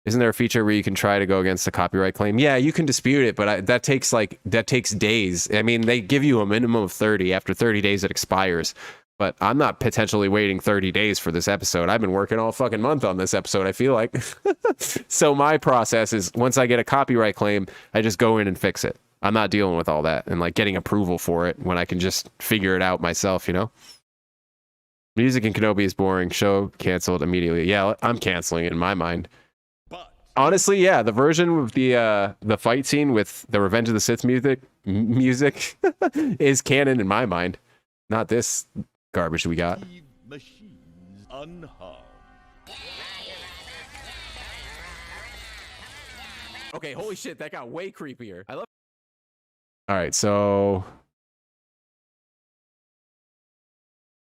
Isn't there a feature where you can try to go against the copyright claim? Yeah, you can dispute it, but that takes days. I mean, they give you a minimum of 30. After 30 days, it expires. But I'm not potentially waiting 30 days for this episode. I've been working all fucking month on this episode, I feel like. So my process is once I get a copyright claim, I just go in and fix it. I'm not dealing with all that and like getting approval for it when I can just figure it out myself, Music in Kenobi is boring. Show canceled immediately. Yeah, I'm canceling it in my mind. Honestly, yeah, the version with the fight scene with the Revenge of the Sith music is canon in my mind. Not this garbage we got. Machines unharmed. Okay, holy shit, that got way creepier. I love. All right, so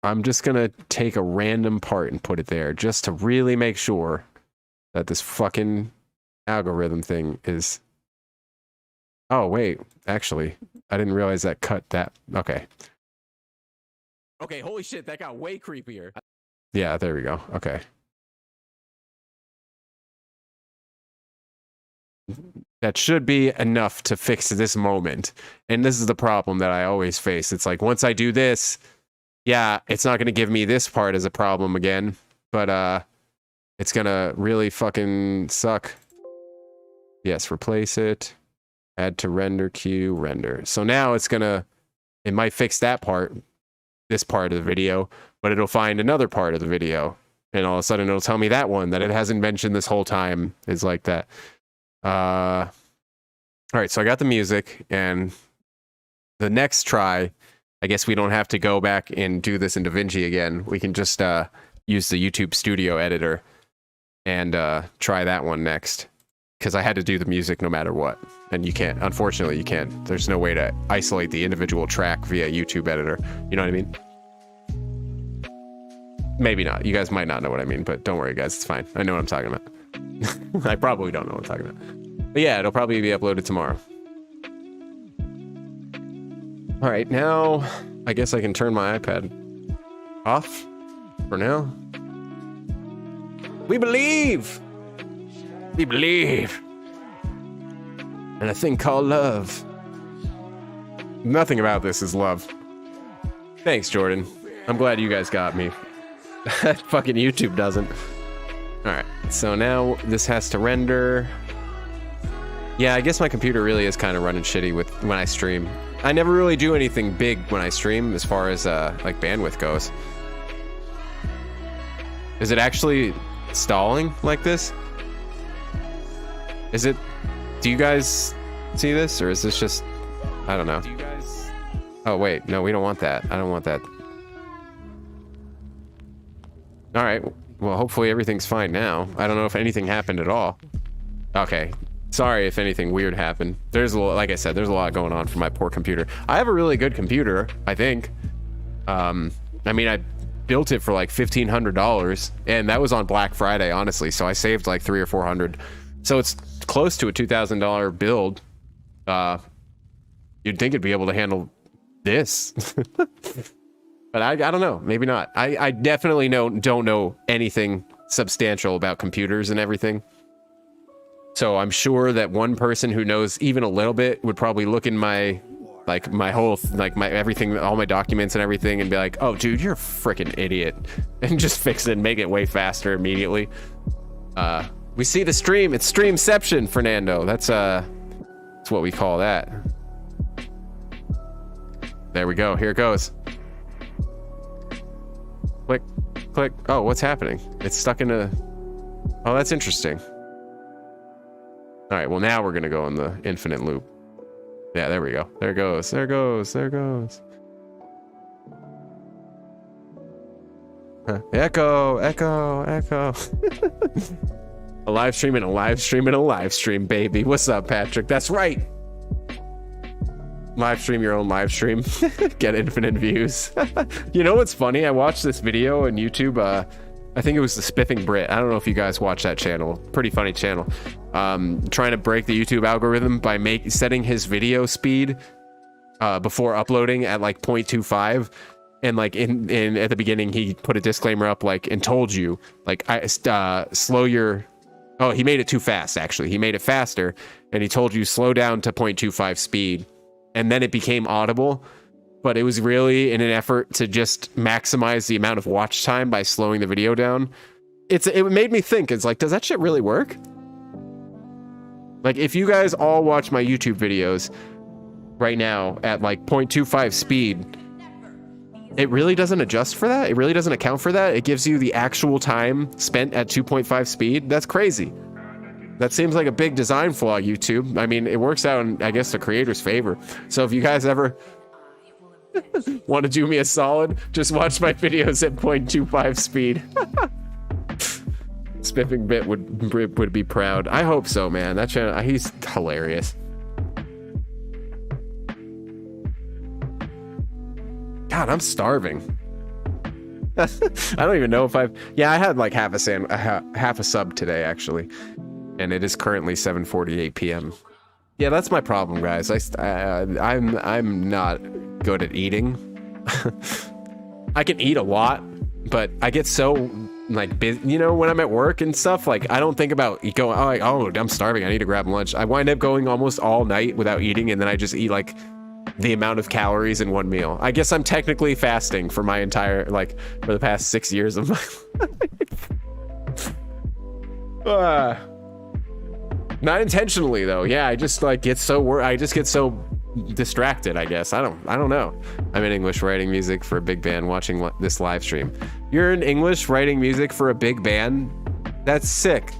I'm just gonna take a random part and put it there just to really make sure that this fucking algorithm thing is. Oh wait, actually, I didn't realize that cut that. Okay, holy shit, that got way creepier. Yeah, there we go. Okay, that should be enough to fix this moment. And this is the problem that I always face. It's like once I do this, yeah, it's not going to give me this part as a problem again, but it's gonna really fucking suck. Yes, replace it. Add to render queue, render. So now it might fix that part. this part of the video, but it'll find another part of the video, and all of a sudden it'll tell me that one that it hasn't mentioned this whole time is like that. All right, so I got the music, and the next try, I guess we don't have to go back and do this in DaVinci again. We can just use the YouTube Studio editor and try that one next, because I had to do the music no matter what, and you can't. Unfortunately, you can't. There's no way to isolate the individual track via YouTube editor. You know what I mean? Maybe not. You guys might not know what I mean, but don't worry, guys. It's fine. I know what I'm talking about. I probably don't know what I'm talking about. But yeah, it'll probably be uploaded tomorrow. All right, now I guess I can turn my iPad off for now. We believe! We believe! And a thing called love. Nothing about this is love. Thanks, Jordan. I'm glad you guys got me. Fucking YouTube doesn't. Alright, so now this has to render. Yeah, I guess my computer really is kind of running shitty when I stream. I never really do anything big when I stream as far as like bandwidth goes. Is it actually stalling like this? Is it? Do you guys see this, or is this just? I don't know. Do you guys? Oh wait, no, we don't want that. I don't want that. All right. Well, hopefully everything's fine now. I don't know if anything happened at all. Okay. Sorry if anything weird happened. There's a lot, like I said, there's a lot going on for my poor computer. I have a really good computer, I think. I mean, I built it for like $1,500, and that was on Black Friday, honestly. So I saved like $300 or $400. So it's close to a $2,000 build. You'd think it'd be able to handle this, but I don't know. Maybe not. I definitely don't know anything substantial about computers and everything. So I'm sure that one person who knows even a little bit would probably look in my whole, my everything, all my documents and everything, and be like, oh dude, you're a freaking idiot, and just fix it and make it way faster immediately. We see the stream. It's streamception, Fernando. That's what we call that. There we go. Here it goes. Click, click. Oh, what's happening? It's stuck in a... Oh, that's interesting. All right, well, now we're going to go in the infinite loop. Yeah, there we go. There it goes. There it goes. There it goes. Huh. Echo, echo, echo. A live stream and a live stream and a live stream, baby. What's up, Patrick? That's right. Live stream your own live stream. Get infinite views. You know what's funny? I watched this video on YouTube. I think it was the Spiffing Brit. I don't know if you guys watch that channel. Pretty funny channel. Trying to break the YouTube algorithm by setting his video speed before uploading at like 0.25. And like in at the beginning, he put a disclaimer up like and told you like slow your... Oh, he made it too fast, actually. He made it faster, and he told you slow down to 0.25 speed. And then it became audible, but it was really in an effort to just maximize the amount of watch time by slowing the video down. It made me think, it's like, does that shit really work? Like, if you guys all watch my YouTube videos right now at like 0.25 speed, it really doesn't adjust for that? It really doesn't account for that? It gives you the actual time spent at 2.5 speed? That's crazy. That seems like a big design flaw, YouTube. I mean, it works out in, I guess, the creator's favor. So if you guys ever want to do me a solid, just watch my videos at 0.25 speed. Spiffing Bit would be proud. I hope so, man. That channel, he's hilarious. God, I'm starving. I don't even know if yeah, I had like half a sub today, actually. And it is currently 7:48 p.m. Yeah, that's my problem, guys. I'm not good at eating. I can eat a lot, but I get so like busy, you know, when I'm at work and stuff. Like I don't think about going. Oh, I'm starving. I need to grab lunch. I wind up going almost all night without eating, and then I just eat like the amount of calories in one meal. I guess I'm technically fasting for my entire for the past 6 years of my life. Not intentionally though. Yeah, I just like get so distracted, I guess. I don't know. I'm in English writing music for a big band watching this live stream. You're in English writing music for a big band? That's sick.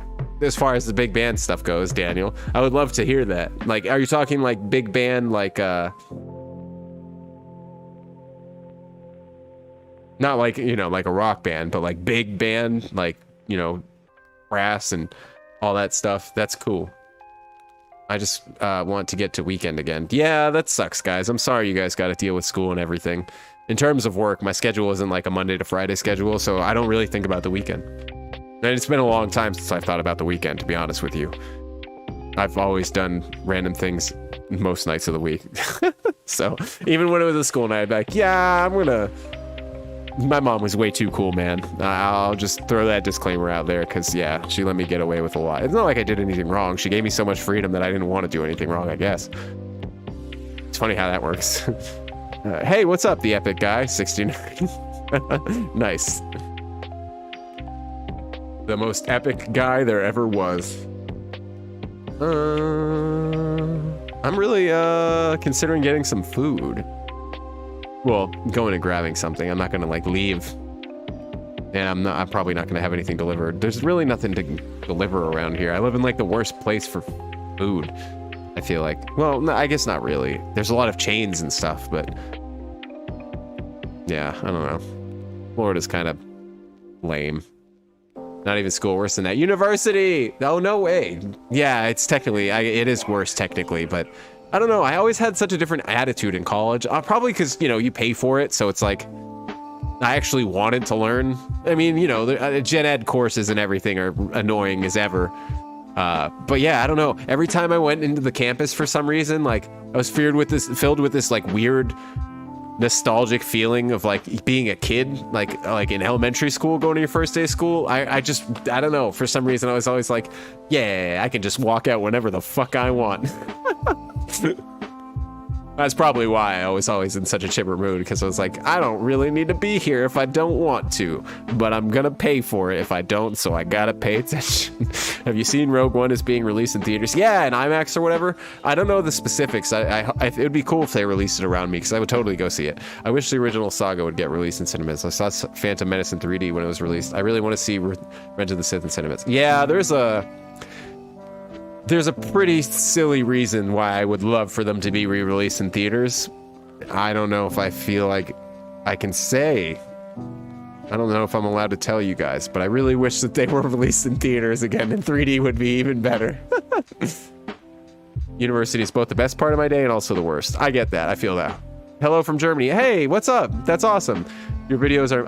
As far as the big band stuff goes, Daniel, I would love to hear that. Like, are you talking like big band, like not like, you know, like a rock band, but like big band, like, you know, brass and all that stuff? That's cool. I just want to get to weekend again. Yeah, that sucks, guys. I'm sorry you guys got to deal with school and everything. In terms of work, my schedule isn't like a Monday to Friday schedule, so I don't really think about the weekend. And it's been a long time since I've thought about the weekend, to be honest with you. I've always done random things most nights of the week. So even when it was a school night, I'd be like, yeah, I'm gonna... My mom was way too cool, man. I'll just throw that disclaimer out there, because, yeah, she let me get away with a lot. It's not like I did anything wrong. She gave me so much freedom that I didn't want to do anything wrong, I guess. It's funny how that works. Hey, what's up, the epic guy? 69. Nice. The most epic guy there ever was. I'm really considering getting some food. Well, going and grabbing something. I'm not gonna like leave, and I'm probably not gonna have anything delivered. There's really nothing to deliver around here. I live in like the worst place for food, I feel like. Well, no, I guess not really. There's a lot of chains and stuff, but yeah, I don't know. Florida's kind of lame. Not even school, worse than that. University! Oh, no way. Yeah, it's technically, it is worse technically, but I don't know. I always had such a different attitude in college. Probably because, you know, you pay for it, so it's like, I actually wanted to learn. I mean, you know, the gen ed courses and everything are annoying as ever. But yeah, I don't know. Every time I went into the campus for some reason, like, I was filled with this like weird nostalgic feeling of like being a kid, like in elementary school, going to your first day of school. I don't know, for some reason I was always like, yeah, I can just walk out whenever the fuck I want. That's probably why I was always in such a chipper mood, because I was like, I don't really need to be here if I don't want to, but I'm gonna pay for it if I don't, so I gotta pay attention. Have you seen Rogue One is being released in theaters? Yeah, in IMAX or whatever. I don't know the specifics. It would be cool if they released it around me, because I would totally go see it. I wish the original saga would get released in cinemas. I saw Phantom Menace in 3D when it was released. I really want to see Revenge of the Sith in cinemas. Yeah, there's a pretty silly reason why I would love for them to be re-released in theaters. I don't know if I feel like I can say. I don't know if I'm allowed to tell you guys, but I really wish that they were released in theaters again, and 3D would be even better. University is both the best part of my day and also the worst. I get that. I feel that. Hello from Germany. Hey, what's up? That's awesome. Your videos are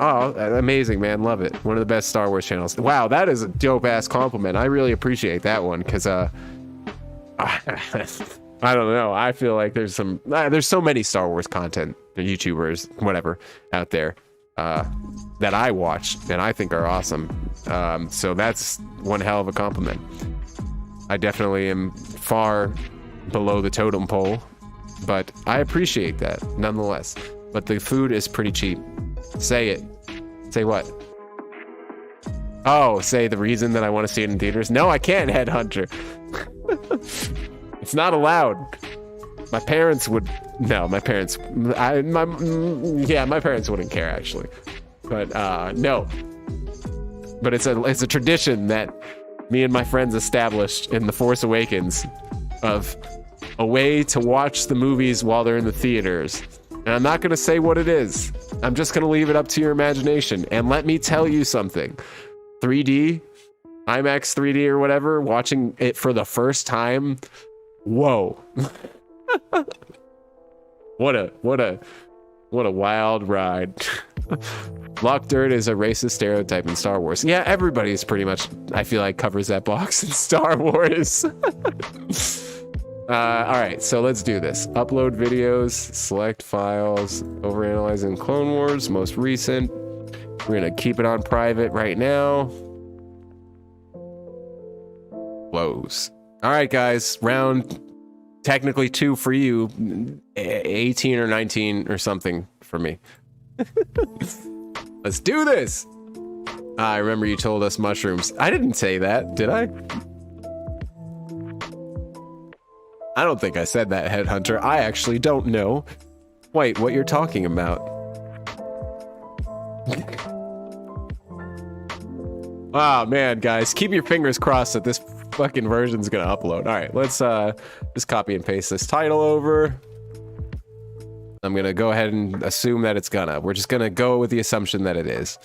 amazing, man. Love it. One of the best Star Wars channels. Wow, that is a dope-ass compliment. I really appreciate that one, because I don't know. I feel like there's so many Star Wars content, YouTubers, whatever, out there that I watch and I think are awesome. So that's one hell of a compliment. I definitely am far below the totem pole, but I appreciate that nonetheless. But the food is pretty cheap. Say it. Say what? Oh, say the reason that I want to see it in theaters? No, I can't, Headhunter. It's not allowed. My parents would... No, my parents... my parents wouldn't care, actually. But, no. But it's a tradition that me and my friends established in The Force Awakens of a way to watch the movies while they're in the theaters. And I'm not going to say what it is. I'm just going to leave it up to your imagination. And let me tell you something. 3D, IMAX 3D or whatever, watching it for the first time. Whoa. What a wild ride. Lock Dirt is a racist stereotype in Star Wars. Yeah, everybody's pretty much, I feel like, covers that box in Star Wars. All right, so let's do this. Upload videos, select files, overanalyzing Clone Wars, most recent. We're gonna keep it on private right now. Close. All right, guys, round technically 2 for you, 18 or 19 or something for me. Let's do this. I remember you told us mushrooms. I didn't say that, did I? I don't think I said that, Headhunter. I actually don't know quite what you're talking about. Oh man, guys, keep your fingers crossed that this fucking version's gonna upload. All right, let's just copy and paste this title over. I'm gonna go ahead and assume that it's gonna. We're just gonna go with the assumption that it is.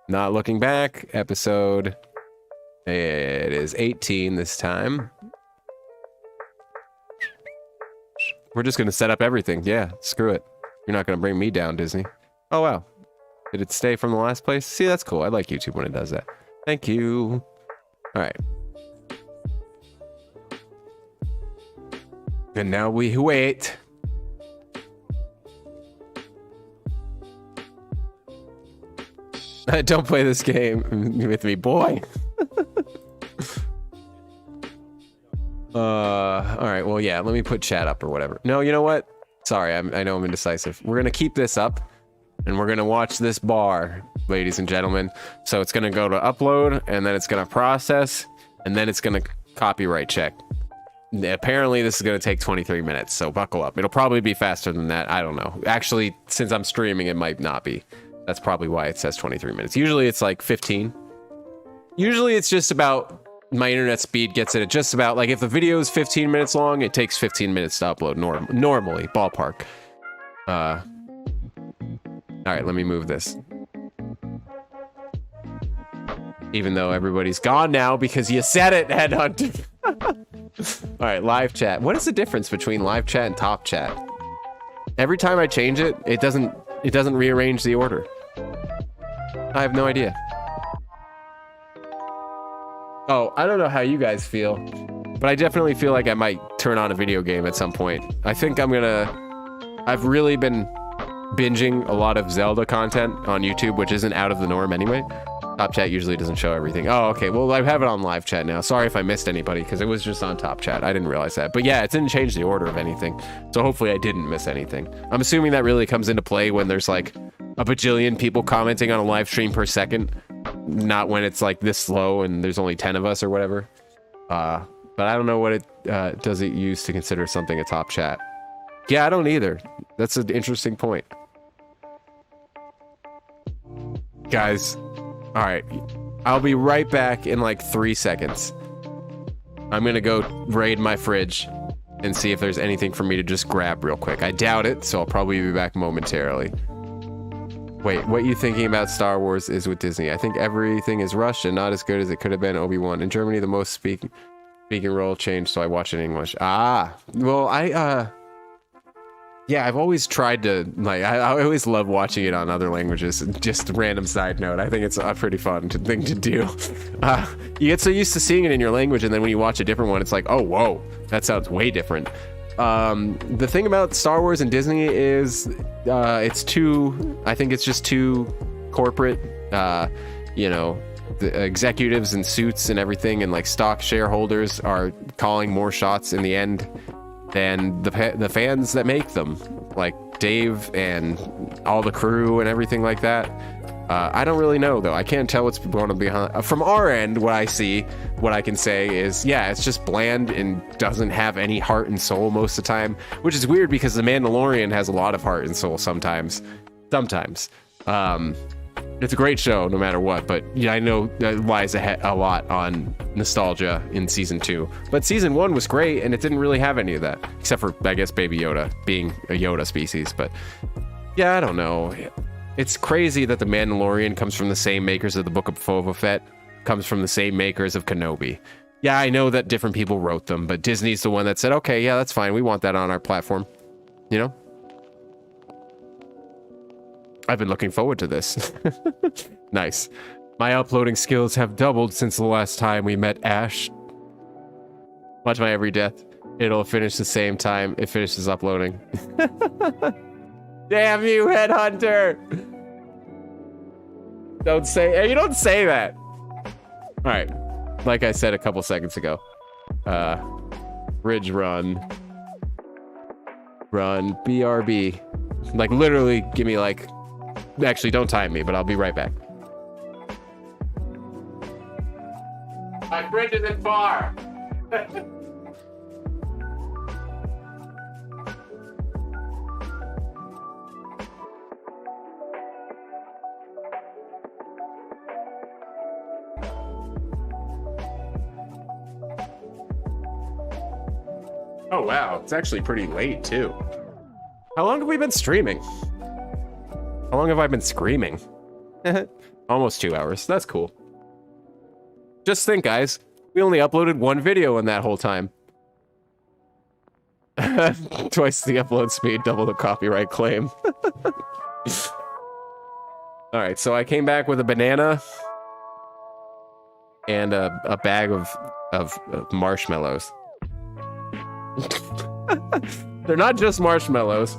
Not looking back, episode. It is 18 this time. We're just gonna set up everything. Yeah, screw it. You're not gonna bring me down, Disney. Oh wow, did it stay from the last place? See, that's cool. I like YouTube when it does that. Thank you. All right. And now we wait. Don't play this game with me, boy. All right, well, yeah, let me put chat up or whatever. No, you know what? Sorry, I know I'm indecisive. We're gonna keep this up, and we're gonna watch this bar, ladies and gentlemen. So it's gonna go to upload, and then it's gonna process, and then it's gonna copyright check. Apparently, this is gonna take 23 minutes, so buckle up. It'll probably be faster than that. I don't know. Actually, since I'm streaming, it might not be. That's probably why it says 23 minutes. Usually it's like 15. Usually it's just about my internet speed gets it at just about, like, if the video is 15 minutes long, it takes 15 minutes to upload normally, ballpark. All right, let me move this. Even though everybody's gone now because you said it, Headhunter. All right, live chat. What is the difference between live chat and top chat? Every time I change it, it doesn't rearrange the order. I have no idea. Oh, I don't know how you guys feel, but I definitely feel like I might turn on a video game at some point. I think I've really been binging a lot of Zelda content on YouTube, which isn't out of the norm anyway. Top chat usually doesn't show everything. Oh, okay. Well, I have it on live chat now. Sorry if I missed anybody, because it was just on top chat. I didn't realize that. But yeah, it didn't change the order of anything. So hopefully I didn't miss anything. I'm assuming that really comes into play when there's like a bajillion people commenting on a live stream per second. Not when it's like this slow and there's only 10 of us or whatever. But I don't know what it does it use to consider something a top chat. Yeah, I don't either. That's an interesting point. Guys, all right. I'll be right back in like 3 seconds. I'm gonna go raid my fridge and see if there's anything for me to just grab real quick. I doubt it, so I'll probably be back momentarily. Wait, what you thinking about Star Wars is with Disney. I think everything is rushed and not as good as it could have been. Obi-Wan. In Germany, the most speaking role changed, so I watch it in English. Ah, well, yeah, I've always tried to, like, I always love watching it on other languages. Just a random side note. I think it's a pretty fun thing to do. You get so used to seeing it in your language, and then when you watch a different one, it's like, oh, whoa, that sounds way different. The thing about Star Wars and Disney is I think it's just too corporate. You know, the executives in suits and everything, and like stock shareholders are calling more shots in the end than the fans that make them, like Dave and all the crew and everything like that. I don't really know, though. I can't tell what's going on behind. From our end, what I see, what I can say is, yeah, it's just bland and doesn't have any heart and soul most of the time, which is weird because The Mandalorian has a lot of heart and soul sometimes. It's a great show no matter what, but yeah, I know that lies a lot on nostalgia in season 2. But season 1 was great, and it didn't really have any of that, except for, I guess, Baby Yoda being a Yoda species. But yeah, I don't know. It's crazy that The Mandalorian comes from the same makers of the Book of Boba Fett, comes from the same makers of Kenobi. Yeah, I know that different people wrote them, but Disney's the one that said, okay, yeah, that's fine. We want that on our platform. You know? I've been looking forward to this. Nice. My uploading skills have doubled since the last time we met Ash. Watch my every death. It'll finish the same time it finishes uploading. Damn you, Headhunter! You don't say that. All right, like I said a couple seconds ago, Ridge run, BRB. Like literally, give me like. Actually, don't time me, but I'll be right back. My fridge isn't far. Oh, wow. It's actually pretty late, too. How long have we been streaming? How long have I been screaming? Almost 2 hours. That's cool. Just think, guys. We only uploaded one video in that whole time. Twice the upload speed, double the copyright claim. Alright, so I came back with a banana and a bag of marshmallows. They're not just marshmallows.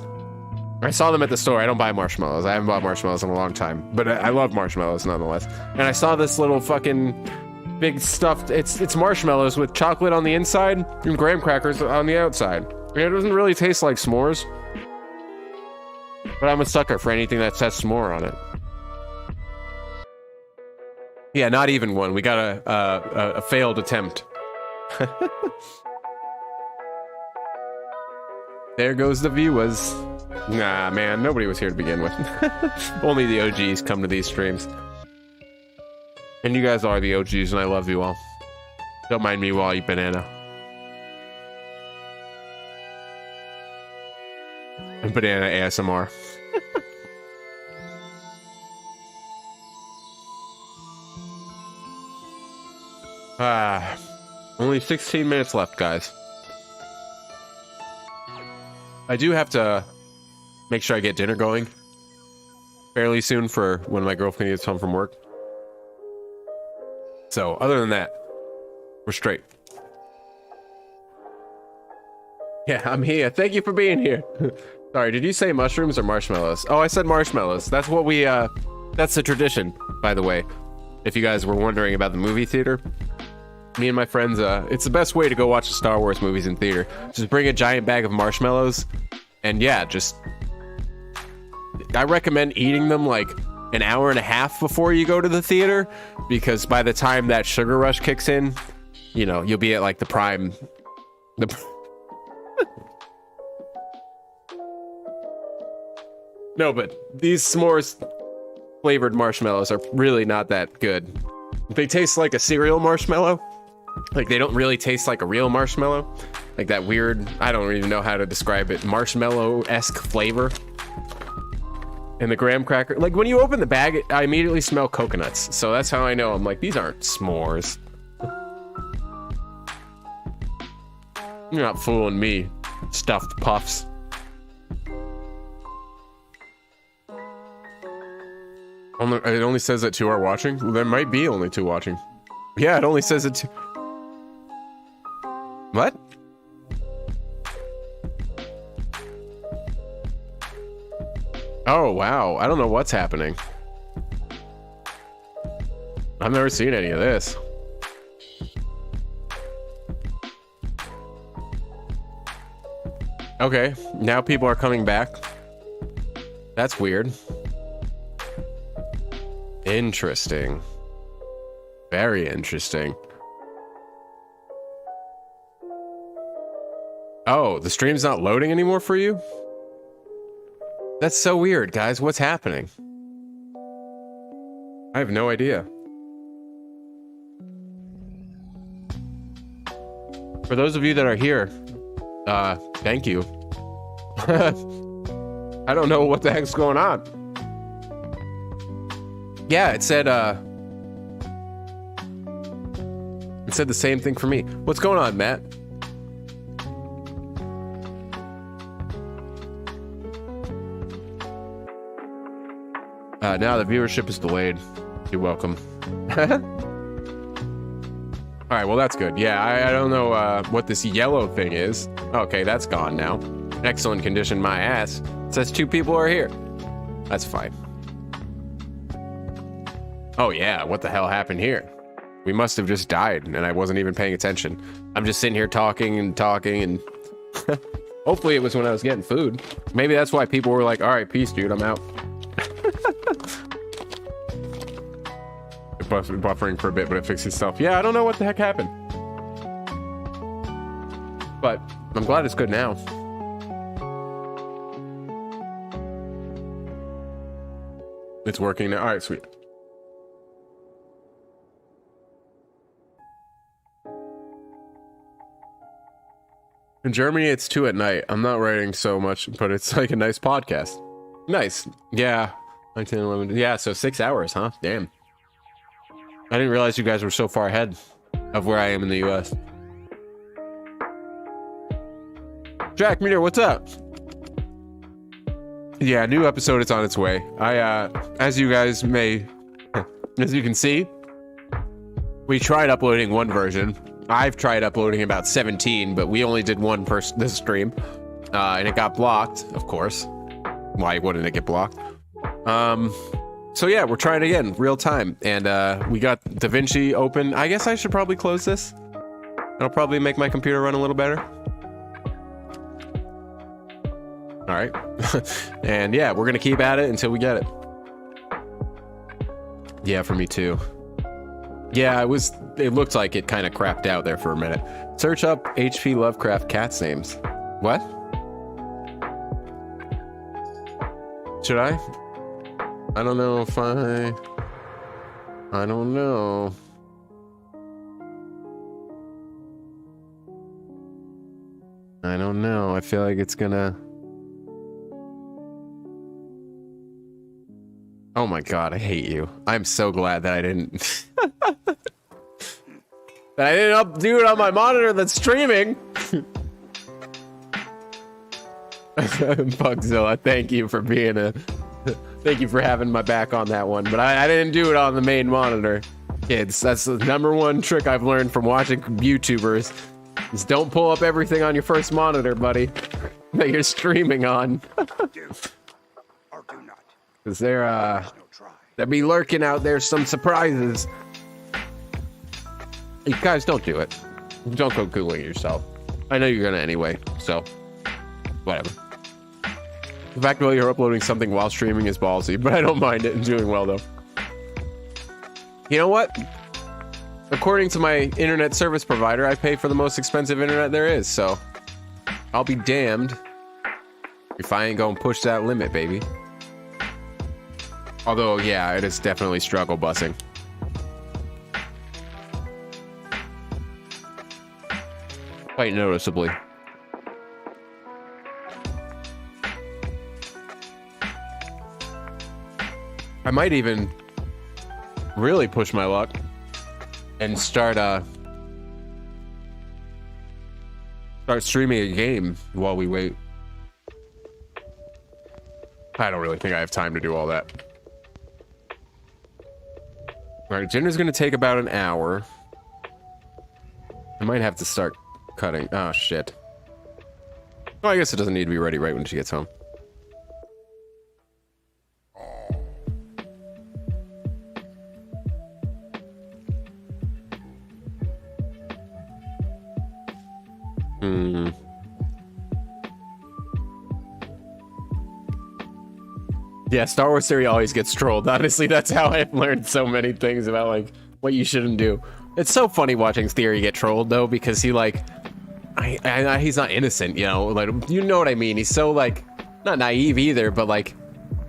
I saw them at the store. I don't buy marshmallows. I haven't bought marshmallows in a long time, but I love marshmallows nonetheless. And I saw this little fucking big stuffed, it's marshmallows with chocolate on the inside and graham crackers on the outside. And it doesn't really taste like s'mores, but I'm a sucker for anything that says s'more on it. Yeah, not even one. We got a failed attempt. There goes the viewers. Nah, man, nobody was here to begin with. Only the OGs come to these streams. And you guys are the OGs, and I love you all. Don't mind me while I eat banana. And banana ASMR. Only 16 minutes left, guys. I do have to make sure I get dinner going fairly soon for when my girlfriend gets home from work. So, other than that, we're straight. Yeah, I'm here. Thank you for being here. Sorry, did you say mushrooms or marshmallows? Oh, I said marshmallows. That's what we, that's the tradition, by the way. If you guys were wondering about the movie theater. Me and my friends, it's the best way to go watch the Star Wars movies in theater. Just bring a giant bag of marshmallows, and yeah, just... I recommend eating them like an hour and a half before you go to the theater, because by the time that sugar rush kicks in, you know, you'll be at like the prime... No, but these s'mores flavored marshmallows are really not that good. They taste like a cereal marshmallow. Like, they don't really taste like a real marshmallow. Like that weird, I don't even know how to describe it, marshmallow-esque flavor. And the graham cracker, like when you open the bag, I immediately smell coconuts. So that's how I know. I'm like, these aren't s'mores. You're not fooling me, stuffed puffs. It only says that 2 are watching? Well, there might be only 2 watching. Yeah, it only says it 2. What? Oh, wow. I don't know what's happening. I've never seen any of this. Okay, now people are coming back. That's weird. Interesting. Very interesting. Oh, the stream's not loading anymore for you? That's so weird, guys. What's happening? I have no idea. For those of you that are here, thank you. I don't know what the heck's going on. Yeah, it said the same thing for me. What's going on, Matt? Now the viewership is delayed. You're welcome. Alright, well that's good. Yeah, I don't know what this yellow thing is. Okay, that's gone now. Excellent condition, my ass. It says 2 people are here. That's fine. Oh yeah, what the hell happened here? We must have just died, and I wasn't even paying attention. I'm just sitting here talking and hopefully it was when I was getting food. Maybe that's why people were like, alright, peace, dude, I'm out. Buffering for a bit, but it fixed itself. Yeah, I don't know what the heck happened. But I'm glad it's good now. It's working now. Alright, sweet. In Germany, it's 2 at night. I'm not writing so much, but it's like a nice podcast. Nice. Yeah. 19, 11. Yeah, so 6 hours, huh? Damn. I didn't realize you guys were so far ahead of where I am in the US. Jack Meter, what's up? Yeah, new episode is on its way. As you guys may, as you can see, we tried uploading one version. I've tried uploading about 17, but we only did one per this stream, and it got blocked, of course. Why wouldn't it get blocked? So yeah, we're trying again, real time, and we got DaVinci open. I guess I should probably close this. It'll probably make my computer run a little better. All right, and yeah, we're gonna keep at it until we get it. Yeah, for me too. Yeah, it looked like it kind of crapped out there for a minute. Search up HP Lovecraft cats names. What? Should I? I don't know if I don't know. I don't know. I feel like it's gonna... Oh my god, I hate you. I'm so glad that I didn't... that I didn't do it on my monitor that's streaming. Bugzilla, thank you for being a... Thank you for having my back on that one. But I didn't do it on the main monitor. Kids, that's the #1 trick I've learned from watching YouTubers. Is don't pull up everything on your first monitor, buddy. That you're streaming on. Because there be lurking out there some surprises. You guys, don't do it. Don't go Googling yourself. I know you're gonna anyway, so whatever. The fact that you're uploading something while streaming is ballsy, but I don't mind it. I'm doing well though. You know what? According to my internet service provider, I pay for the most expensive internet there is, so I'll be damned if I ain't gonna push that limit, baby. Although, yeah, it is definitely struggle busing. Quite noticeably. I might even really push my luck and start streaming a game while we wait. I don't really think I have time to do all that. All right, dinner's gonna take about an hour. I might have to start cutting. Oh, shit. Oh, I guess it doesn't need to be ready right when she gets home. Yeah, Star Wars theory always gets trolled. Honestly, that's how I've learned so many things about, like, what you shouldn't do. It's so funny watching theory get trolled, though, because he, like... he's not innocent, you know? Like, you know what I mean? He's so, like... Not naive either, but, like...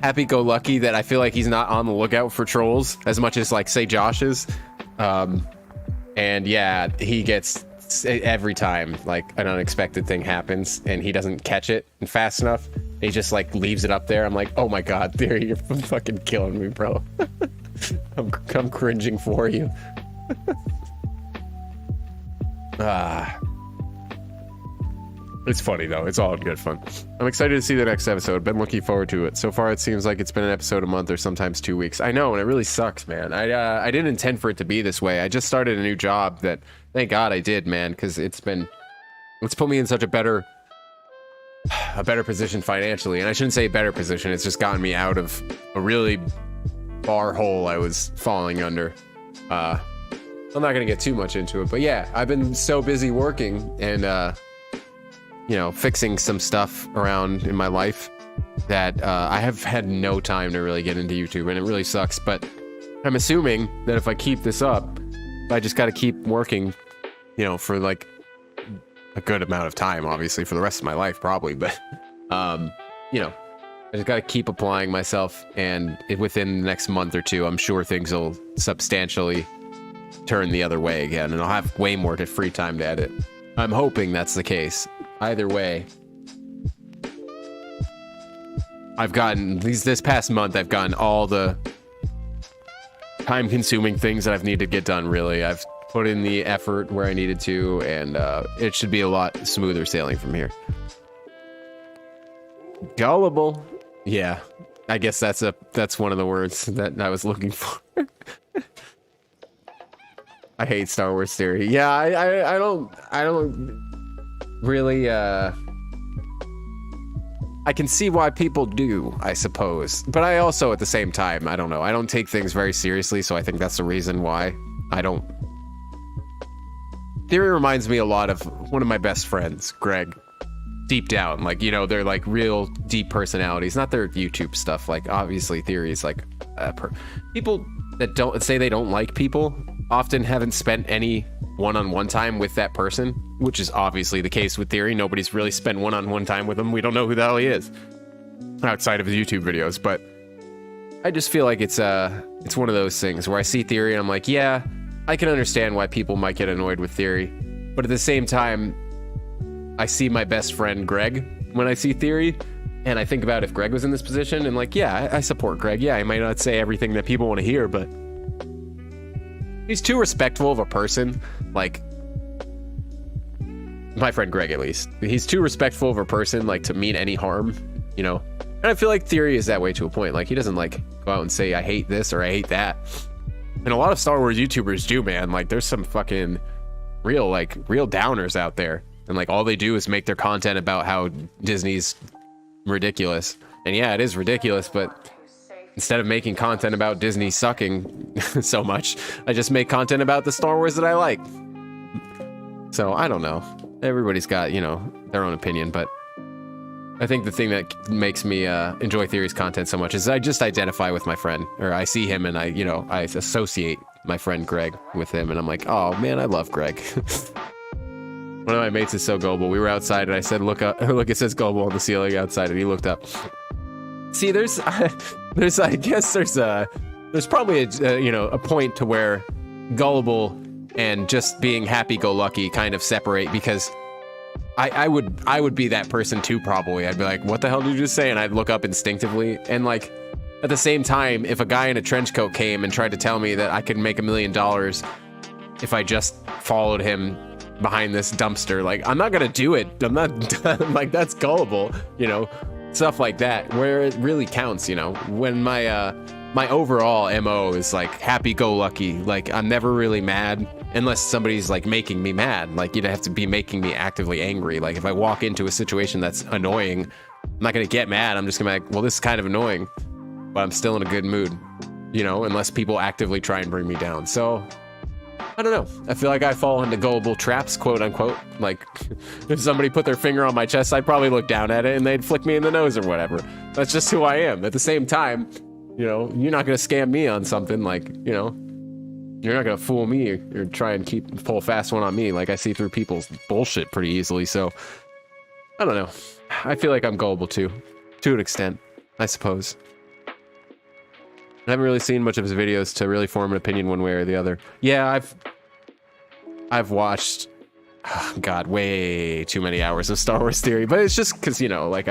Happy-go-lucky that I feel like he's not on the lookout for trolls as much as, like, say, Josh is. And, yeah, he gets... Every time, like, an unexpected thing happens and he doesn't catch it fast enough, he just, like, leaves it up there. I'm like, oh my god, Theory, you're fucking killing me, bro. I'm cringing for you. It's funny, though. It's all good fun. I'm excited to see the next episode. Been looking forward to it. So far, it seems like it's been an episode a month or sometimes 2 weeks. I know, and it really sucks, man. I didn't intend for it to be this way. I just started a new job that... Thank God I did, man, because it's put me in such a better position financially. And I shouldn't say better position, it's just gotten me out of a really far hole I was falling under. I'm not gonna get too much into it, but yeah, I've been so busy working and you know, fixing some stuff around in my life that I have had no time to really get into YouTube, and it really sucks. But I'm assuming that if I keep this up, I just got to keep working, you know, for like a good amount of time, obviously for the rest of my life, probably. But, you know, I just got to keep applying myself, and within the next month or two, I'm sure things will substantially turn the other way again, and I'll have way more free time to edit. I'm hoping that's the case. Either way, I've gotten this past month, I've gotten all the time-consuming things that I've needed to get done, really. I've put in the effort where I needed to, and it should be a lot smoother sailing from here. Gullible. Yeah, I guess that's one of the words that I was looking for. I hate Star Wars theory. Yeah, I don't really I can see why people do, I suppose. But I also, at the same time, I don't know. I don't take things very seriously, so I think that's the reason why I don't. Theory reminds me a lot of one of my best friends, Greg. Deep down, like, you know, they're like real deep personalities, not their YouTube stuff. Like, obviously, Theory is like people that don't say they don't like people often haven't spent any one-on-one time with that person, which is obviously the case with Theory. Nobody's really spent one-on-one time with him. We don't know who the hell he is outside of his YouTube videos, but I just feel like it's one of those things where I see Theory and I'm like, yeah, I can understand why people might get annoyed with Theory, but at the same time, I see my best friend Greg when I see Theory, and I think about if Greg was in this position, and like, yeah, I support Greg. Yeah, he might not say everything that people want to hear, but he's too respectful of a person. Like, my friend Greg, at least. He's too respectful of a person, like, to mean any harm, you know? And I feel like Theory is that way to a point. Like, he doesn't, like, go out and say, I hate this or I hate that. And a lot of Star Wars YouTubers do, man. Like, there's some fucking real downers out there. And, like, all they do is make their content about how Disney's ridiculous. And yeah, it is ridiculous, but instead of making content about Disney sucking so much, I just make content about the Star Wars that I like. So, I don't know. Everybody's got, you know, their own opinion, but I think the thing that makes me enjoy Theory's content so much is I just identify with my friend, or I see him and I associate my friend Greg with him, and I'm like, oh man, I love Greg. One of my mates is so gullible. We were outside and I said, look up, look, it says gullible on the ceiling outside, and he looked up. See, there's I guess there's probably a point to where gullible and just being happy-go-lucky kind of separate, because I would be that person too, probably. I'd be like, what the hell did you just say? And I'd look up instinctively, and like at the same time, if a guy in a trench coat came and tried to tell me that I could make $1 million if I just followed him behind this dumpster, like, I'm not gonna do it. I'm not like, that's gullible, you know, stuff like that, where it really counts, you know, when my my overall MO is like happy-go-lucky. Like, I'm never really mad unless somebody's like making me mad. Like, you'd have to be making me actively angry. Like, if I walk into a situation that's annoying, I'm not gonna get mad. I'm just gonna be like, well, this is kind of annoying, but I'm still in a good mood, you know, unless people actively try and bring me down. So I don't know. I feel like I fall into gullible traps, quote unquote. Like, if somebody put their finger on my chest, I'd probably look down at it and they'd flick me in the nose or whatever. That's just who I am. At the same time, you know, you're not going to scam me on something. Like, you know, you're not going to fool me or try and pull a fast one on me. Like, I see through people's bullshit pretty easily. So, I don't know. I feel like I'm gullible too. To an extent, I suppose. I haven't really seen much of his videos to really form an opinion one way or the other. Yeah, I've watched, oh God, way too many hours of Star Wars Theory, but it's just because, you know, like,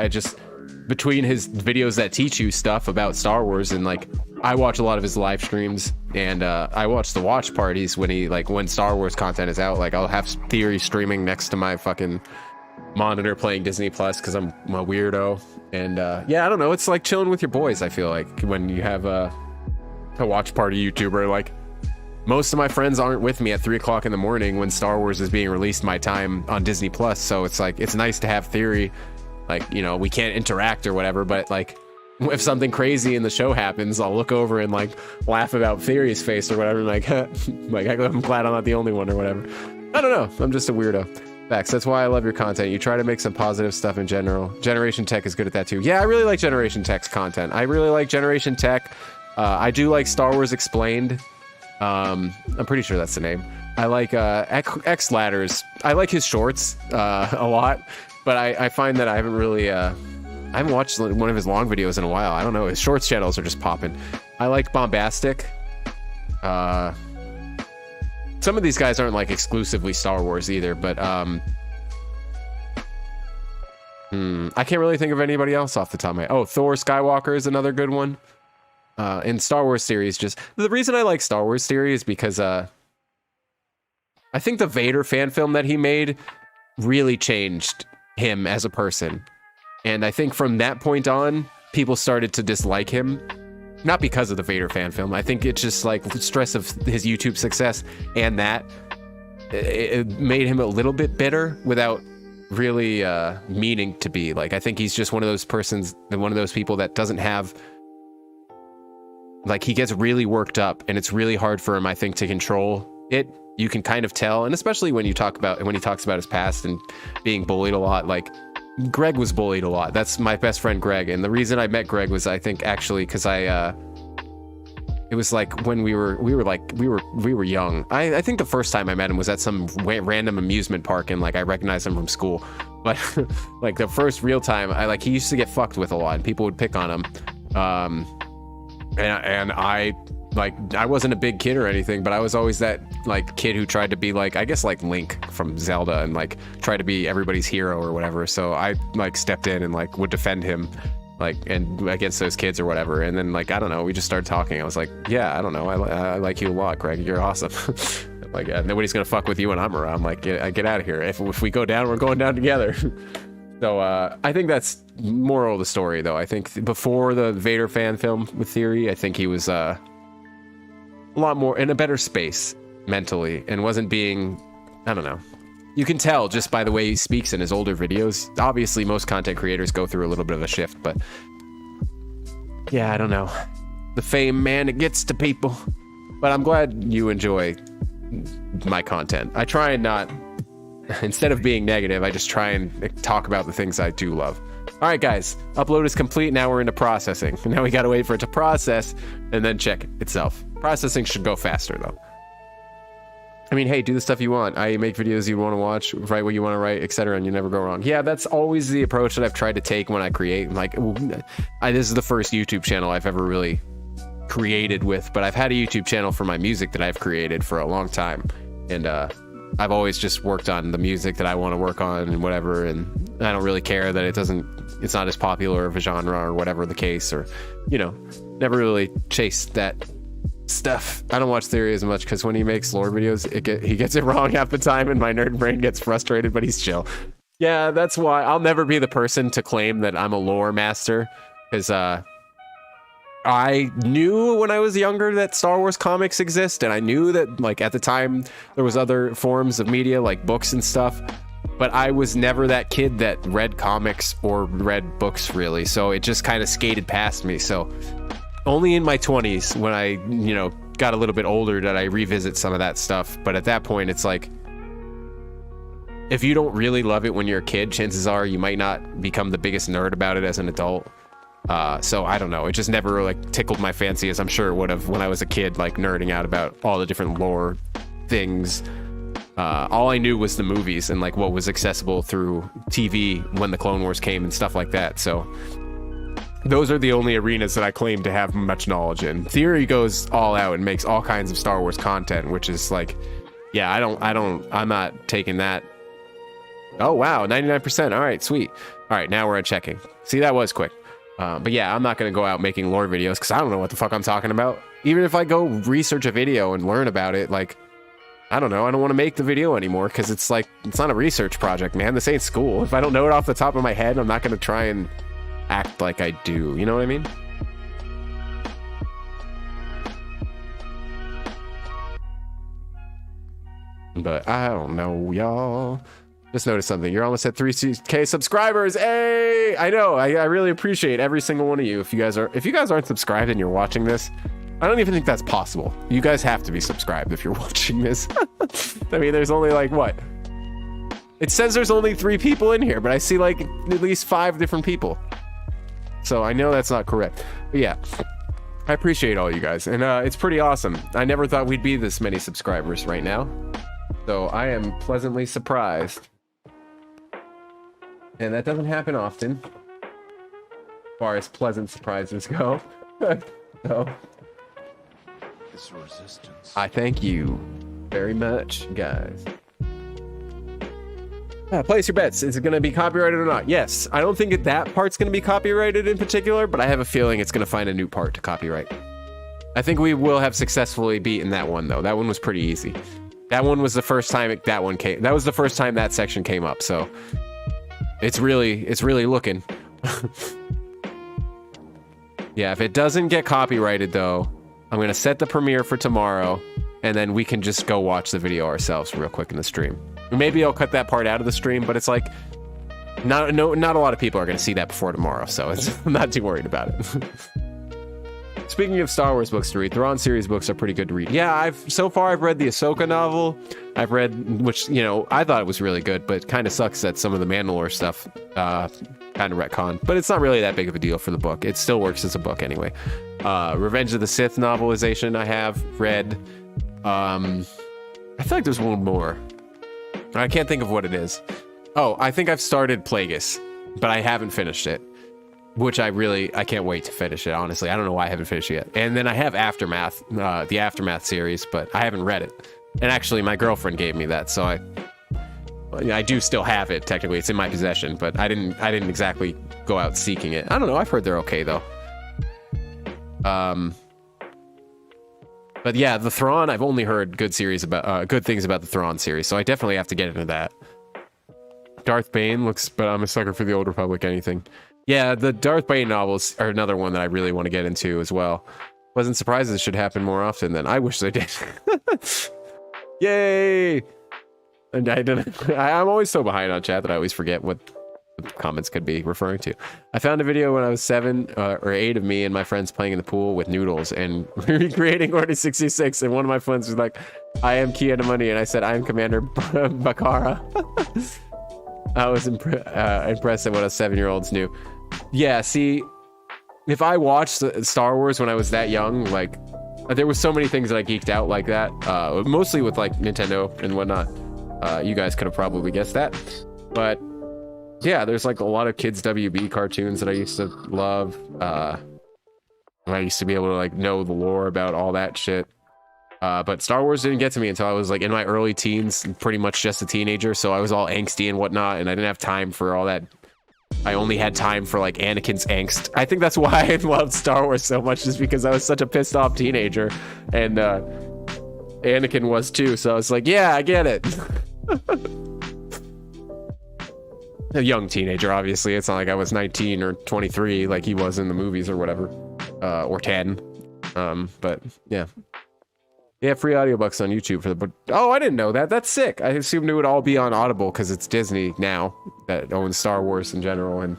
between his videos that teach you stuff about Star Wars, and like, I watch a lot of his live streams, and I watch the watch parties when Star Wars content is out. Like, I'll have Theory streaming next to my fucking monitor playing Disney Plus because I'm a weirdo. And yeah, I don't know, it's like chilling with your boys. I feel like when you have a watch party YouTuber, like, most of my friends aren't with me at 3 o'clock in the morning when Star Wars is being released my time on Disney Plus. So it's like, it's nice to have Theory. Like, you know, we can't interact or whatever, but like, if something crazy in the show happens, I'll look over and like laugh about Theory's face or whatever. Like, like, I'm glad I'm not the only one or whatever. I don't know. I'm just a weirdo. Facts. That's why I love your content. You try to make some positive stuff in general. Generation Tech is good at that too. Yeah, I really like Generation Tech's content. I really like Generation Tech. I do like Star Wars Explained. I'm pretty sure that's the name. I like X Ladders. I like his shorts a lot, but I find that I haven't really I haven't watched one of his long videos in a while. I don't know, his shorts channels are just popping. I like Bombastic. Some of these guys aren't like exclusively Star Wars either, but I can't really think of anybody else off the top of my head. Oh, Thor Skywalker is another good one. In Star Wars series, just the reason I like Star Wars theory is because I think the Vader fan film that he made really changed him as a person. And I think from that point on, people started to dislike him. Not because of the Vader fan film. I think it's just like the stress of his YouTube success and that it made him a little bit bitter without really meaning to be. Like, I think he's just one of those people that doesn't have, like, he gets really worked up and it's really hard for him, I think, to control it. You can kind of tell, and especially when he talks about his past and being bullied a lot. Like, Greg was bullied a lot. That's my best friend Greg, and the reason I met Greg was, I think, actually because it was like when we were young. I think the first time I met him was at some random amusement park, and like I recognized him from school. But like the first real time, he used to get fucked with a lot, and people would pick on him. And I wasn't a big kid or anything, but I was always that like kid who tried to be like, I guess like Link from Zelda, and like try to be everybody's hero or whatever. So I like stepped in and like would defend him, like, and against those kids or whatever. And then like, I don't know, we just started talking. I was like, yeah, I don't know, I like you a lot, Greg. You're awesome. Like, nobody's gonna fuck with you when I'm around. Like, get out of here. If we go down, we're going down together. So I think that's moral of the story, though. I think before the Vader fan film with Theory, I think he was a lot more in a better space mentally and wasn't being, I don't know. You can tell just by the way he speaks in his older videos. Obviously, most content creators go through a little bit of a shift, but yeah, I don't know. The fame, man, it gets to people. But I'm glad you enjoy my content. I try and not, instead of being negative, I just try and talk about the things I do love. All right, guys, upload is complete. Now we're into processing. Now we got to wait for it to process and then check itself. Processing should go faster, though. I mean, hey, do the stuff you want. I make videos you want to watch, write what you want to write, etc., and you never go wrong. Yeah, that's always the approach that I've tried to take when I create. Like, this is the first YouTube channel I've ever really created with, but I've had a YouTube channel for my music that I've created for a long time, and I've always just worked on the music that I want to work on and whatever, and I don't really care that it's not as popular of a genre or whatever the case, or, you know, never really chased that stuff. I don't watch Theory as much because when he makes lore videos, he gets it wrong half the time, and my nerd brain gets frustrated, but he's chill. Yeah, that's why I'll never be the person to claim that I'm a lore master, because I knew when I was younger that Star Wars comics exist, and I knew that, like, at the time there was other forms of media like books and stuff, but I was never that kid that read comics or read books, really, so it just kind of skated past me. So only in my 20s, when I, you know, got a little bit older, did I revisit some of that stuff. But at that point, it's like, if you don't really love it when you're a kid, chances are you might not become the biggest nerd about it as an adult. So I don't know, it just never like tickled my fancy as I'm sure it would have when I was a kid, like nerding out about all the different lore things. All I knew was the movies and like what was accessible through TV when the Clone Wars came and stuff like that. So those are the only arenas that I claim to have much knowledge in. Theory goes all out and makes all kinds of Star Wars content, which is like, yeah, I'm not taking that. Oh wow, 99%. All right, sweet. All right, now we're at checking. See, that was quick. But yeah, I'm not going to go out making lore videos because I don't know what the fuck I'm talking about. Even if I go research a video and learn about it, like, I don't know, I don't want to make the video anymore because it's like, it's not a research project, man. This ain't school. If I don't know it off the top of my head, I'm not going to try and act like I do. You know what I mean? But I don't know, y'all. Just noticed something. You're almost at 3K subscribers. Hey, I know. I really appreciate every single one of you. If you guys aren't subscribed and you're watching this, I don't even think that's possible. You guys have to be subscribed if you're watching this. I mean, there's only like what? It says there's only 3 people in here, but I see like at least 5 different people. So I know that's not correct. But yeah, I appreciate all you guys, and it's pretty awesome. I never thought we'd be this many subscribers right now, so I am pleasantly surprised. And that doesn't happen often, as far as pleasant surprises go. So, This resistance. I thank you very much, guys. Place your bets. Is it going to be copyrighted or not? Yes. I don't think that part's going to be copyrighted in particular, but I have a feeling it's going to find a new part to copyright. I think we will have successfully beaten that one, though. That one was pretty easy. That one was the first time that one came. That was the first time that section came up, so it's really looking. Yeah, if it doesn't get copyrighted, though, I'm going to set the premiere for tomorrow, and then we can just go watch the video ourselves real quick in the stream. Maybe I'll cut that part out of the stream, but it's like, not a lot of people are going to see that before tomorrow, so I'm not too worried about it. Speaking of Star Wars books to read, Thrawn series books are pretty good to read. Yeah, so far I've read the Ahsoka novel. I've read, which, you know, I thought it was really good, but kind of sucks that some of the Mandalore stuff kind of retcon. But it's not really that big of a deal for the book. It still works as a book anyway. Revenge of the Sith novelization I have read. I feel like there's one more. I can't think of what it is. Oh, I think I've started Plagueis, but I haven't finished it. Which I can't wait to finish it, honestly. I don't know why I haven't finished it yet. And then I have Aftermath, the Aftermath series, but I haven't read it. And actually, my girlfriend gave me that, so I do still have it, technically. It's in my possession, but I didn't exactly go out seeking it. I don't know, I've heard they're okay, though. But yeah, the Thrawn, I've only heard good things about the Thrawn series, so I definitely have to get into that. Darth Bane looks, but I'm a sucker for the Old Republic anything. Yeah, the Darth Bane novels are another one that I really want to get into as well. Wasn't surprised this should happen more often than I wish they did. Yay! And I'm always so behind on chat that I always forget what the comments could be referring to. I found a video when I was 7 or 8 of me and my friends playing in the pool with noodles and recreating Order 66, and one of my friends was like, I am Kianamuni, and I said, I am Commander Bakara. I was impressed at what us 7-year-olds knew. Yeah, see, if I watched Star Wars when I was that young, like, there was so many things that I geeked out like that, mostly with, like, Nintendo and whatnot. You guys could have probably guessed that. But, yeah, there's, like, a lot of kids' WB cartoons that I used to love. I used to be able to, like, know the lore about all that shit. But Star Wars didn't get to me until I was, like, in my early teens, pretty much just a teenager, so I was all angsty and whatnot, and I didn't have time for all that. I only had time for, like, Anakin's angst. I think that's why I loved Star Wars so much, is because I was such a pissed off teenager, and Anakin was too, so I was like, yeah, I get it. A young teenager, obviously. It's not like I was 19 or 23 like he was in the movies or whatever, or 10. But yeah. Yeah, free audiobooks on YouTube for the book. Oh, I didn't know that. That's sick. I assumed it would all be on Audible because it's Disney now that owns Star Wars in general and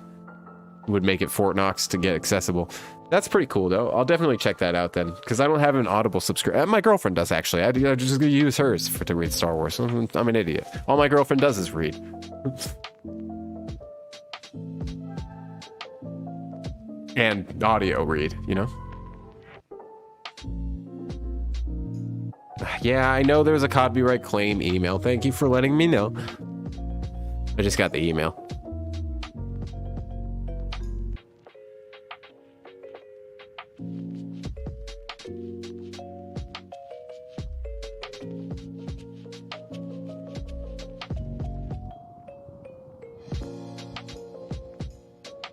would make it Fort Knox to get accessible. That's pretty cool, though. I'll definitely check that out then, because I don't have an Audible subscription. My girlfriend does, actually. I just use hers to read Star Wars. I'm an idiot. All my girlfriend does is read. And audio read, you know? Yeah, I know there's a copyright claim email. Thank you for letting me know. I just got the email.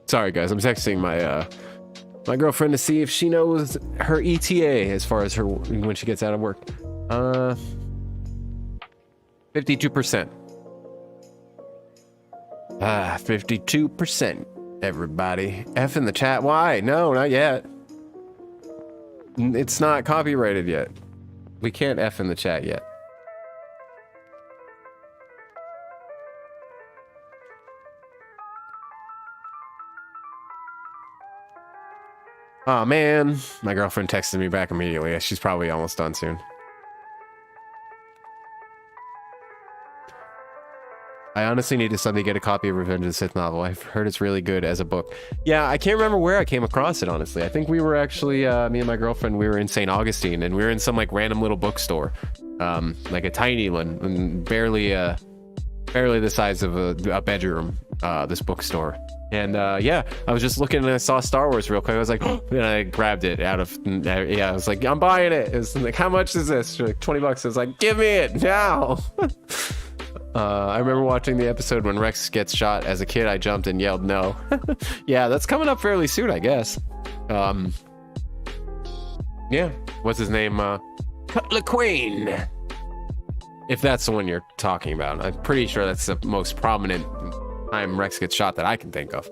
Sorry, guys. I'm texting my girlfriend to see if she knows her ETA as far as her when she gets out of work. 52%. 52%, everybody. F in the chat. Why? No, not yet. It's not copyrighted yet. We can't F in the chat yet. Oh man, my girlfriend texted me back immediately. She's probably almost done soon. I honestly need to suddenly get a copy of Revenge of the Sith novel. I've heard it's really good as a book. Yeah, I can't remember where I came across it, honestly. I think we were actually, me and my girlfriend, we were in St. Augustine, and we were in some, like, random little bookstore. Like a tiny one, and barely the size of a bedroom, this bookstore. And, yeah, I was just looking and I saw Star Wars real quick. I was like, oh, and I grabbed it out of, yeah, I was like, I'm buying it. It was like, how much is this? Like, $20. I was like, give me it now. I remember watching the episode when Rex gets shot. As a kid, I jumped and yelled no. Yeah, that's coming up fairly soon, I guess. Yeah, what's his name? Cutler Queen. If that's the one you're talking about. I'm pretty sure that's the most prominent time Rex gets shot that I can think of.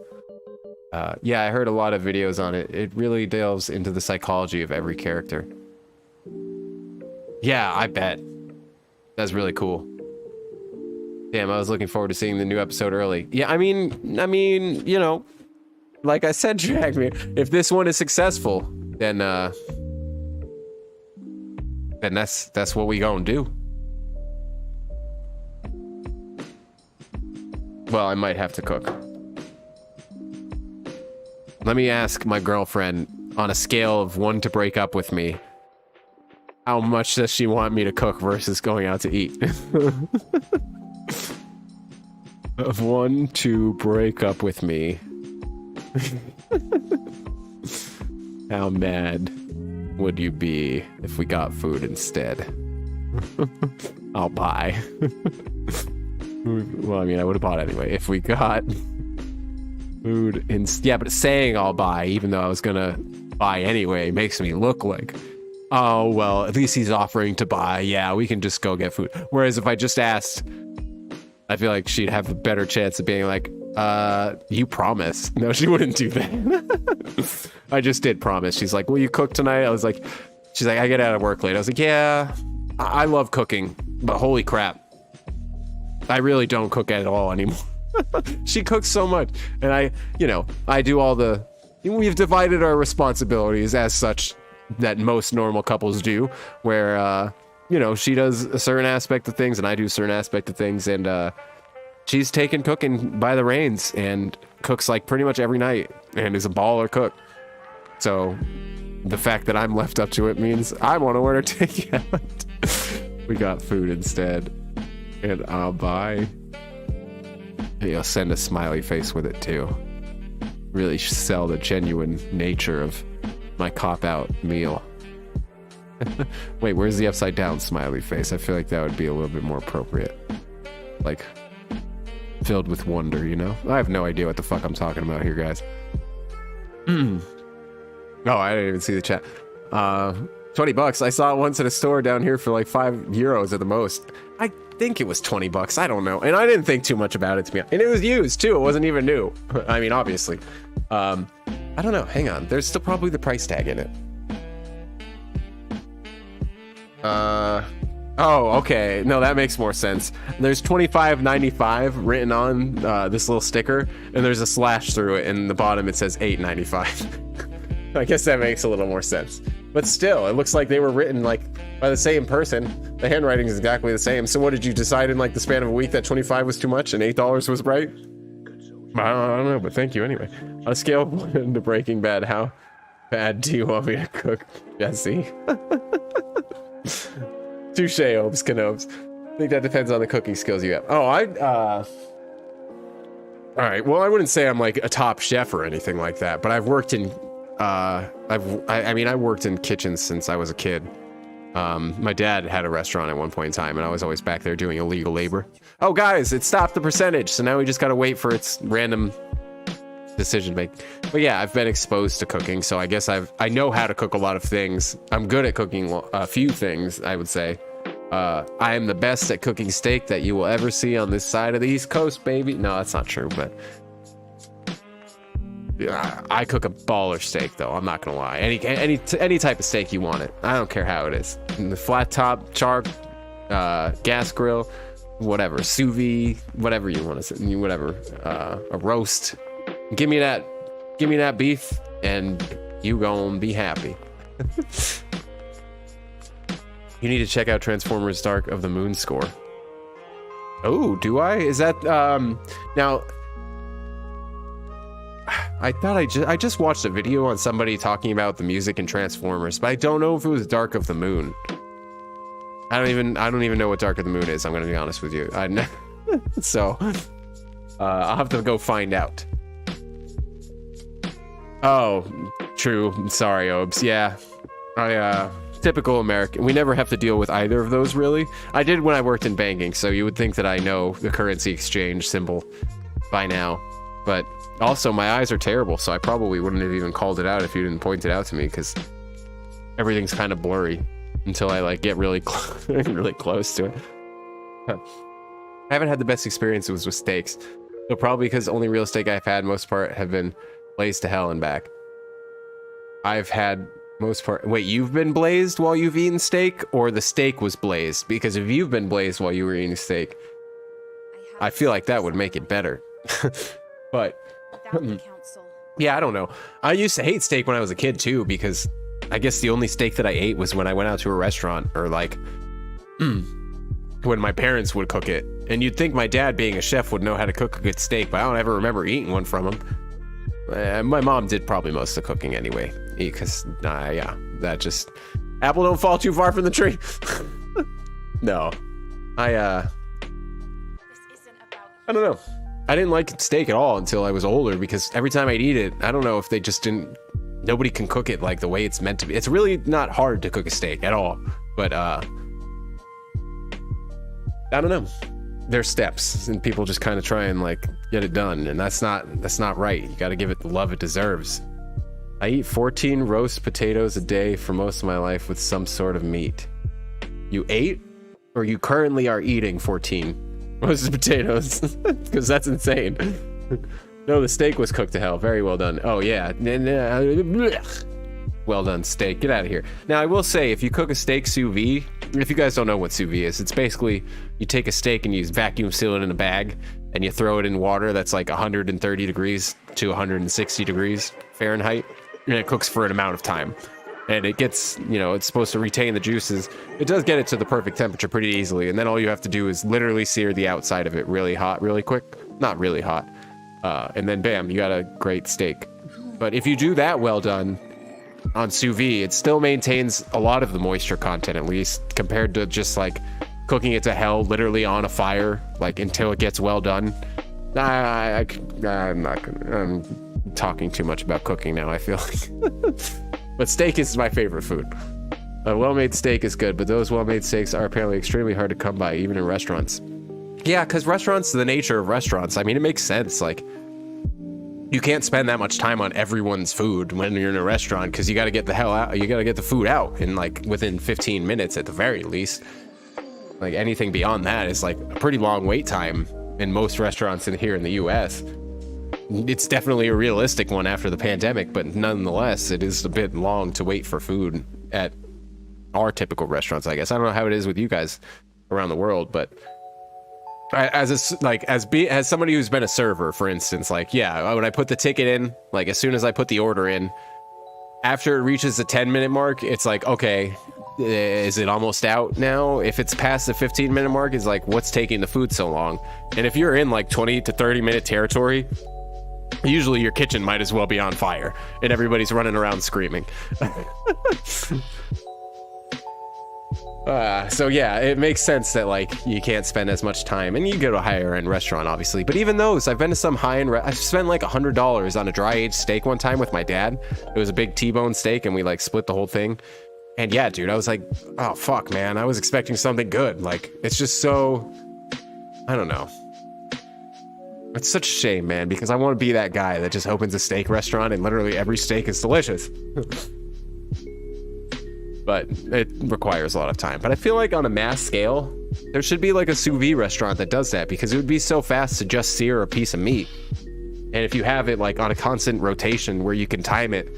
Yeah, I heard a lot of videos on it. It really delves into the psychology of every character. Yeah, I bet. That's really cool. Damn, I was looking forward to seeing the new episode early. Yeah, I mean, you know, like I said, Dragmere, if this one is successful, then that's what we gonna do. Well, I might have to cook. Let me ask my girlfriend, on a scale of 1 to break up with me, how much does she want me to cook versus going out to eat? Of 1 to break up with me. How mad would you be if we got food instead? I'll buy. Well, I mean, I would have bought anyway. If we got food yeah, but saying I'll buy, even though I was gonna buy anyway, makes me look like, oh, well, at least he's offering to buy. Yeah, we can just go get food. Whereas if I just asked, I feel like she'd have a better chance of being like, you promised. No, she wouldn't do that. I just did promise. She's like, will you cook tonight? I was like, she's like, I get out of work late. I was like, yeah, I love cooking, but holy crap, I really don't cook at all anymore. She cooks so much, and I do all the, we've divided our responsibilities as such that most normal couples do, where, she does a certain aspect of things and I do a certain aspect of things, and she's taken cooking by the reins and cooks like pretty much every night and is a baller cook. So the fact that I'm left up to it means I want to order takeout. We got food instead, and I'll buy. Maybe I'll send a smiley face with it too. Really sell the genuine nature of my cop-out meal. Wait, where's the upside down smiley face? I feel like that would be a little bit more appropriate. Like, filled with wonder, you know? I have no idea what the fuck I'm talking about here, guys. Oh, I didn't even see the chat. $20. I saw it once at a store down here for like €5 at the most. I think it was $20. I don't know. And I didn't think too much about it, to be honest. And it was used too. It wasn't even new. I mean, obviously. I don't know. Hang on. There's still probably the price tag in it. Oh, okay. No, that makes more sense. There's $25.95 written on this little sticker, and there's a slash through it, and in the bottom it says $8.95. I guess that makes a little more sense. But still, it looks like they were written like by the same person. The handwriting is exactly the same. So what did you decide in like the span of a week that 25 was too much and $8 was right? I don't know, but thank you anyway. On a scale of 1 to Breaking Bad, how bad do you want me to cook, Jesse? Touche, Obes Canobes. I think that depends on the cooking skills you have. Oh, all right. Well, I wouldn't say I'm like a top chef or anything like that, but I've worked in, I worked in kitchens since I was a kid. My dad had a restaurant at one point in time, and I was always back there doing illegal labor. Oh, guys, it stopped the percentage, so now we just gotta wait for its random decision making. But yeah, I've been exposed to cooking, so I guess I know how to cook a lot of things. I'm good at cooking a few things, I would say. I am the best at cooking steak that you will ever see on this side of the East Coast, baby. No, that's not true, but I cook a baller steak, though. I'm not gonna lie. Any type of steak you want it. I don't care how it is. The flat top, char, gas grill, whatever, sous vide, whatever you want to say, whatever, a roast. Give me that beef, and you gonna be happy. You need to check out Transformers Dark of the Moon score. Oh, do I? Is that now? I thought I just watched a video on somebody talking about the music in Transformers, but I don't know if it was Dark of the Moon. I don't even know what Dark of the Moon is. I'm gonna be honest with you. So I'll have to go find out. Oh, true. Sorry, Obes. Yeah, typical American. We never have to deal with either of those, really. I did when I worked in banking, so you would think that I know the currency exchange symbol by now. But also, my eyes are terrible, so I probably wouldn't have even called it out if you didn't point it out to me, because everything's kind of blurry until I like get really, really close to it. I haven't had the best experiences with steaks, so probably because the only real steak I've had most part have been blazed to hell and back. I've had most part. Wait, you've been blazed while you've eaten steak, or the steak was blazed? Because if you've been blazed while you were eating steak, I feel like that would make it better. But yeah, I don't know. I used to hate steak when I was a kid too, because I guess the only steak that I ate was when I went out to a restaurant, or like when my parents would cook it. And you'd think my dad, being a chef, would know how to cook a good steak, but I don't ever remember eating one from him. My mom did probably most of the cooking anyway, because yeah, that just apple don't fall too far from the tree. No, I don't know. I didn't like steak at all until I was older, because every time I'd eat it, I don't know if they just didn't. Nobody can cook it like the way it's meant to be. It's really not hard to cook a steak at all, but I don't know. There's steps, and people just kind of try and like get it done, and that's not right. You got to give it the love it deserves. I eat 14 roast potatoes a day for most of my life with some sort of meat. You ate, or you currently are eating 14 roasted potatoes? Because that's insane. No, the steak was cooked to hell. Very well done. Oh yeah. Well done, steak. Get out of here. Now, I will say, if you cook a steak sous vide, if you guys don't know what sous vide is, it's basically you take a steak and you vacuum seal it in a bag, and you throw it in water that's like 130 degrees to 160 degrees Fahrenheit, and it cooks for an amount of time. And it gets, you know, it's supposed to retain the juices. It does get it to the perfect temperature pretty easily, and then all you have to do is literally sear the outside of it really hot, really quick. Not really hot. And then bam, you got a great steak. But if you do that well done on sous vide, it still maintains a lot of the moisture content, at least, compared to just like cooking it to hell literally on a fire, like until it gets well done. I'm not gonna, I'm talking too much about cooking now, I feel like. But steak is my favorite food. A well-made steak is good, but those well-made steaks are apparently extremely hard to come by, even in restaurants. Yeah, because restaurants, the nature of restaurants, I mean, it makes sense. Like, you can't spend that much time on everyone's food when you're in a restaurant, because you got to get the hell out. You got to get the food out in like within 15 minutes at the very least. Like anything beyond that is like a pretty long wait time in most restaurants here in the US. It's definitely a realistic one after the pandemic, but nonetheless, it is a bit long to wait for food at our typical restaurants, I guess. I don't know how it is with you guys around the world, but as somebody who's been a server, for instance, like, yeah, when I put the ticket in, like as soon as I put the order in, after it reaches the 10-minute mark, it's like, okay, is it almost out now? If it's past the 15-minute mark, it's like, what's taking the food so long? And if you're in like 20 to 30-minute territory, usually your kitchen might as well be on fire and everybody's running around screaming. So yeah, it makes sense that like you can't spend as much time, and you go to a higher end restaurant obviously, but even those, I've been to some high end I've spent like $100 on a dry aged steak one time with my dad. It was a big T-bone steak, and we like split the whole thing. And yeah, dude, I was like, oh fuck, man, I was expecting something good. Like, it's just so, I don't know. It's such a shame, man, because I want to be that guy that just opens a steak restaurant and literally every steak is delicious. But it requires a lot of time. But I feel like on a mass scale, there should be like a sous vide restaurant that does that, because it would be so fast to just sear a piece of meat. And if you have it like on a constant rotation where you can time it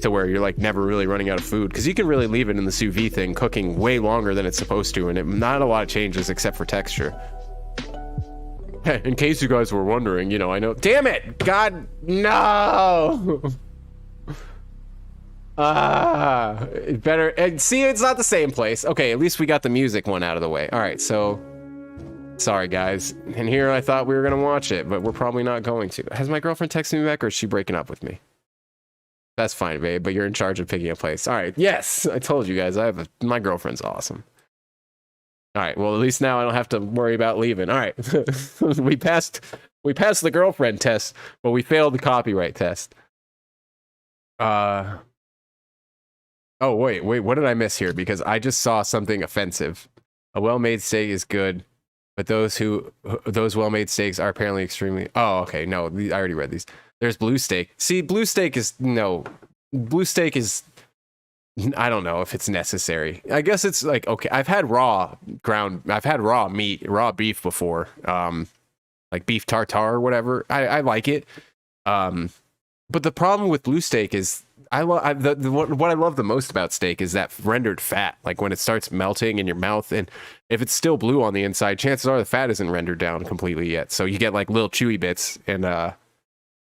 to where you're like never really running out of food, because you can really leave it in the sous vide thing cooking way longer than it's supposed to, and not a lot of changes except for texture. In case you guys were wondering, you know, I know. Damn it! God, no! Better. And see, it's not the same place. Okay, at least we got the music one out of the way. All right, so sorry guys. And here I thought we were gonna watch it, but we're probably not going to. Has my girlfriend texted me back, or is she breaking up with me? That's fine, babe, but you're in charge of picking a place. All right, yes, I told you guys. My girlfriend's awesome. All right, well, at least now I don't have to worry about leaving. All right, we passed the girlfriend test, but we failed the copyright test. Oh, wait, what did I miss here? Because I just saw something offensive. A well-made steak is good, but those well-made steaks are apparently extremely... Oh, okay, no, I already read these. There's blue steak. See, blue steak is... No, blue steak is... I don't know if it's necessary. I guess it's like, okay, I've had raw meat, raw beef before. Like beef tartare or whatever. I like it. But the problem with blue steak is what I love the most about steak is that rendered fat. Like when it starts melting in your mouth, and if it's still blue on the inside, chances are the fat isn't rendered down completely yet. So you get like little chewy bits, and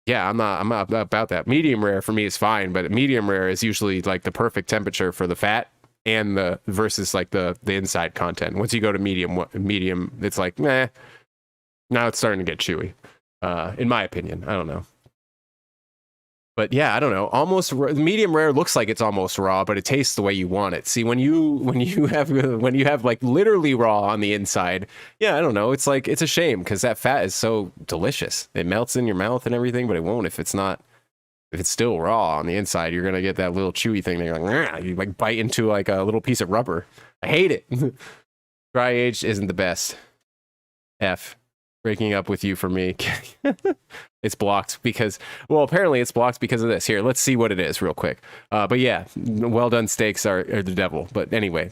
yeah, I'm not about that. Medium rare for me is fine, but medium rare is usually like the perfect temperature for the fat and the versus like the inside content. Once you go to medium, it's like, nah. Now it's starting to get chewy, in my opinion. I don't know. But yeah, I don't know. Almost medium rare looks like it's almost raw, but it tastes the way you want it. See, when you have like literally raw on the inside, yeah, I don't know. It's like, it's a shame because that fat is so delicious. It melts in your mouth and everything, but it won't if it's still raw on the inside. You're gonna get that little chewy thing. That you're like, nah, you like bite into like a little piece of rubber. I hate it. Dry aged isn't the best. F. Breaking up with you for me. It's blocked because, well, apparently it's blocked because of this. Here, let's see what it is real quick. But yeah, well done steaks are the devil. But anyway,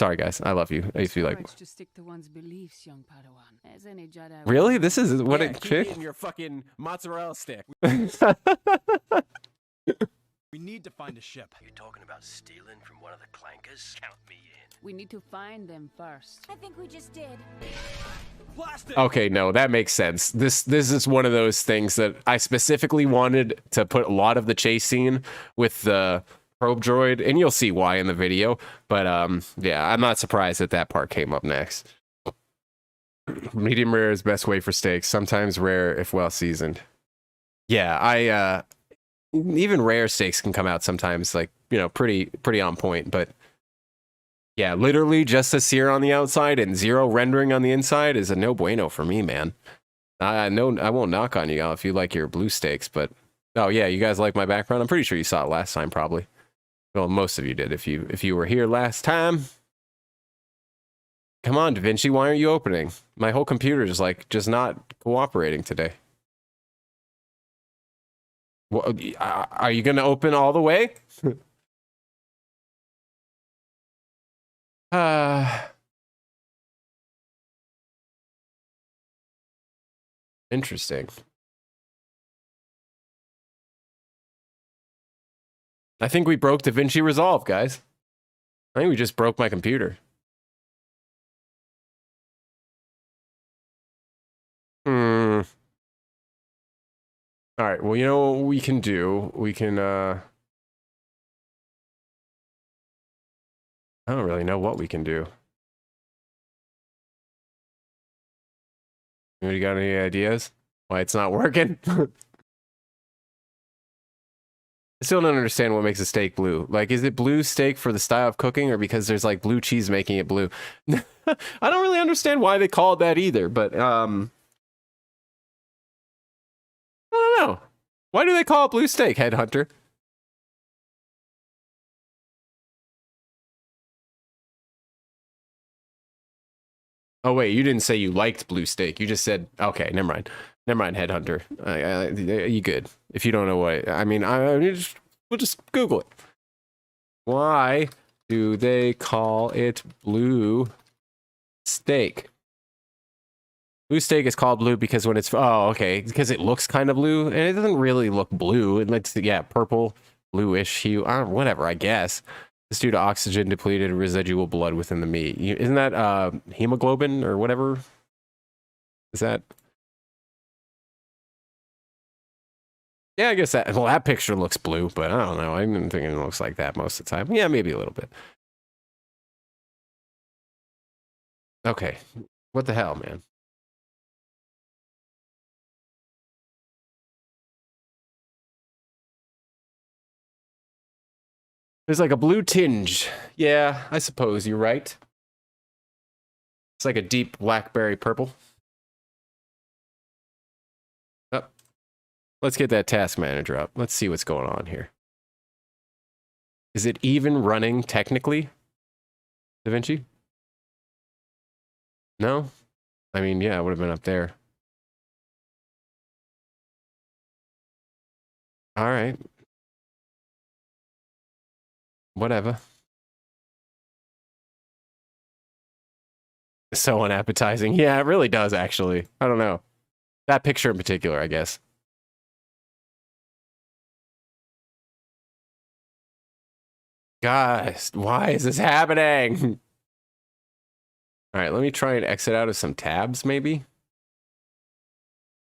sorry guys, I love you. I used to be like, to stick to one's beliefs, young Padawan. As any Jedi really? This is what it keep eating your fucking mozzarella stick. We need to find a ship. You're talking about stealing from one of the clankers? Count me in. We need to find them first. I think we just did. Plastic. Okay, no, that makes sense. This is one of those things that I specifically wanted to put a lot of the chase scene with the probe droid, and you'll see why in the video. But yeah, I'm not surprised that that part came up next. Medium rare is best way for steaks. Sometimes rare if well seasoned. Yeah, even rare steaks can come out sometimes, like, you know, pretty on point. But yeah, literally just a sear on the outside and zero rendering on the inside is a no bueno for me, man. I won't knock on you if you like your blue steaks, but oh yeah, you guys like my background. I'm pretty sure you saw it last time, probably. Well, most of you did if you were here last time. Come on, Da Vinci, why aren't you opening? My whole computer is like just not cooperating today. Well, are you gonna open all the way? Interesting. I think we broke DaVinci Resolve, guys. I think we just broke my computer. All right, well, you know what we can do? We can, I don't really know what we can do. You got any ideas? Why it's not working? I still don't understand what makes a steak blue. Like, is it blue steak for the style of cooking or because there's like blue cheese making it blue? I don't really understand why they call it that either, but I don't know. Why do they call it blue steak, Headhunter? Oh wait, you didn't say you liked blue steak. You just said, okay, never mind. Never mind, Headhunter. You good. If you don't know what, I mean, we'll just Google it. Why do they call it blue steak? Blue steak is called blue because when it's, oh, okay, because it looks kind of blue, and it doesn't really look blue. It looks, yeah, purple, bluish hue, whatever, I guess. It's due to oxygen depleted residual blood within the meat. Isn't that hemoglobin or whatever? Is that? Yeah, I guess that, well, that picture looks blue, but I don't know. I'm thinking it looks like that most of the time. Yeah, maybe a little bit. Okay. What the hell, man? There's like a blue tinge. Yeah, I suppose you're right. It's like a deep blackberry purple. Oh. Let's get that task manager up. Let's see what's going on here. Is it even running technically, Da Vinci? No? I mean, yeah, it would have been up there. All right. Whatever. So unappetizing. Yeah, it really does, actually. I don't know. That picture in particular, I guess. Guys, why is this happening? All right, let me try and exit out of some tabs, maybe.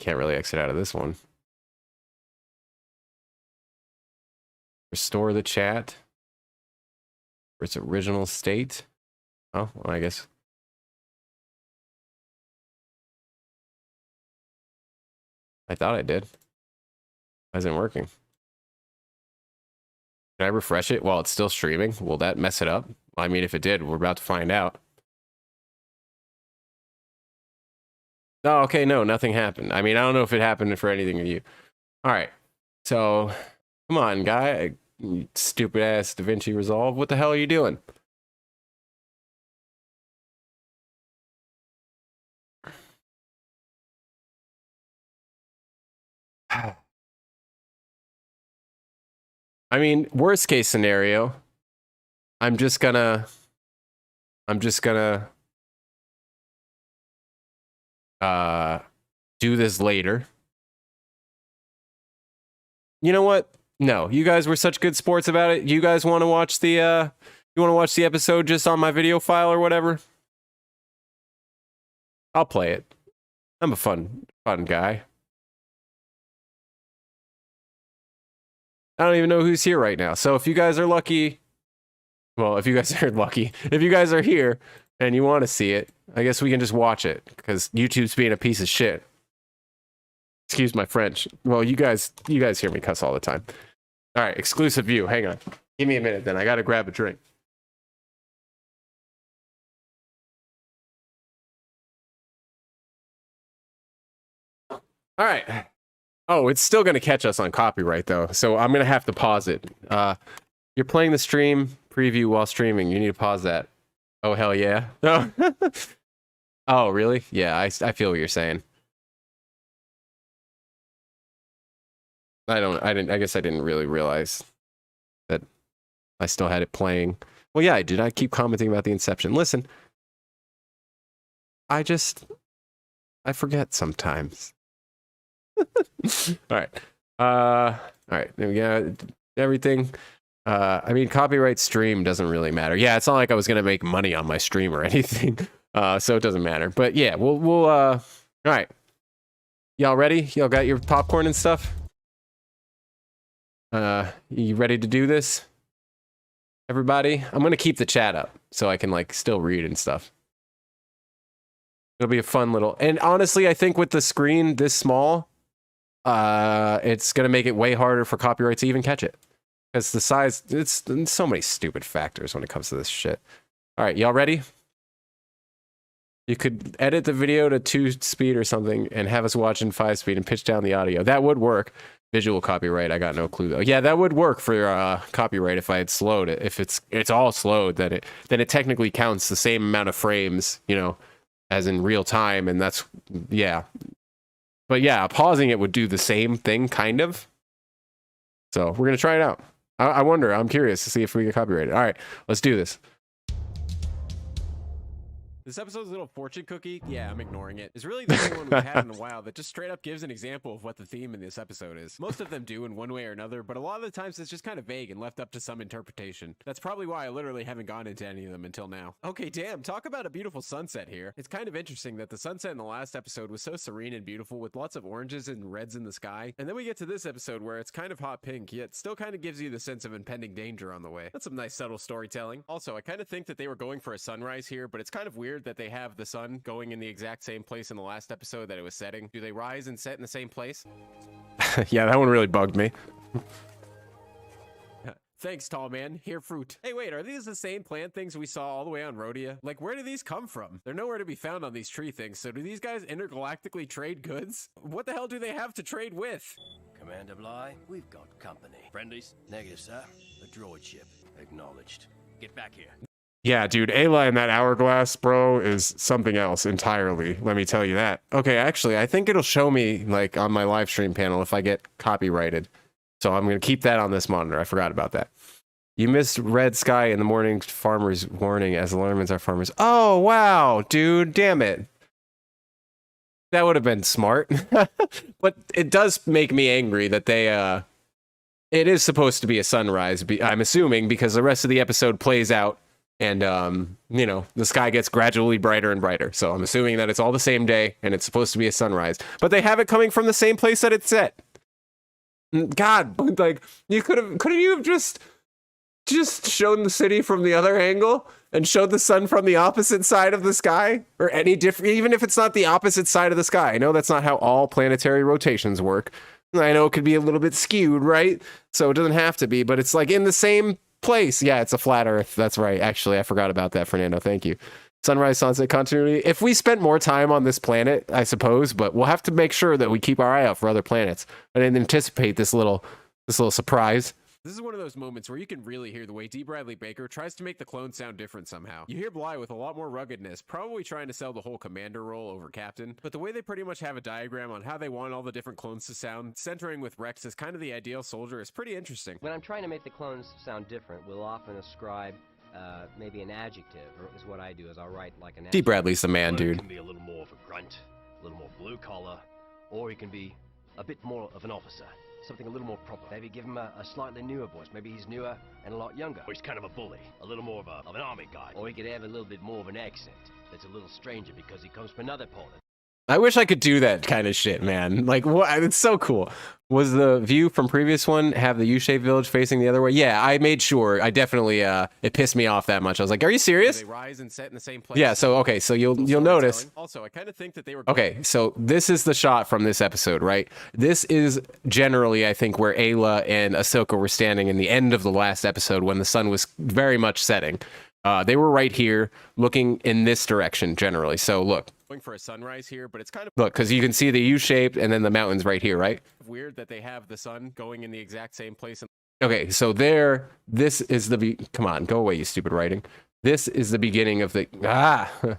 Can't really exit out of this one. Restore the chat for its original state. Oh, well, I guess. I thought I did. Why isn't it working? Can I refresh it while it's still streaming? Will that mess it up? I mean, if it did, we're about to find out. Oh, okay, no, nothing happened. I mean, I don't know if it happened for anything of you. All right, so come on, guy. You stupid ass Da Vinci Resolve. What the hell are you doing? I mean, worst case scenario, I'm just gonna do this later. You know what? No, you guys were such good sports about it. You guys want to watch the episode just on my video file or whatever? I'll play it. I'm a fun guy. I don't even know who's here right now. So if you guys are lucky, well, if you guys are lucky, if you guys are here and you want to see it, I guess we can just watch it because YouTube's being a piece of shit. Excuse my French. Well, you guys hear me cuss all the time. All right, exclusive view. Hang on. Give me a minute then. I got to grab a drink. All right. Oh, it's still going to catch us on copyright, though. So I'm going to have to pause it. You're playing the stream preview while streaming. You need to pause that. Oh, hell yeah. Oh, oh really? Yeah, I feel what you're saying. I guess I didn't really realize that I still had it playing. Well, yeah, I did. I keep commenting about the Inception. Listen, I forget sometimes. All right. All right. There we go. Everything. I mean, copyright stream doesn't really matter. Yeah, it's not like I was gonna make money on my stream or anything. So it doesn't matter. But yeah, we'll all right. Y'all ready? Y'all got your popcorn and stuff? You ready to do this? Everybody? I'm gonna keep the chat up so I can like still read and stuff. It'll be a fun little, and honestly, I think with the screen this small, it's gonna make it way harder for copyright to even catch it. Because the size, it's so many stupid factors when it comes to this shit. All right, y'all ready? You could edit the video to 2 speed or something and have us watch in 5 speed and pitch down the audio. That would work. Visual copyright, I got no clue though. Yeah, that would work for copyright if I had slowed it. If it's all slowed, then it technically counts the same amount of frames, you know, as in real time, and that's, yeah. But yeah, pausing it would do the same thing, kind of. So we're gonna try it out. I wonder, I'm curious to see if we get copyrighted. All right, let's do this. This episode's little fortune cookie, yeah, I'm ignoring it. It's really the only one we've had in a while that just straight up gives an example of what the theme in this episode is. Most of them do in one way or another, but a lot of the times it's just kind of vague and left up to some interpretation. That's probably why I literally haven't gone into any of them until now. Okay, damn, talk about a beautiful sunset here. It's kind of interesting that the sunset in the last episode was so serene and beautiful with lots of oranges and reds in the sky. And then we get to this episode where it's kind of hot pink, yet still kind of gives you the sense of impending danger on the way. That's some nice subtle storytelling. Also, I kind of think that they were going for a sunrise here, but it's kind of weird that they have the sun going in the exact same place in the last episode that it was setting. Do they rise and set in the same place? Yeah, that one really bugged me. Thanks, tall man. Here, fruit. Hey, wait, are these the same plant things we saw all the way on Rhodia? Like, where do these come from? They're nowhere to be found on these tree things, so do these guys intergalactically trade goods? What the hell do they have to trade with? Commander Bly, we've got company. Friendlies? Negative, sir. A droid ship. Acknowledged. Get back here. Yeah, dude, Ayla in that hourglass, bro, is something else entirely. Let me tell you that. Okay, actually, I think it'll show me like on my live stream panel if I get copyrighted. So I'm gonna keep that on this monitor. I forgot about that. You missed red sky in the morning farmer's warning as alarmins are farmers. Oh wow, dude, damn it. That would have been smart. But it does make me angry that they it is supposed to be a sunrise, I'm assuming, because the rest of the episode plays out and you know, the sky gets gradually brighter and brighter. So I'm assuming that it's all the same day and it's supposed to be a sunrise. But they have it coming from the same place that it's set. God, like you couldn't you have just shown the city from the other angle and showed the sun from the opposite side of the sky, or any different, even if it's not the opposite side of the sky. I know that's not how all planetary rotations work. I know it could be a little bit skewed, right? So it doesn't have to be, but it's like in the same place. Yeah, it's a flat Earth. That's right. Actually, I forgot about that, Fernando. Thank you. Sunrise, sunset continuity. If we spent more time on this planet, I suppose, but we'll have to make sure that we keep our eye out for other planets. I didn't anticipate this little surprise. This is one of those moments where you can really hear the way D. Bradley Baker tries to make the clone sound different somehow. You hear Bly with a lot more ruggedness, probably trying to sell the whole commander role over captain, but the way they pretty much have a diagram on how they want all the different clones to sound, centering with Rex as kind of the ideal soldier, is pretty interesting. When I'm trying to make the clones sound different, we'll often ascribe maybe an adjective, or is what I do is I'll write like an adjective. D. Bradley's the man, Well, he dude. can be a little more of a grunt, a little more blue collar, or he can be a bit more of an officer. Something a little more proper. Maybe give him a slightly newer voice. Maybe he's newer and a lot younger. Or he's kind of a bully. A little more of an army guy. Or he could have a little bit more of an accent that's a little stranger because he comes from another part. I wish I could do that kind of shit, man. Like, what? It's so cool. Was the view from previous one have the U-shaped village facing the other way? Yeah, I made sure. I definitely, it pissed me off that much. I was like, are you serious? They rise and set in the same place. Yeah, so, okay, so you'll notice. Also, I kind of think that they were... Okay, so this is the shot from this episode, right? This is generally, I think, where Ayla and Ahsoka were standing in the end of the last episode when the sun was very much setting. They were right here, looking in this direction, generally. So, look. Going for a sunrise here, but it's kind of Look, because you can see the U-shaped and then the mountains right here, right? weird that they have the sun going in the exact same place. Okay, so there, this is come on, go away, you stupid writing. This is the beginning of the,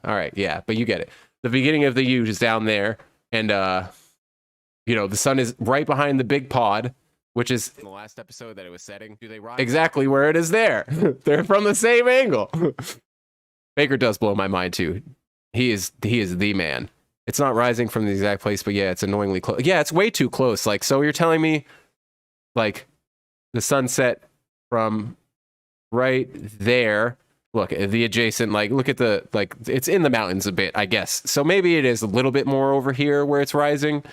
all right, yeah, but you get it. The beginning of the U is down there, and, you know, the sun is right behind the big pod, which is In the last episode that it was setting, do they rise? exactly where it is there. They're from the same angle. Baker does blow my mind, too. He is the man. It's not rising from the exact place, but yeah, it's annoyingly close. Yeah, it's way too close. Like, so you're telling me, like, the sunset from right there. Look, the adjacent, like, look at the, like, it's in the mountains a bit, I guess. So maybe it is a little bit more over here where it's rising.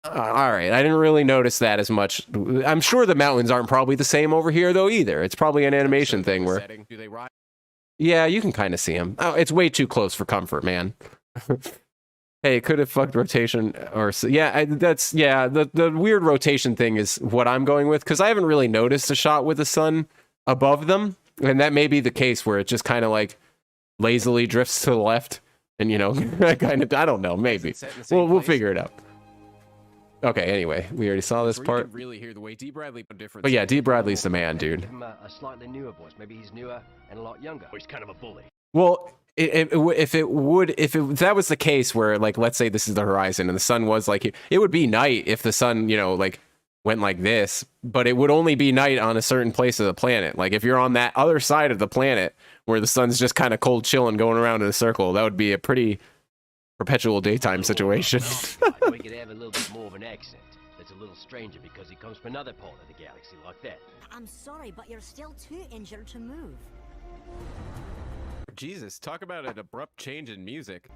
All right, I didn't really notice that as much. I'm sure the mountains aren't probably the same over here, though, either. It's probably an animation thing where... Setting, do they rise? Yeah, you can kind of see them. Oh, it's way too close for comfort, man. Hey, it could have fucked rotation or... Yeah, the weird rotation thing is what I'm going with, because I haven't really noticed a shot with the sun above them, and that may be the case where it just kind of, like, lazily drifts to the left, and, you know, kind of... I don't know, maybe. We'll figure it out. Okay, anyway, we already saw this Where part. You can really hear the way D. Bradley different. But yeah, D. Bradley's the man, dude. Give him a slightly newer voice. Maybe he's newer and a lot younger. Or he's kind of a bully. Well, if that was the case where, like, let's say this is the horizon and the sun was like, it would be night if the sun, you know, like went like this, but it would only be night on a certain place of the planet. Like if you're on that other side of the planet where the sun's just kind of cold chilling going around in a circle, that would be a pretty perpetual daytime situation. We could have a little bit more of an accent that's a little stranger because he comes from another part of the galaxy like that. I'm sorry, but you're still too injured to move. Jesus, talk about an abrupt change in music.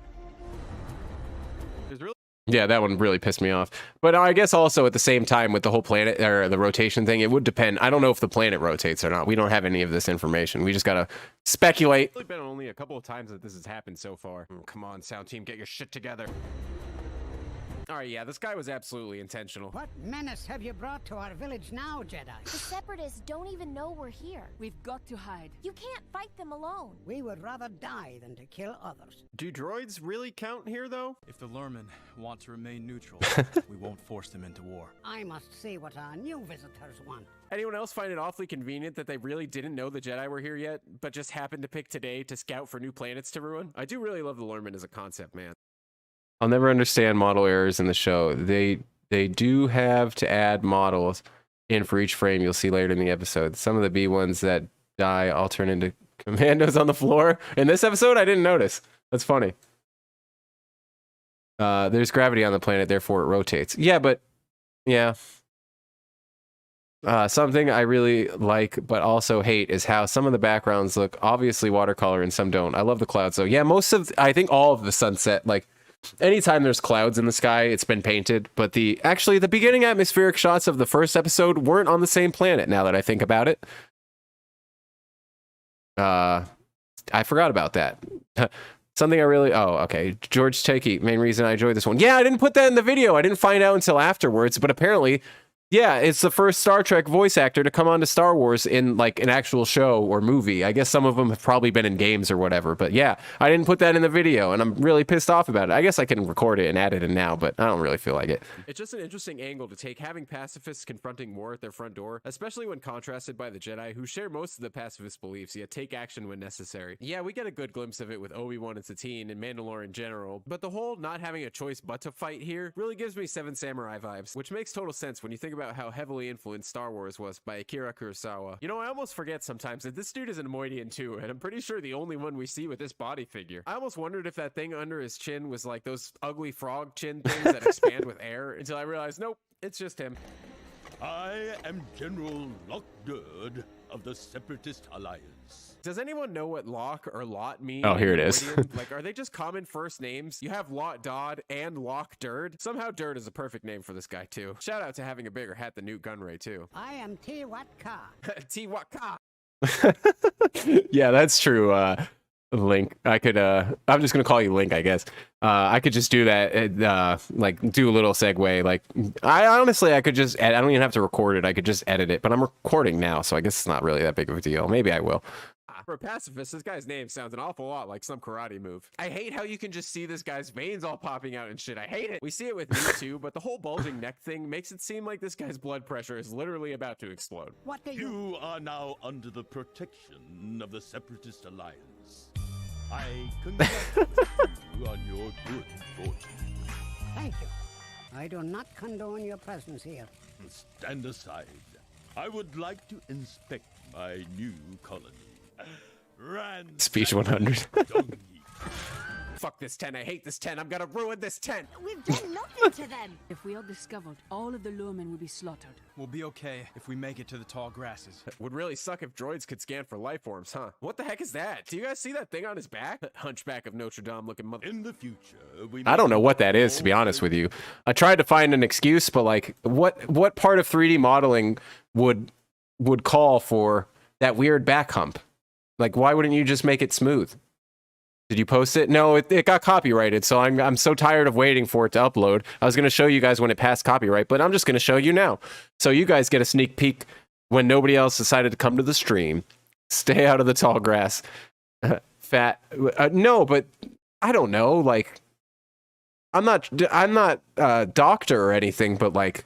There's really Yeah, that one really pissed me off. But I guess also at the same time with the whole planet or the rotation thing, it would depend. I don't know if the planet rotates or not. We don't have any of this information. We just gotta speculate. It's been only a couple of times that this has happened so far. Come on, sound team, get your shit together. All right, yeah, this guy was absolutely intentional. What menace have you brought to our village now, Jedi? The Separatists don't even know we're here. We've got to hide. You can't fight them alone. We would rather die than to kill others. Do droids really count here, though? If the Lurmen want to remain neutral, we won't force them into war. I must see what our new visitors want. Anyone else find it awfully convenient that they really didn't know the Jedi were here yet, but just happened to pick today to scout for new planets to ruin? I do really love the Lurmen as a concept, man. I'll never understand model errors in the show. They do have to add models in for each frame. You'll see later in the episode. Some of the B ones that die all turn into commandos on the floor. In this episode, I didn't notice. That's funny. There's gravity on the planet, therefore it rotates. Yeah, but yeah. Something I really like but also hate is how some of the backgrounds look obviously watercolor and some don't. I love the clouds though. Yeah, I think all of the sunset, like anytime there's clouds in the sky, it's been painted. But the beginning atmospheric shots of the first episode weren't on the same planet now that I think about it. I forgot about that. Something I really... Oh, okay. George Takei, main reason I enjoyed this one. Yeah, I didn't put that in the video. I didn't find out until afterwards, but apparently... Yeah, it's the first Star Trek voice actor to come on to Star Wars in like an actual show or movie. I guess some of them have probably been in games or whatever, but yeah, I didn't put that in the video and I'm really pissed off about it. I guess I can record it and add it in now, but I don't really feel like it. It's just an interesting angle to take, having pacifists confronting war at their front door, especially when contrasted by the Jedi, who share most of the pacifist beliefs, yet take action when necessary. Yeah, we get a good glimpse of it with Obi-Wan and Satine and Mandalore in general, but the whole not having a choice but to fight here really gives me Seven Samurai vibes, which makes total sense when you think about how heavily influenced Star Wars was by Akira Kurosawa. You know, I almost forget sometimes that this dude is an Moidian too, and I'm pretty sure the only one we see with this body figure. I almost wondered if that thing under his chin was like those ugly frog chin things that expand with air, until I realized, nope, it's just him. I am General Lockdurd of the Separatist Alliance. Does anyone know what Locke or Lot mean? Oh, here it is. Like, are they just common first names? You have Lot Dodd and Lock Durd. Somehow Durd is a perfect name for this guy, too. Shout out to having a bigger hat than Newt Gunray, too. I am T-Wat-Ka. T-Wat-Ka. Yeah, that's true. Link. I could, I'm just gonna call you Link, I guess. I could just do that, like, do a little segue. Like, I could just, I don't even have to record it. I could just edit it, but I'm recording now, so I guess it's not really that big of a deal. Maybe I will. For a pacifist, this guy's name sounds an awful lot like some karate move. I hate how you can just see this guy's veins all popping out and shit. I hate it. We see it with me too, but the whole bulging neck thing makes it seem like this guy's blood pressure is literally about to explode. What do You are now under the protection of the Separatist Alliance. I congratulate you on your good fortune. Thank you. I do not condone your presence here. Stand aside. I would like to inspect my new colony. Speech 100. Fuck this tent. I hate this tent. I'm gonna ruin this tent. We've done nothing to them. If we are discovered, all of the Lurmen will be slaughtered. We'll be okay if we make it to the tall grasses. Would really suck if droids could scan for life forms, huh? What the heck is that? Do you guys see that thing on his back? That Hunchback of Notre Dame looking mother. In the future, I don't know what that is, to be honest with you. I tried to find an excuse, but like, what part of 3D modeling would call for that weird back hump? Like, why wouldn't you just make it smooth? Did you post it? No, it got copyrighted, so I'm so tired of waiting for it to upload. I was going to show you guys when it passed copyright, but I'm just going to show you now. So you guys get a sneak peek when nobody else decided to come to the stream. Stay out of the tall grass. Fat. No, but I don't know. Like, I'm not a doctor or anything, but like,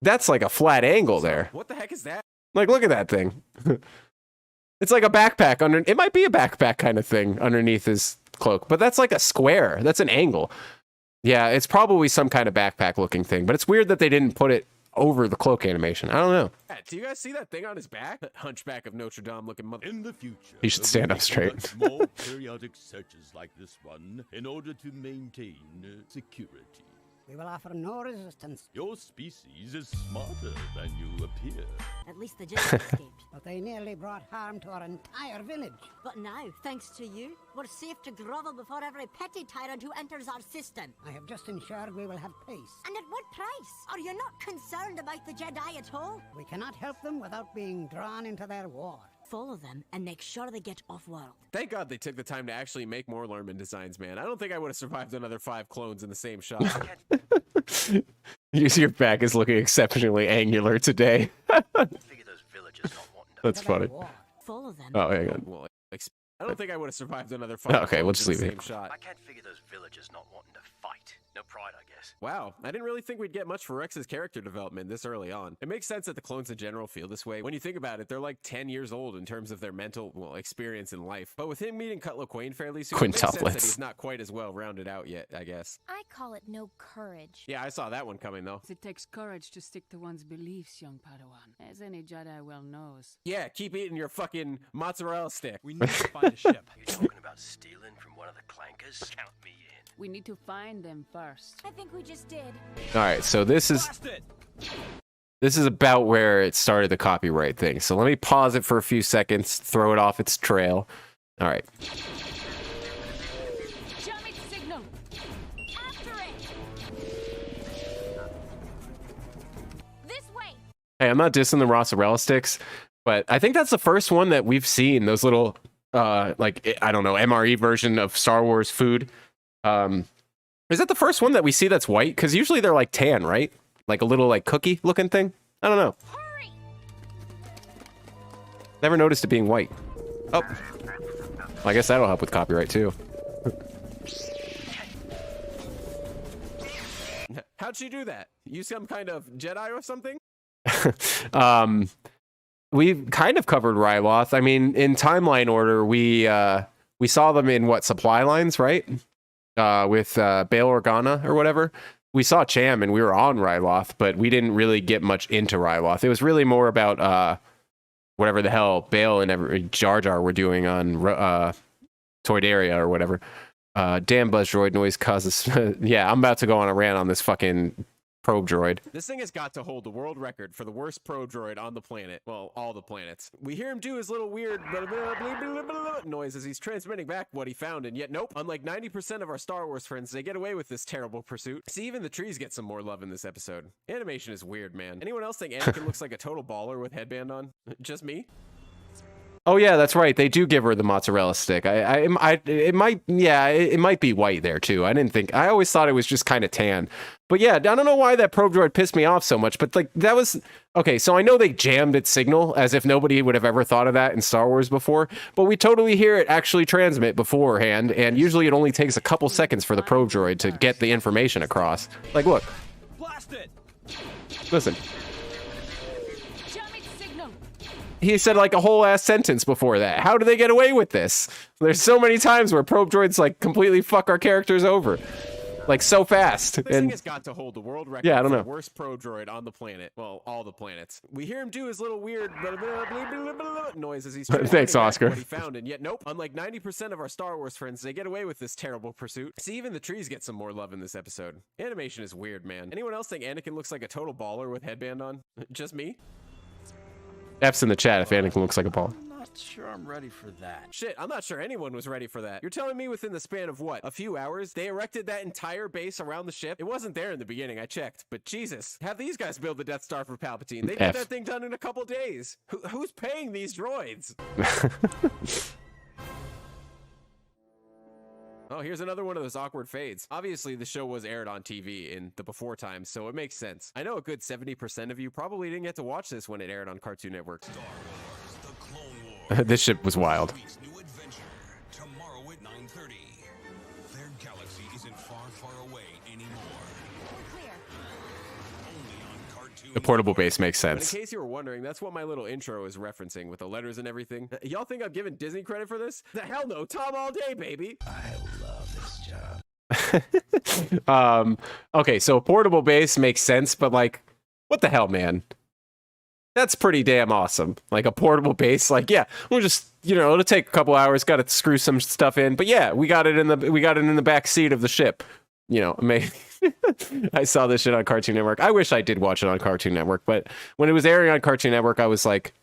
that's like a flat angle there. What the heck is that? Like, look at that thing. It's like a backpack under. It might be a backpack kind of thing underneath his cloak, but that's like a square. That's an angle. Yeah, it's probably some kind of backpack looking thing, but it's weird that they didn't put it over the cloak animation. I don't know. Do you guys see that thing on his back? That Hunchback of Notre Dame looking mother. In the future, he should stand up straight. More periodic searches like this one in order to maintain security. We will offer no resistance. Your species is smarter than you appear. At least the Jedi escaped. But they nearly brought harm to our entire village. But now, thanks to you, we're safe to grovel before every petty tyrant who enters our system. I have just ensured we will have peace. And at what price? Are you not concerned about the Jedi at all? We cannot help them without being drawn into their war. Follow them and make sure they get off-world. Thank God they took the time to actually make more Lurmen designs, man. I don't think I would have survived another 5 clones in the same shot. Your back is looking exceptionally angular today. That's funny. Follow them. Oh, hang on. Well, I don't think I would have survived another 5 Okay, we'll clones just in the leave same it. shot. I can't figure those villagers not wanting to fight. No pride, I guess. Wow, I didn't really think we'd get much for Rex's character development this early on. It makes sense that the clones in general feel this way. When you think about it, they're like 10 years old in terms of their mental, experience in life. But with him meeting Cutler Quain fairly soon, it makes sense that he's not quite as well rounded out yet, I guess. I call it no courage. Yeah, I saw that one coming, though. It takes courage to stick to one's beliefs, young Padawan, as any Jedi well knows. Yeah, keep eating your fucking mozzarella stick. We need to find a ship. You're talking about stealing from one of the clankers? Count me in. We need to find them first. I think we just did. All right, so this is Blast it! about where it started the copyright thing. So let me pause it for a few seconds, throw it off its trail. All right. Jamming signal! After it! This way! Hey, I'm not dissing the mozzarella sticks, but I think that's the first one that we've seen, those little, like, I don't know, MRE version of Star Wars food. Is that the first one that we see that's white? Because usually they're like tan, right? Like a little like cookie looking thing? I don't know. Hurry! Never noticed it being white. Oh. I guess that'll help with copyright too. How'd she do that? Use some kind of Jedi or something? We've kind of covered Ryloth. I mean, in timeline order, we saw them in what, supply lines, right? With Bail Organa or whatever. We saw Cham and we were on Ryloth, but we didn't really get much into Ryloth. It was really more about whatever the hell Bail and Jar Jar were doing on Toydaria or whatever. Damn buzz droid noise causes... yeah, I'm about to go on a rant on this fucking probe droid. This thing has got to hold the world record for the worst probe droid on the planet. Well, all the planets. We hear him do his little weird noise as he's transmitting back what he found, and yet nope. Unlike 90% of our Star Wars friends, they get away with this terrible pursuit. See, even the trees get some more love in this episode. Animation is weird, man. Anyone else think Anakin looks like a total baller with headband on? Just me? Oh yeah, that's right. They do give her the mozzarella stick. It might be white there too. I always thought it was just kind of tan. But yeah, I don't know why that probe droid pissed me off so much, but like that was okay. So I know they jammed its signal as if nobody would have ever thought of that in Star Wars before, but we totally hear it actually transmit beforehand, and usually it only takes a couple seconds for the probe droid to get the information across. Like, look. Blast it! Listen. Jamming signal! He said like a whole ass sentence before that. How do they get away with this? There's so many times where probe droids like completely fuck our characters over. Like so fast. This thing has got to hold the world record I don't for know. the worst probe droid on the planet. Well, all the planets. We hear him do his little weird noise as he's Thanks, Oscar. what he found, and yet nope. Unlike 90% of our Star Wars friends, they get away with this terrible pursuit. See, even the trees get some more love in this episode. Animation is weird, man. Anyone else think Anakin looks like a total baller with headband on? Just me? F's in the chat if Anakin looks like a ball. I'm not sure I'm ready for that. Shit, I'm not sure anyone was ready for that. You're telling me within the span of what, a few hours, they erected that entire base around the ship? It wasn't there in the beginning, I checked, but Jesus, have these guys build the Death Star for Palpatine. They get that thing done in a couple days. Who's paying these droids? Oh, here's another one of those awkward fades. Obviously, the show was aired on TV in the before times, so it makes sense. I know a good 70% of you probably didn't get to watch this when it aired on Cartoon Network. Star Wars, the Clone Wars. This ship was wild. New adventure tomorrow at 9:30. Their galaxy isn't far, far away anymore. Clear. Only on Cartoon The portable base makes But in sense. case you were wondering, that's what my little intro is referencing with the letters and everything. Y'all think I'm giving Disney credit for this? The hell no, Tom all day, baby. I love this job. Okay, so a portable base makes sense, but like, what the hell, man? That's pretty damn awesome. Like a portable base, like, yeah, we'll just, it'll take a couple hours, got to screw some stuff in, but yeah, we got it in the back seat of the ship. Maybe I saw this shit on Cartoon Network. I wish I did watch it on Cartoon Network, but when it was airing on Cartoon Network, I was like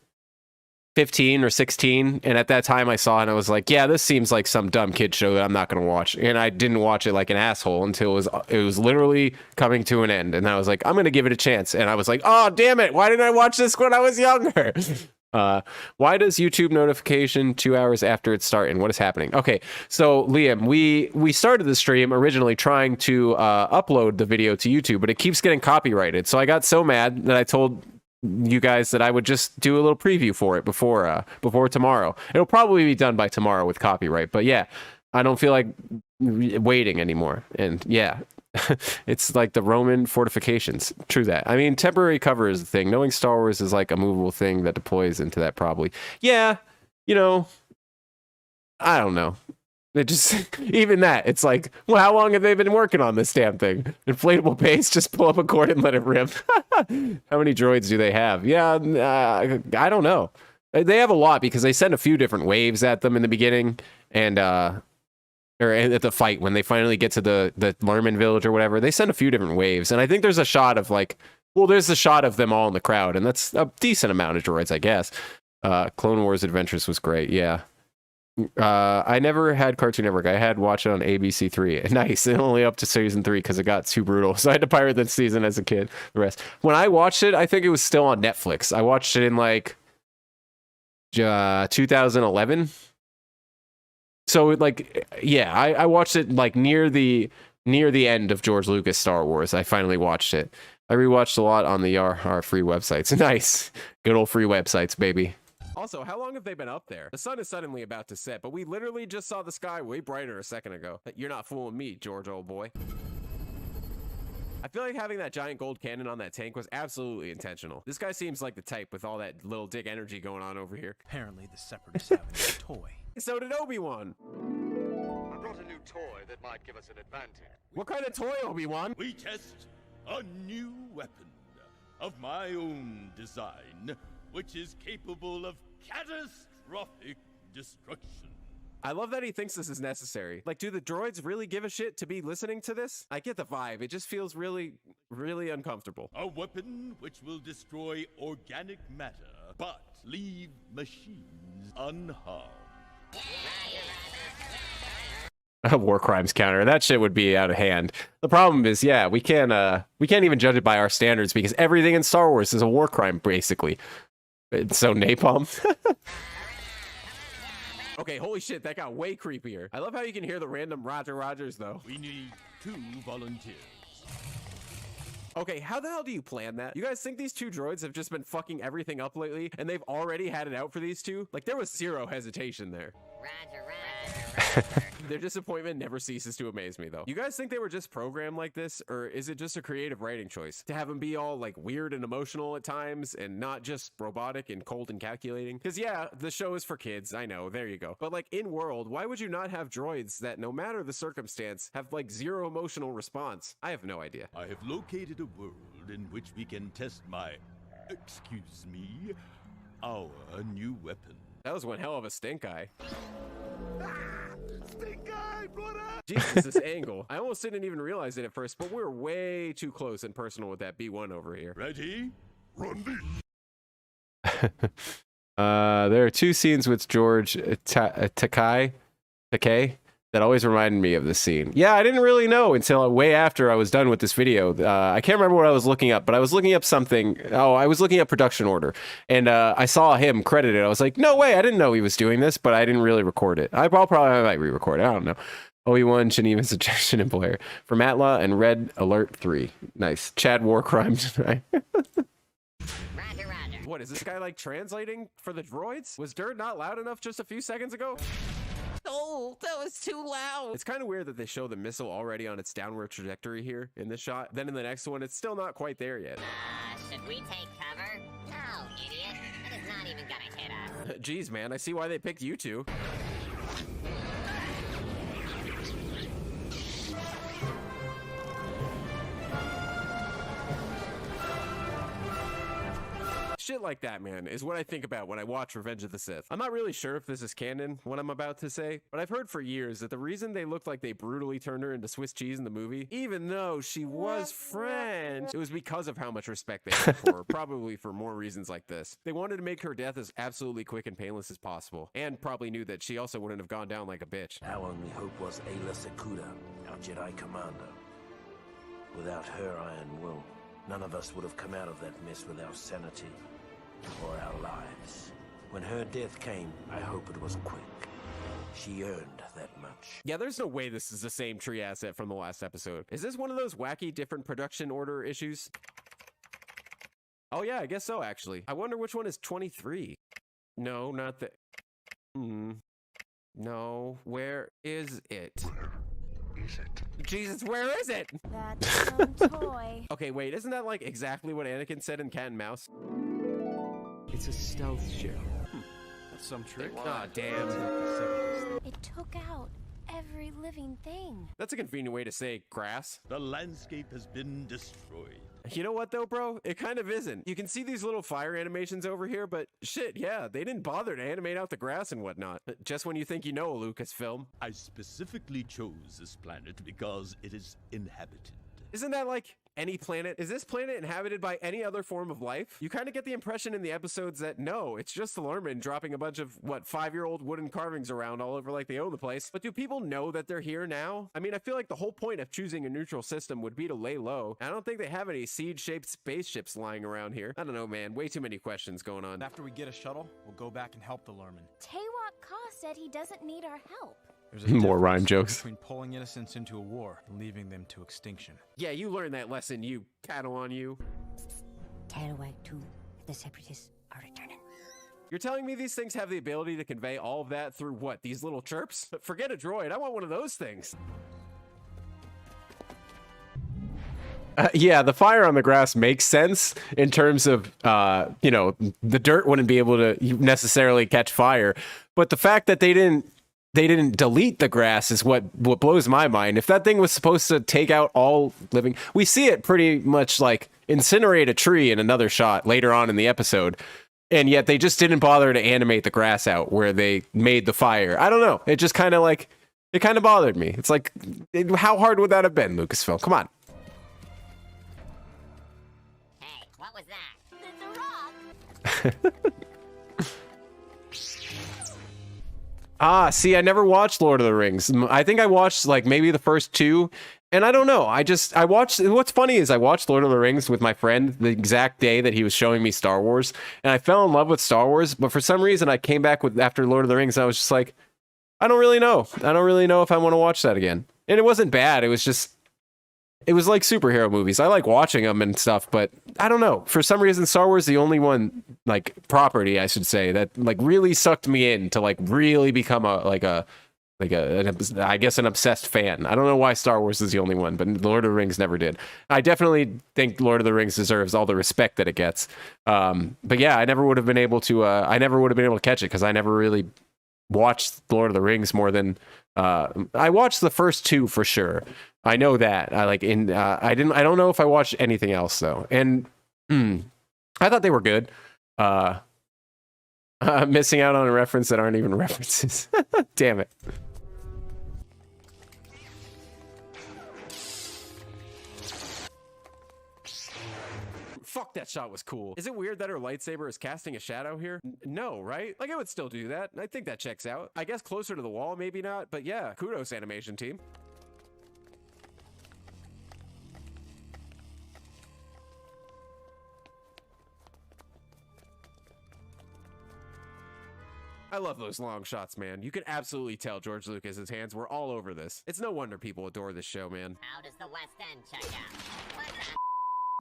15 or 16, and at that time I saw it and I was like, yeah, this seems like some dumb kid show that I'm not going to watch. And I didn't watch it like an asshole until it was literally coming to an end, and I was like, I'm going to give it a chance. And I was like, oh damn it, why didn't I watch this when I was younger? Why does YouTube notification 2 hours after it's starting? What is happening? Okay, so Liam, we started the stream originally trying to upload the video to YouTube, but it keeps getting copyrighted. So I got so mad that I told you guys that I would just do a little preview for it before tomorrow. It'll probably be done by tomorrow with copyright, but yeah, I don't feel like waiting anymore. And yeah, It's like the Roman fortifications. True that. I mean, temporary cover is the thing. Knowing Star Wars is like a movable thing that deploys into that probably. Yeah, you know, I don't know. It just, even that, it's like, well, how long have they been working on this damn thing? Inflatable base, just pull up a cord and let it rip. How many droids do they have? Yeah, I don't know. They have a lot because they send a few different waves at them in the beginning, and or at the fight when they finally get to the Lerman village or whatever. They send a few different waves, and I think there's a shot of like, well, there's a shot of them all in the crowd, and that's a decent amount of droids, I guess. Clone Wars Adventures was great, yeah. I never had Cartoon Network. I had watched it on ABC3. Nice. And only up to season 3 because it got too brutal. So I had to pirate that season as a kid. The rest. When I watched it, I think it was still on Netflix. I watched it in like 2011. So like, yeah, I watched it like near the end of George Lucas Star Wars. I finally watched it. I rewatched a lot on the our free websites. Nice. Good old free websites, baby. Also, how long have they been up there? The sun is suddenly about to set, but we literally just saw the sky way brighter a second ago. You're not fooling me, George, old boy. I feel like having that giant gold cannon on that tank was absolutely intentional. This guy seems like the type with all that little dick energy going on over here. Apparently the Separatists have a new toy. So did Obi-Wan. I brought a new toy that might give us an advantage. What kind of toy, Obi-Wan? We test a new weapon of my own design, which is capable of catastrophic destruction. I love that he thinks this is necessary. Like, do the droids really give a shit to be listening to this? I get the vibe. It just feels really, really uncomfortable. A weapon which will destroy organic matter, but leave machines unharmed. A war crimes counter. That shit would be out of hand. The problem is, yeah, we can't even judge it by our standards because everything in Star Wars is a war crime, basically. So napalm. Okay, holy shit, that got way creepier. I love how you can hear the random Roger Rogers, though. We need 2 volunteers. Okay, how the hell do you plan that? You guys think these 2 droids have just been fucking everything up lately, and they've already had it out for these 2? Like, there was zero hesitation there. Roger, Roger, Roger. Their disappointment never ceases to amaze me, though. You guys think they were just programmed like this, or is it just a creative writing choice? To have them be all, like, weird and emotional at times, and not just robotic and cold and calculating? Because, yeah, the show is for kids, I know, there you go. But, like, in world, why would you not have droids that, no matter the circumstance, have, like, zero emotional response? I have no idea. I have located a world in which we can test our new weapon. That was one hell of a stink eye. Stink eye, brother! Jesus, this angle. I almost didn't even realize it at first, but we're way too close and personal with that B1 over here. Ready? Run There are 2 scenes with George Takei that always reminded me of this scene. Yeah, I didn't really know until way after I was done with this video. I can't remember what I was looking up, but I was looking up something. Oh, I was looking up production order, and I saw him credited. I was like, no way, I didn't know he was doing this, but I didn't really record it. I might re-record it. I don't know. Obi-Wan, Shaniva's suggestion employer from Atla and Red Alert 3. Nice. Chad War Crimes. Roger, Roger. What, is this guy like translating for the droids? Was dirt not loud enough just a few seconds ago? Oh, that was too loud. It's kind of weird that they show the missile already on its downward trajectory here in this shot. Then in the next one, it's still not quite there yet. Should we take cover? No, idiot. That is not even gonna hit us. Jeez, man, I see why they picked you 2. Shit like that, man, is what I think about when I watch Revenge of the Sith. I'm not really sure if this is canon, what I'm about to say, but I've heard for years that the reason they looked like they brutally turned her into Swiss cheese in the movie, even though she was French, it was because of how much respect they had for her, probably for more reasons like this. They wanted to make her death as absolutely quick and painless as possible, and probably knew that she also wouldn't have gone down like a bitch. Our only hope was Ayla Secura, our Jedi commander. Without her iron will, none of us would have come out of that mess with our sanity or our lives. When her death came, I hope it was quick. She earned that much. Yeah, there's no way this is the same tree asset from the last episode. Is this one of those wacky different production order issues? Oh yeah, I guess so, actually. I wonder which one is 23. No, not the... No, where is it? is it? Jesus, where is it? That's some toy. Okay, wait, isn't that like exactly what Anakin said in Cat and Mouse? It's a stealth shell. That's some trick. Aw, damn. It took out every living thing. That's a convenient way to say grass. The landscape has been destroyed. You know what though, bro? It kind of isn't. You can see these little fire animations over here, but shit, yeah, they didn't bother to animate out the grass and whatnot. Just when you think you know a Lucasfilm. I specifically chose this planet because it is inhabited. Isn't that like any planet? Is this planet inhabited by any other form of life? You kind of get the impression in the episodes that no, it's just the Lurmen dropping a bunch of, what, 5-year-old wooden carvings around all over like they own the place. But do people know that they're here now? I mean, I feel like the whole point of choosing a neutral system would be to lay low. I don't think they have any seed-shaped spaceships lying around here. I don't know, man. Way too many questions going on. After we get a shuttle, we'll go back and help the Lurmen. Taywalk Ka said he doesn't need our help. There's a More rhyme difference jokes. between pulling innocents into a war and leaving them to extinction. Yeah, you learned that lesson, you cattle on you. Tailwag 2, the Separatists are returning. You're telling me these things have the ability to convey all of that through what? These little chirps? Forget a droid. I want one of those things. Yeah, the fire on the grass makes sense in terms of, you know, the dirt wouldn't be able to necessarily catch fire. But the fact that they didn't delete the grass is what blows my mind. If that thing was supposed to take out all living, we see it pretty much like incinerate a tree in another shot later on in the episode. And yet they just didn't bother to animate the grass out where they made the fire. I don't know. It just kind of like, it kind of bothered me. It's like, how hard would that have been, Lucasfilm? Come on. Hey, what was that? It's a rock. Ah, see, I never watched Lord of the Rings. I think I watched like maybe the first 2, and I don't know. I watched, what's funny is I watched Lord of the Rings with my friend the exact day that he was showing me Star Wars, and I fell in love with Star Wars, but for some reason I came back with after Lord of the Rings, and I was just like, I don't really know. I don't really know if I want to watch that again. And it wasn't bad. It was just, it was like superhero movies. I like watching them and stuff, but I don't know. For some reason, Star Wars is the only one, like, property, I should say, that, like, really sucked me in to, like, really become I guess an obsessed fan. I don't know why Star Wars is the only one, but Lord of the Rings never did. I definitely think Lord of the Rings deserves all the respect that it gets. But yeah, I never would have been able to catch it because I never really watched Lord of the Rings more than, I watched the first 2 for sure. I know that. I don't know if I watched anything else though. And I thought they were good. Missing out on a reference that aren't even references. Damn it. Fuck, that shot was cool. Is it weird that her lightsaber is casting a shadow here? No, right? Like, it would still do that. I think that checks out. I guess closer to the wall, maybe not. But yeah, kudos, animation team. I love those long shots, man. You can absolutely tell George Lucas's hands were all over this. It's no wonder people adore this show, man. How does the West End check out?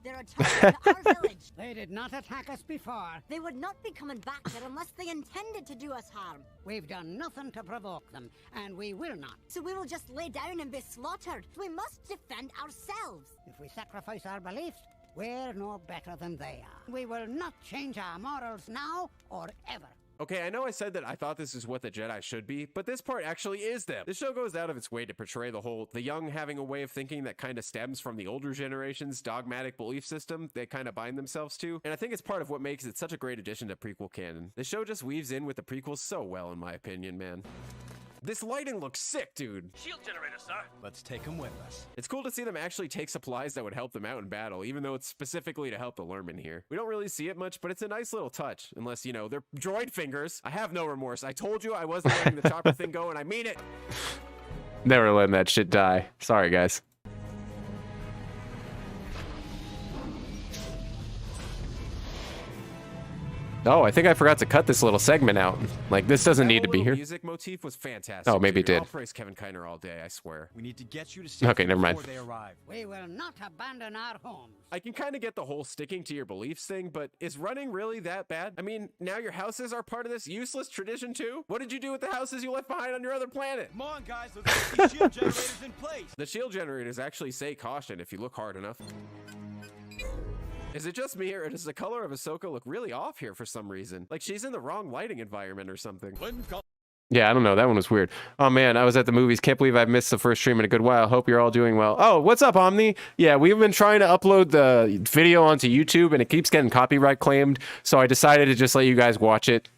They're attacking our village. They did not attack us before. They would not be coming back there unless they intended to do us harm. We've done nothing to provoke them, and we will not. So we will just lay down and be slaughtered. We must defend ourselves. If we sacrifice our beliefs, we're no better than they are. We will not change our morals now or ever. Okay, I know I said that I thought this is what the Jedi should be, but this part actually is them. This show goes out of its way to portray the young having a way of thinking that kind of stems from the older generation's dogmatic belief system they kind of bind themselves to, and I think it's part of what makes it such a great addition to prequel canon. The show just weaves in with the prequels so well, in my opinion, man. This lighting looks sick, dude. Shield generator, sir. Let's take them with us. It's cool to see them actually take supplies that would help them out in battle, even though it's specifically to help the Lurmen here. We don't really see it much, but it's a nice little touch. Unless, you know, they're droid fingers. I have no remorse. I told you I wasn't letting the chopper thing go, and I mean it. Never letting that shit die. Sorry, guys. Oh, I think I forgot to cut this little segment out. Like, this doesn't That need to be little here. Music motif was fantastic. Oh, maybe it Junior. did. I'll praise Kevin Kiner all day, I swear. We need to get you to safety Okay, never mind. before they arrive. We will not abandon our homes. I can kind of get the whole sticking to your beliefs thing, but is running really that bad? I mean, now your houses are part of this useless tradition too? What did you do with the houses you left behind on your other planet? Come on, guys, let's get these shield generators in place. The shield generators actually say caution if you look hard enough. Is it just me, or does the color of Ahsoka look really off here for some reason? Like she's in the wrong lighting environment or something. Yeah, I don't know. That one was weird. Oh man, I was at the movies. Can't believe I've missed the first stream in a good while. Hope you're all doing well. Oh, what's up, Omni? Yeah, we've been trying to upload the video onto YouTube and it keeps getting copyright claimed. So I decided to just let you guys watch it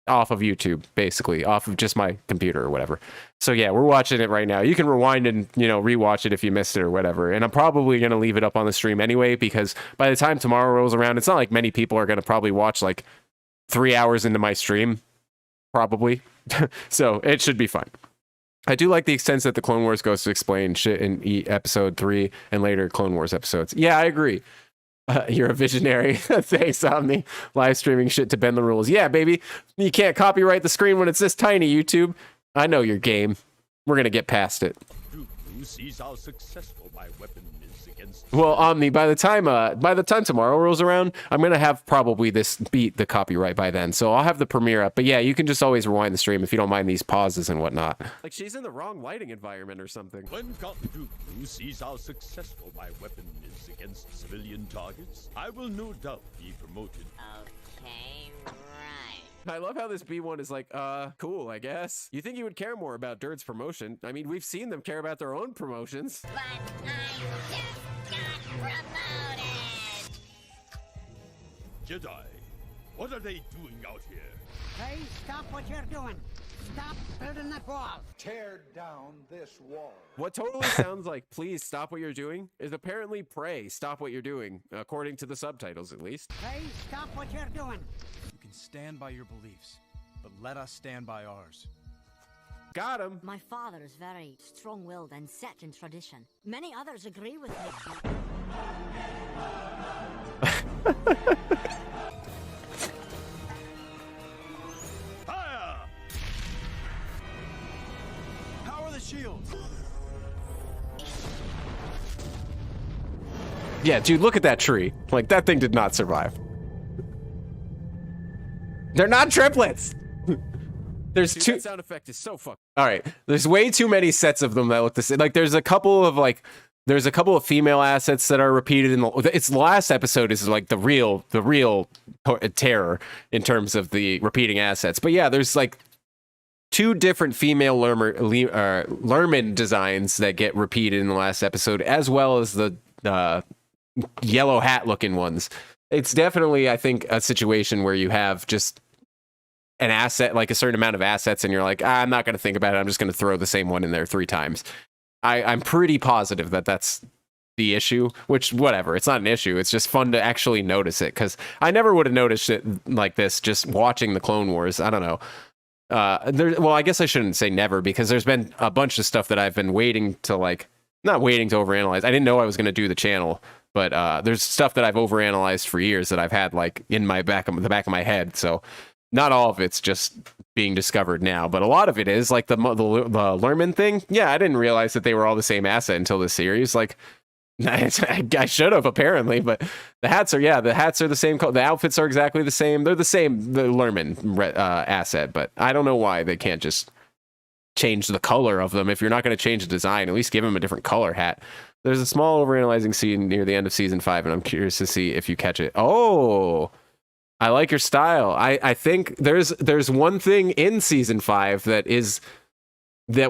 off of YouTube, basically, off of just my computer or whatever. So yeah, we're watching it right now. You can rewind and, you know, rewatch it if you missed it or whatever. And I'm probably going to leave it up on the stream anyway, because by the time tomorrow rolls around, it's not like many people are going to probably watch like 3 hours into my stream, probably. So it should be fine. I do like the extent that the Clone Wars goes to explain shit in episode 3 and later Clone Wars episodes. Yeah, I agree. You're a visionary. Thanks, Omni. Live streaming shit to bend the rules. Yeah, baby. You can't copyright the screen when it's this tiny, YouTube. I know your game. We're going to get past it. Who sees how successful my weapon is against... Well, Omni, by the time tomorrow rolls around, I'm going to have probably this beat the copyright by then. So I'll have the premiere up. But yeah, you can just always rewind the stream if you don't mind these pauses and whatnot. Like she's in the wrong lighting environment or something. Who sees how successful my weapon is against civilian targets, I will no doubt be promoted. Okay, right. I love how this B1 is like, cool, I guess. You think you would care more about Dirt's promotion? I mean, we've seen them care about their own promotions. But I just got promoted! Jedi, what are they doing out here? Hey, stop what you're doing. Stop building that wall. Tear down this wall. What totally sounds like, please stop what you're doing, is apparently pray, stop what you're doing, according to the subtitles at least. Hey, stop what you're doing. You can stand by your beliefs, but let us stand by ours. Got him. My father is very strong-willed and set in tradition. Many others agree with me. Fire! Power the shields! Yeah, dude, look at that tree. Like, that thing did not survive. They're not triplets! There's Dude, two... that sound effect is so fucked. All right, there's way too many sets of them that look the same. Like, there's a couple of female assets that are repeated in the last episode is like the real terror in terms of the repeating assets. But yeah, there's like 2 different female Lerman designs that get repeated in the last episode, as well as the yellow hat looking ones. It's definitely, I think, a situation where you have just an asset, like a certain amount of assets, and you're like, I'm not going to think about it. I'm just going to throw the same one in there 3 times. I'm pretty positive that that's the issue, which, whatever, it's not an issue. It's just fun to actually notice it, because I never would have noticed it like this just watching the Clone Wars. I don't know. Well, I guess I shouldn't say never, because there's been a bunch of stuff that I've been waiting to, like, not waiting to overanalyze. I didn't know I was going to do the channel, but there's stuff that I've overanalyzed for years that I've had, like, in the back of my head. So not all of it's just being discovered now, but a lot of it is, like the Lerman thing. Yeah, I didn't realize that they were all the same asset until this series. Like, I should have, apparently, but the hats are the same color. The outfits are exactly the same. They're the same, the Lerman asset, but I don't know why they can't just change the color of them. If you're not going to change the design, at least give them a different color hat. There's a small overanalyzing scene near the end of season 5, and I'm curious to see if you catch it. Oh, I like your style. I think there's one thing in season 5 that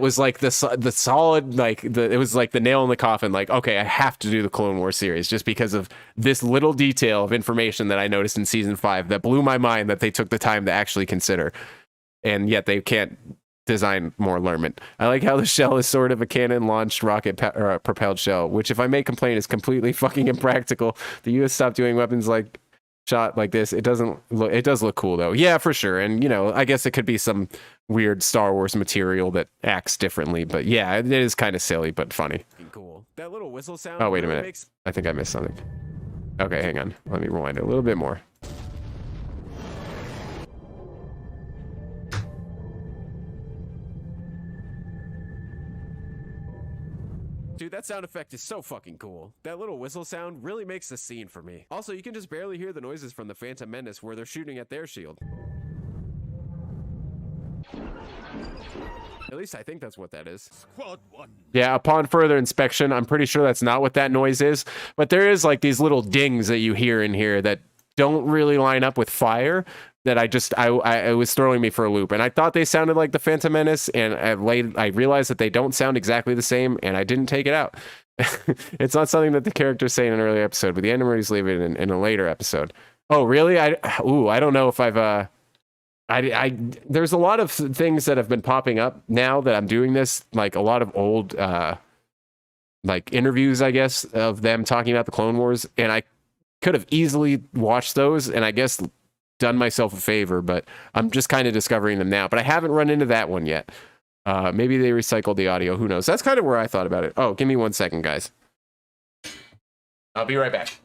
was like the solid, like it was like the nail in the coffin. Like, okay, I have to do the Clone Wars series just because of this little detail of information that I noticed in season 5 that blew my mind that they took the time to actually consider, and yet they can't design more Lerman. I like how the shell is sort of a cannon launched rocket propelled shell, which, if I may complain, is completely fucking impractical. The US stopped doing weapons like shot like this. It does look cool though. Yeah, for sure. And, you know, I guess it could be some weird Star Wars material that acts differently, but yeah, it is kind of silly but funny. Cool. That little whistle sound. Oh, wait a minute. I think I missed something. Okay, hang on. Let me rewind it a little bit more. Dude, that sound effect is so fucking cool. That little whistle sound really makes the scene for me. Also, you can just barely hear the noises from the Phantom Menace where they're shooting at their shield. At least I think that's what that is. Squad 1. Yeah, upon further inspection, I'm pretty sure that's not what that noise is. But there is like these little dings that you hear in here that don't really line up with fire. That it was throwing me for a loop. And I thought they sounded like the Phantom Menace, and I realized that they don't sound exactly the same, and I didn't take it out. It's not something that the characters say in an earlier episode, but the animators leave it in a later episode. Oh, really? I don't know if I've there's a lot of things that have been popping up now that I'm doing this, like a lot of old like interviews, I guess, of them talking about the Clone Wars, and I could have easily watched those and I guess done myself a favor, but I'm just kind of discovering them now. But I haven't run into that one yet. Maybe they recycled the audio, who knows? That's kind of where I thought about it. Oh, give me 1 second, guys. I'll be right back.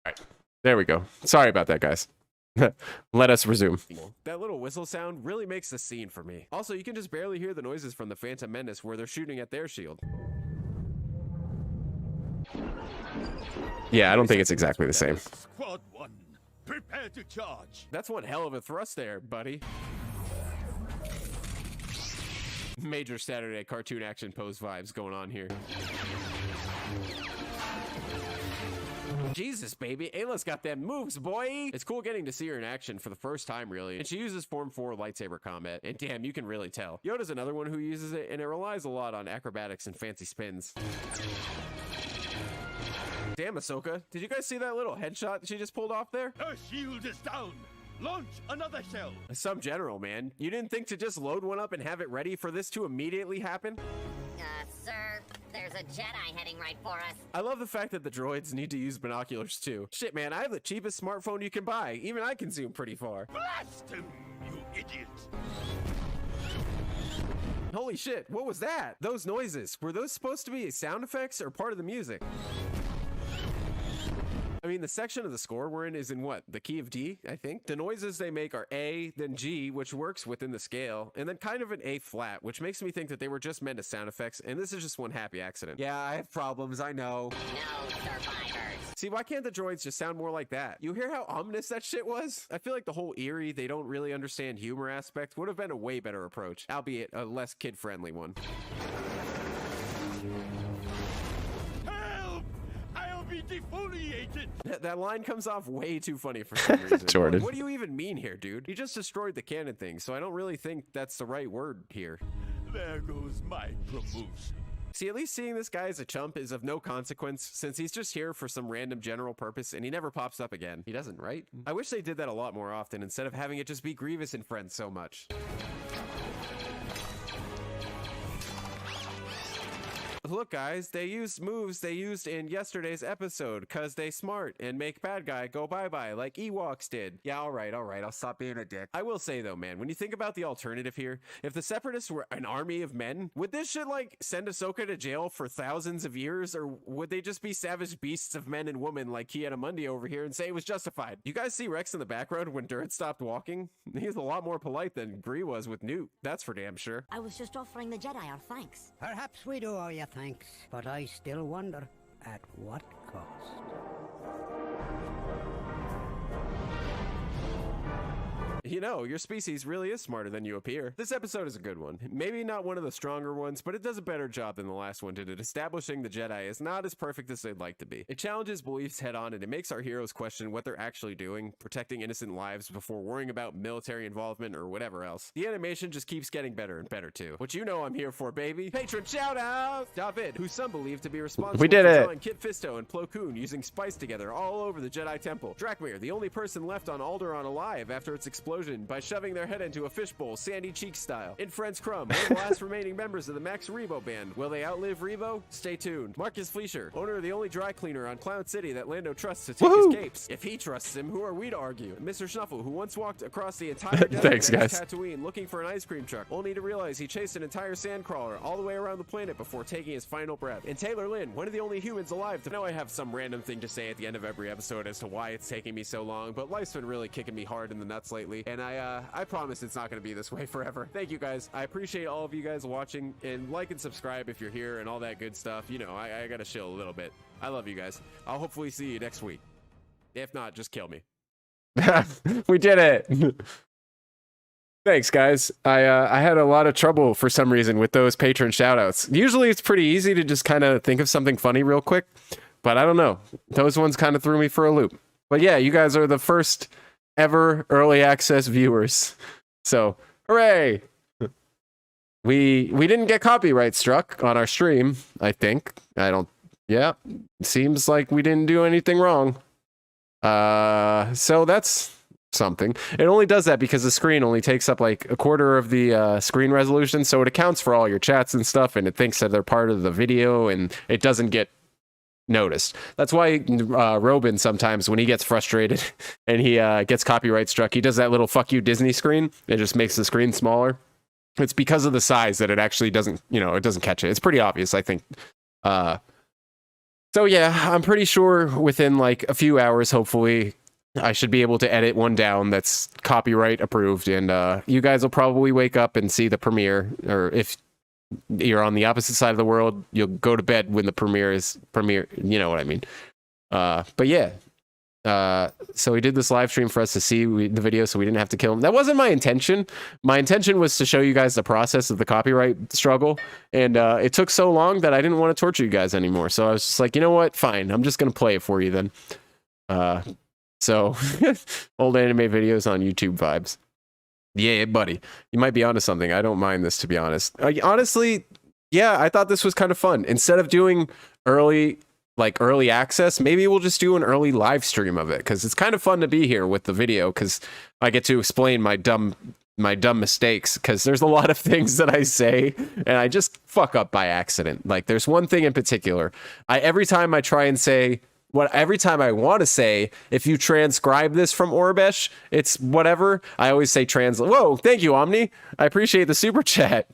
All right, there we go. Sorry about that, guys. Let us resume. That little whistle sound really makes the scene for me. Also, you can just barely hear the noises from the Phantom Menace where they're shooting at their shield. Yeah, I don't think it's exactly the same. Squad 1, prepare to charge. That's one hell of a thrust there, buddy. Major Saturday cartoon action pose vibes going on here. Jesus, baby. Ayla's got them moves, boy. It's cool getting to see her in action for the first time, really. And she uses Form 4 lightsaber combat. And damn, you can really tell. Yoda's another one who uses it, and it relies a lot on acrobatics and fancy spins. Damn, Ahsoka. Did you guys see that little headshot she just pulled off there? Her shield is down. Launch another shell. Some general, man. You didn't think to just load one up and have it ready for this to immediately happen? Sir, there's a Jedi heading right for us. I love the fact that the droids need to use binoculars too. Shit, man, I have the cheapest smartphone you can buy. Even I can zoom pretty far. Blast him, you idiot. Holy shit, what was that? Those noises, were those supposed to be sound effects or part of the music? I mean, the section of the score we're in is in what? The key of D, I think? The noises they make are A, then G, which works within the scale, and then kind of an A flat, which makes me think that they were just meant as sound effects, and this is just one happy accident. Yeah, I have problems, I know. No survivors. See, why can't the droids just sound more like that? You hear how ominous that shit was? I feel like the whole eerie, they don't really understand humor aspect would have been a way better approach, albeit a less kid-friendly one. Defoliated. That line comes off way too funny for some reason. Jordan. What do you even mean here, dude? You just destroyed the canon thing, so I don't really think that's the right word here. There goes my promotion. See, at least seeing this guy as a chump is of no consequence, since he's just here for some random general purpose and he never pops up again. He doesn't, right? I wish they did that a lot more often instead of having it just be Grievous and friends so much. Look, guys, they used moves they used in yesterday's episode because they smart and make bad guy go bye-bye like Ewoks did. Yeah, all right, I'll stop being a dick. I will say, though, man, when you think about the alternative here, if the Separatists were an army of men, would this shit, like, send Ahsoka to jail for thousands of years, or would they just be savage beasts of men and women like Kiadamundi over here and say it was justified? You guys see Rex in the background when Durin stopped walking? He's a lot more polite than Gree was with Newt. That's for damn sure. I was just offering the Jedi our thanks. Perhaps we do owe you thanks, but I still wonder at what cost. You know, your species really is smarter than you appear. This episode is a good one. Maybe not one of the stronger ones, but it does a better job than the last one did at establishing the Jedi is not as perfect as they'd like to be. It challenges beliefs head on, and it makes our heroes question what they're actually doing, protecting innocent lives before worrying about military involvement or whatever else. The animation just keeps getting better and better too. Which you know I'm here for, baby. Patron shout out! David, who some believe to be responsible We did for it. drawing Kit Fisto and Plo Koon using spice together all over the Jedi Temple. Drakmir, the only person left on Alderaan alive after its explosion by shoving their head into a fishbowl, Sandy Cheek style. In Friends Crumb, one of the last remaining members of the Max Rebo band. Will they outlive Rebo? Stay tuned. Marcus Fleischer, owner of the only dry cleaner on Cloud City that Lando trusts to take his capes. If he trusts him, who are we to argue? Mr. Snuffle, who once walked across the entire desert Thanks, at guys. Tatooine looking for an ice cream truck, only to realize he chased an entire sandcrawler all the way around the planet before taking his final breath. And Taylor Lynn, one of the only humans alive to know I have some random thing to say at the end of every episode as to why it's taking me so long, but life's been really kicking me hard in the nuts lately, and I promise it's not going to be this way forever. Thank you guys. I appreciate all of you guys watching, and like and subscribe if you're here and all that good stuff. You know, I gotta chill a little bit. I love you guys. I'll hopefully see you next week. If not, just kill me. We did it. Thanks, guys. I had a lot of trouble for some reason with those patron shoutouts. Usually it's pretty easy to just kind of think of something funny real quick, but I don't know. Those ones kind of threw me for a loop. But yeah, you guys are the first ever early access viewers. So, hooray! We didn't get copyright struck on our stream, I think. Yeah, seems like we didn't do anything wrong. So that's something. It only does that because the screen only takes up like a quarter of the screen resolution, so it accounts for all your chats and stuff, and it thinks that they're part of the video, and it doesn't get noticed. That's why Robin sometimes, when he gets frustrated and he gets copyright struck, he does that little "fuck you Disney" screen. It just makes the screen smaller. It's because of the size that it actually doesn't, it doesn't catch it. It's pretty obvious, I think. So yeah, I'm pretty sure within like a few hours, hopefully, I should be able to edit one down that's copyright approved, and you guys will probably wake up and see the premiere, or if you're on the opposite side of the world, you'll go to bed when the premiere. You know what I mean? But yeah. So he did this live stream for us to see the video, so we didn't have to kill him. That wasn't my intention. My intention was to show you guys the process of the copyright struggle, and it took so long that I didn't want to torture you guys anymore. So I was just like, you know what? Fine, I'm just gonna play it for you then. So old anime videos on YouTube vibes. Yeah, buddy, you might be onto something. I don't mind this, to be honest. Honestly, yeah, I thought this was kind of fun. Instead of doing early access, maybe we'll just do an early live stream of it, because it's kind of fun to be here with the video, because I get to explain my dumb mistakes, because there's a lot of things that I say and I just fuck up by accident. Like there's one thing in particular, every time I try and say every time I want to say, if you transcribe this from Orbesh, it's whatever. I always say translate. Whoa, thank you, Omni. I appreciate the super chat.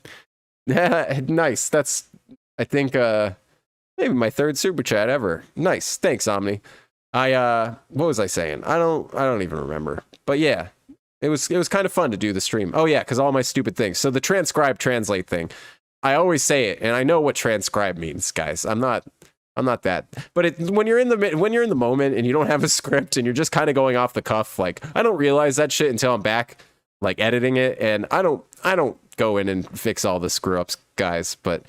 Nice. That's, I think, maybe my third super chat ever. Nice. Thanks, Omni. What was I saying? I don't even remember. But yeah, it was kind of fun to do the stream. Oh yeah, because all my stupid things. So the transcribe translate thing, I always say it, and I know what transcribe means, guys. I'm not that. But when you're in the moment and you don't have a script and you're just kind of going off the cuff, like I don't realize that shit until I'm back, like editing it, and I don't go in and fix all the screw ups, guys. But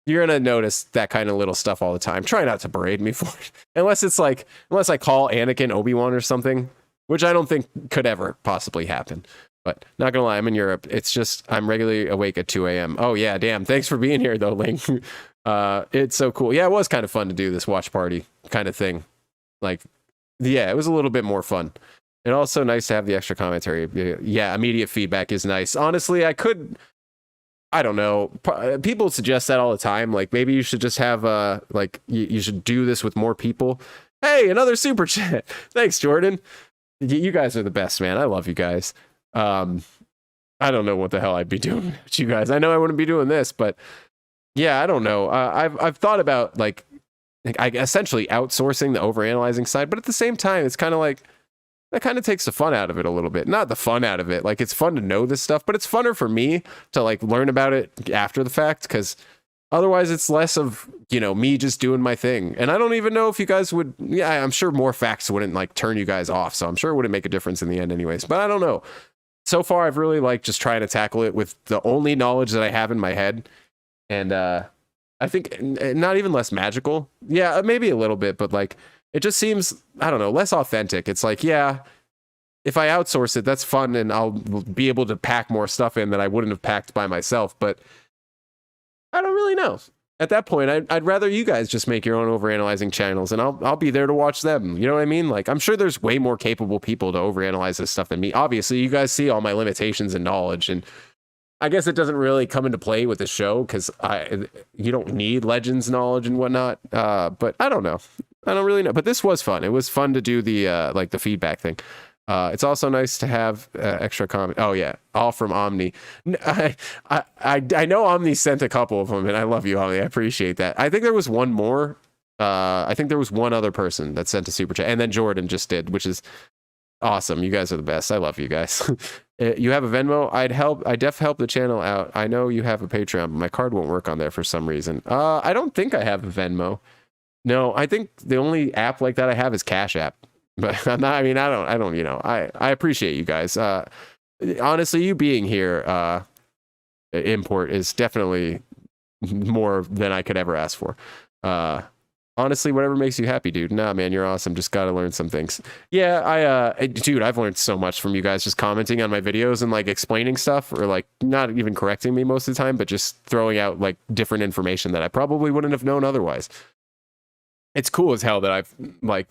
you're gonna notice that kind of little stuff all the time. Try not to berate me for it, unless I call Anakin Obi-Wan or something, which I don't think could ever possibly happen. But not gonna lie, I'm in Europe. It's just I'm regularly awake at 2 a.m. Oh yeah, damn. Thanks for being here though, Link. It's so cool. Yeah, it was kind of fun to do this watch party kind of thing. Like, yeah, it was a little bit more fun. And also nice to have the extra commentary. Yeah, immediate feedback is nice. Honestly, I don't know. People suggest that all the time. Like, maybe you should just have, you should do this with more people. Hey, another super chat. Thanks, Jordan. You guys are the best, man. I love you guys. I don't know what the hell I'd be doing with you guys. I know I wouldn't be doing this, but yeah, I don't know. I've thought about like essentially outsourcing the overanalyzing side, but at the same time, it's kind of like, that kind of takes the fun out of it a little bit. Not the fun out of it. Like, it's fun to know this stuff, but it's funner for me to like learn about it after the fact, because otherwise it's less of, me just doing my thing. And I don't even know if you guys would, I'm sure more facts wouldn't like turn you guys off. So I'm sure it wouldn't make a difference in the end anyways, but I don't know. so far I've really liked just trying to tackle it with the only knowledge that I have in my head. And I think not even less magical. Yeah, maybe a little bit, but like it just seems, I don't know, less authentic. It's like, yeah, if I outsource it, that's fun and I'll be able to pack more stuff in that I wouldn't have packed by myself. But I don't really know. At that point, I'd rather you guys just make your own overanalyzing channels and I'll be there to watch them. You know what I mean? Like, I'm sure there's way more capable people to overanalyze this stuff than me. Obviously, you guys see all my limitations and knowledge, and I guess it doesn't really come into play with the show because you don't need Legends knowledge and whatnot. But I don't know. I don't really know. But this was fun. It was fun to do the like the feedback thing. It's also nice to have extra comment. Oh yeah, all from Omni. I know Omni sent a couple of them, and I love you, Omni. I appreciate that. I think there was one more. I think there was one other person that sent a super chat, and then Jordan just did, which is awesome. You guys are the best. I love you guys. You have a Venmo? I'd def help the channel out. I know you have a Patreon, but my card won't work on there for some reason. I don't think I have a Venmo. No, I think the only app like that I have is Cash App. But I'm not, I mean, I don't, you know, I appreciate you guys. Honestly, you being here, Import, is definitely more than I could ever ask for. Honestly, whatever makes you happy, dude. Nah, man, you're awesome. Just got to learn some things. Yeah, dude, I've learned so much from you guys just commenting on my videos and like explaining stuff, or like not even correcting me most of the time, but just throwing out like different information that I probably wouldn't have known otherwise. It's cool as hell that I've like,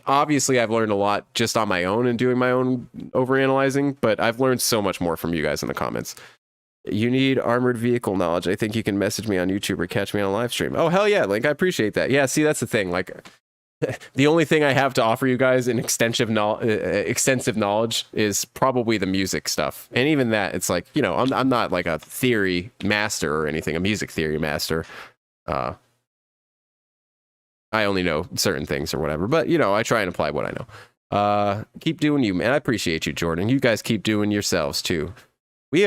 obviously I've learned a lot just on my own and doing my own overanalyzing, but I've learned so much more from you guys in the comments. You need armored vehicle knowledge. I think you can message me on YouTube or catch me on a live stream. Oh, hell yeah, Link. I appreciate that. Yeah, see, that's the thing. Like, the only thing I have to offer you guys in extensive knowledge is probably the music stuff. And even that, it's like, you know, I'm not like a theory master or anything, a music theory master. I only know certain things or whatever, but, you know, I try and apply what I know. Keep doing you, man. I appreciate you, Jordan. You guys keep doing yourselves, too. We,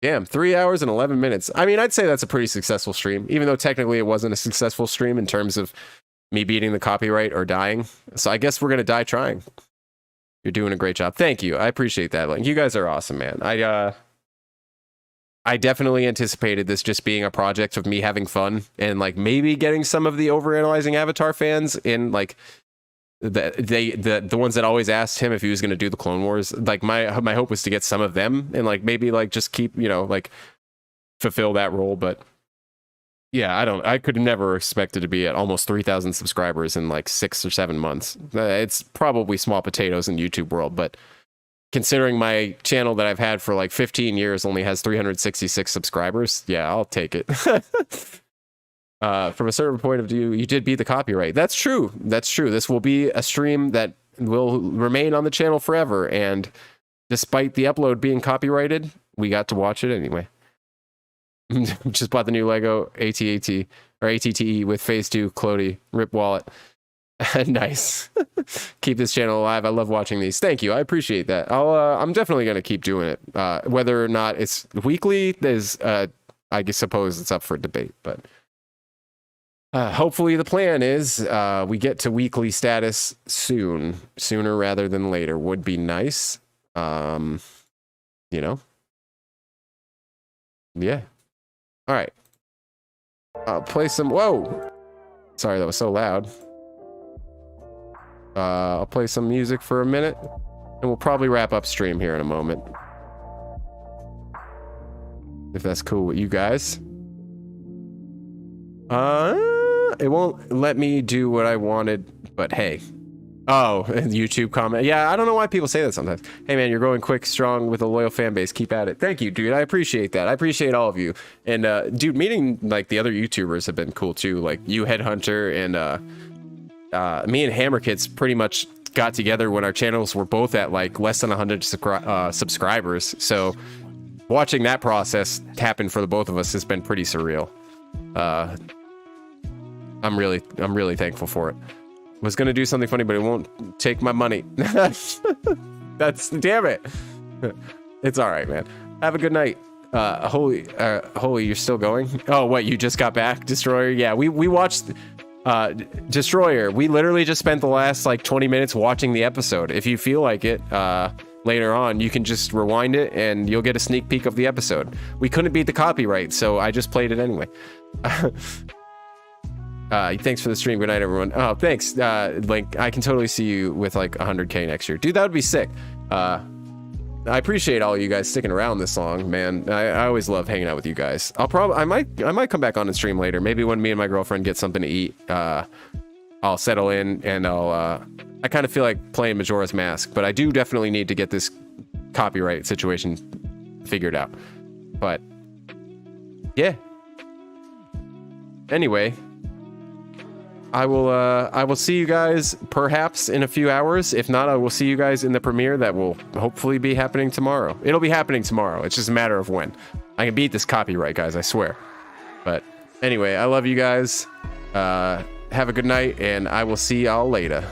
damn, 3 hours and 11 minutes. I mean, I'd say that's a pretty successful stream, even though technically it wasn't a successful stream in terms of me beating the copyright or dying. So I guess we're going to die trying. You're doing a great job. Thank you. I appreciate that. Like, you guys are awesome, man. I definitely anticipated this just being a project of me having fun and like maybe getting some of the overanalyzing Avatar fans in, like, the ones that always asked him if he was going to do the Clone Wars. Like my hope was to get some of them and like maybe like just keep, you know, like fulfill that role. But yeah, I could never expect it to be at almost 3,000 subscribers in like 6 or 7 months. It's probably small potatoes in YouTube world, but considering my channel that I've had for like 15 years only has 366 subscribers, yeah, I'll take it. From a certain point of view, you did beat the copyright. That's true. That's true. This will be a stream that will remain on the channel forever. And despite the upload being copyrighted, we got to watch it anyway. Just bought the new Lego AT-AT or ATTE with Phase 2 Clody Rip Wallet. Nice. Keep this channel alive. I love watching these. Thank you. I appreciate that. I'm definitely going to keep doing it. Whether or not it's weekly is, I suppose it's up for debate, but hopefully the plan is we get to weekly status sooner rather than later would be nice. You know? Yeah. All right. I'll play some, whoa. Sorry, that was so loud. I'll play some music for a minute and we'll probably wrap up stream here in a moment. If that's cool with you guys. It won't let me do what I wanted, but hey. Oh, YouTube comment. Yeah, I don't know why people say that sometimes. Hey man, you're growing quick, strong with a loyal fan base. Keep at it. Thank you, dude. I appreciate that. I appreciate all of you. And dude, meeting like the other YouTubers have been cool too. Like you, Headhunter, and me and Hammer Kids pretty much got together when our channels were both at like less than 100 subscribers. So watching that process happen for the both of us has been pretty surreal. I'm really thankful for it. Was gonna do something funny, but it won't take my money. That's, damn it. It's all right, man. Have a good night. Holy, you're still going? Oh, what? You just got back, Destroyer? Yeah, we watched. Destroyer, we literally just spent the last like 20 minutes watching the episode. If you feel like it, later on, you can just rewind it and you'll get a sneak peek of the episode. We couldn't beat the copyright, so I just played it anyway. Thanks for the stream. Good night, everyone. Oh, thanks, Link. I can totally see you with like 100K next year. Dude, that would be sick. I appreciate all you guys sticking around this long, man. I always love hanging out with you guys. I might come back on and stream later. Maybe when me and my girlfriend get something to eat, I'll settle in and I kind of feel like playing Majora's Mask, but I do definitely need to get this copyright situation figured out. But yeah. Anyway, I will see you guys perhaps in a few hours. If not, I will see you guys in the premiere that will hopefully be happening tomorrow. It'll be happening tomorrow. It's just a matter of when. I can beat this copyright, guys, I swear. But anyway, I love you guys. Have a good night, and I will see y'all later.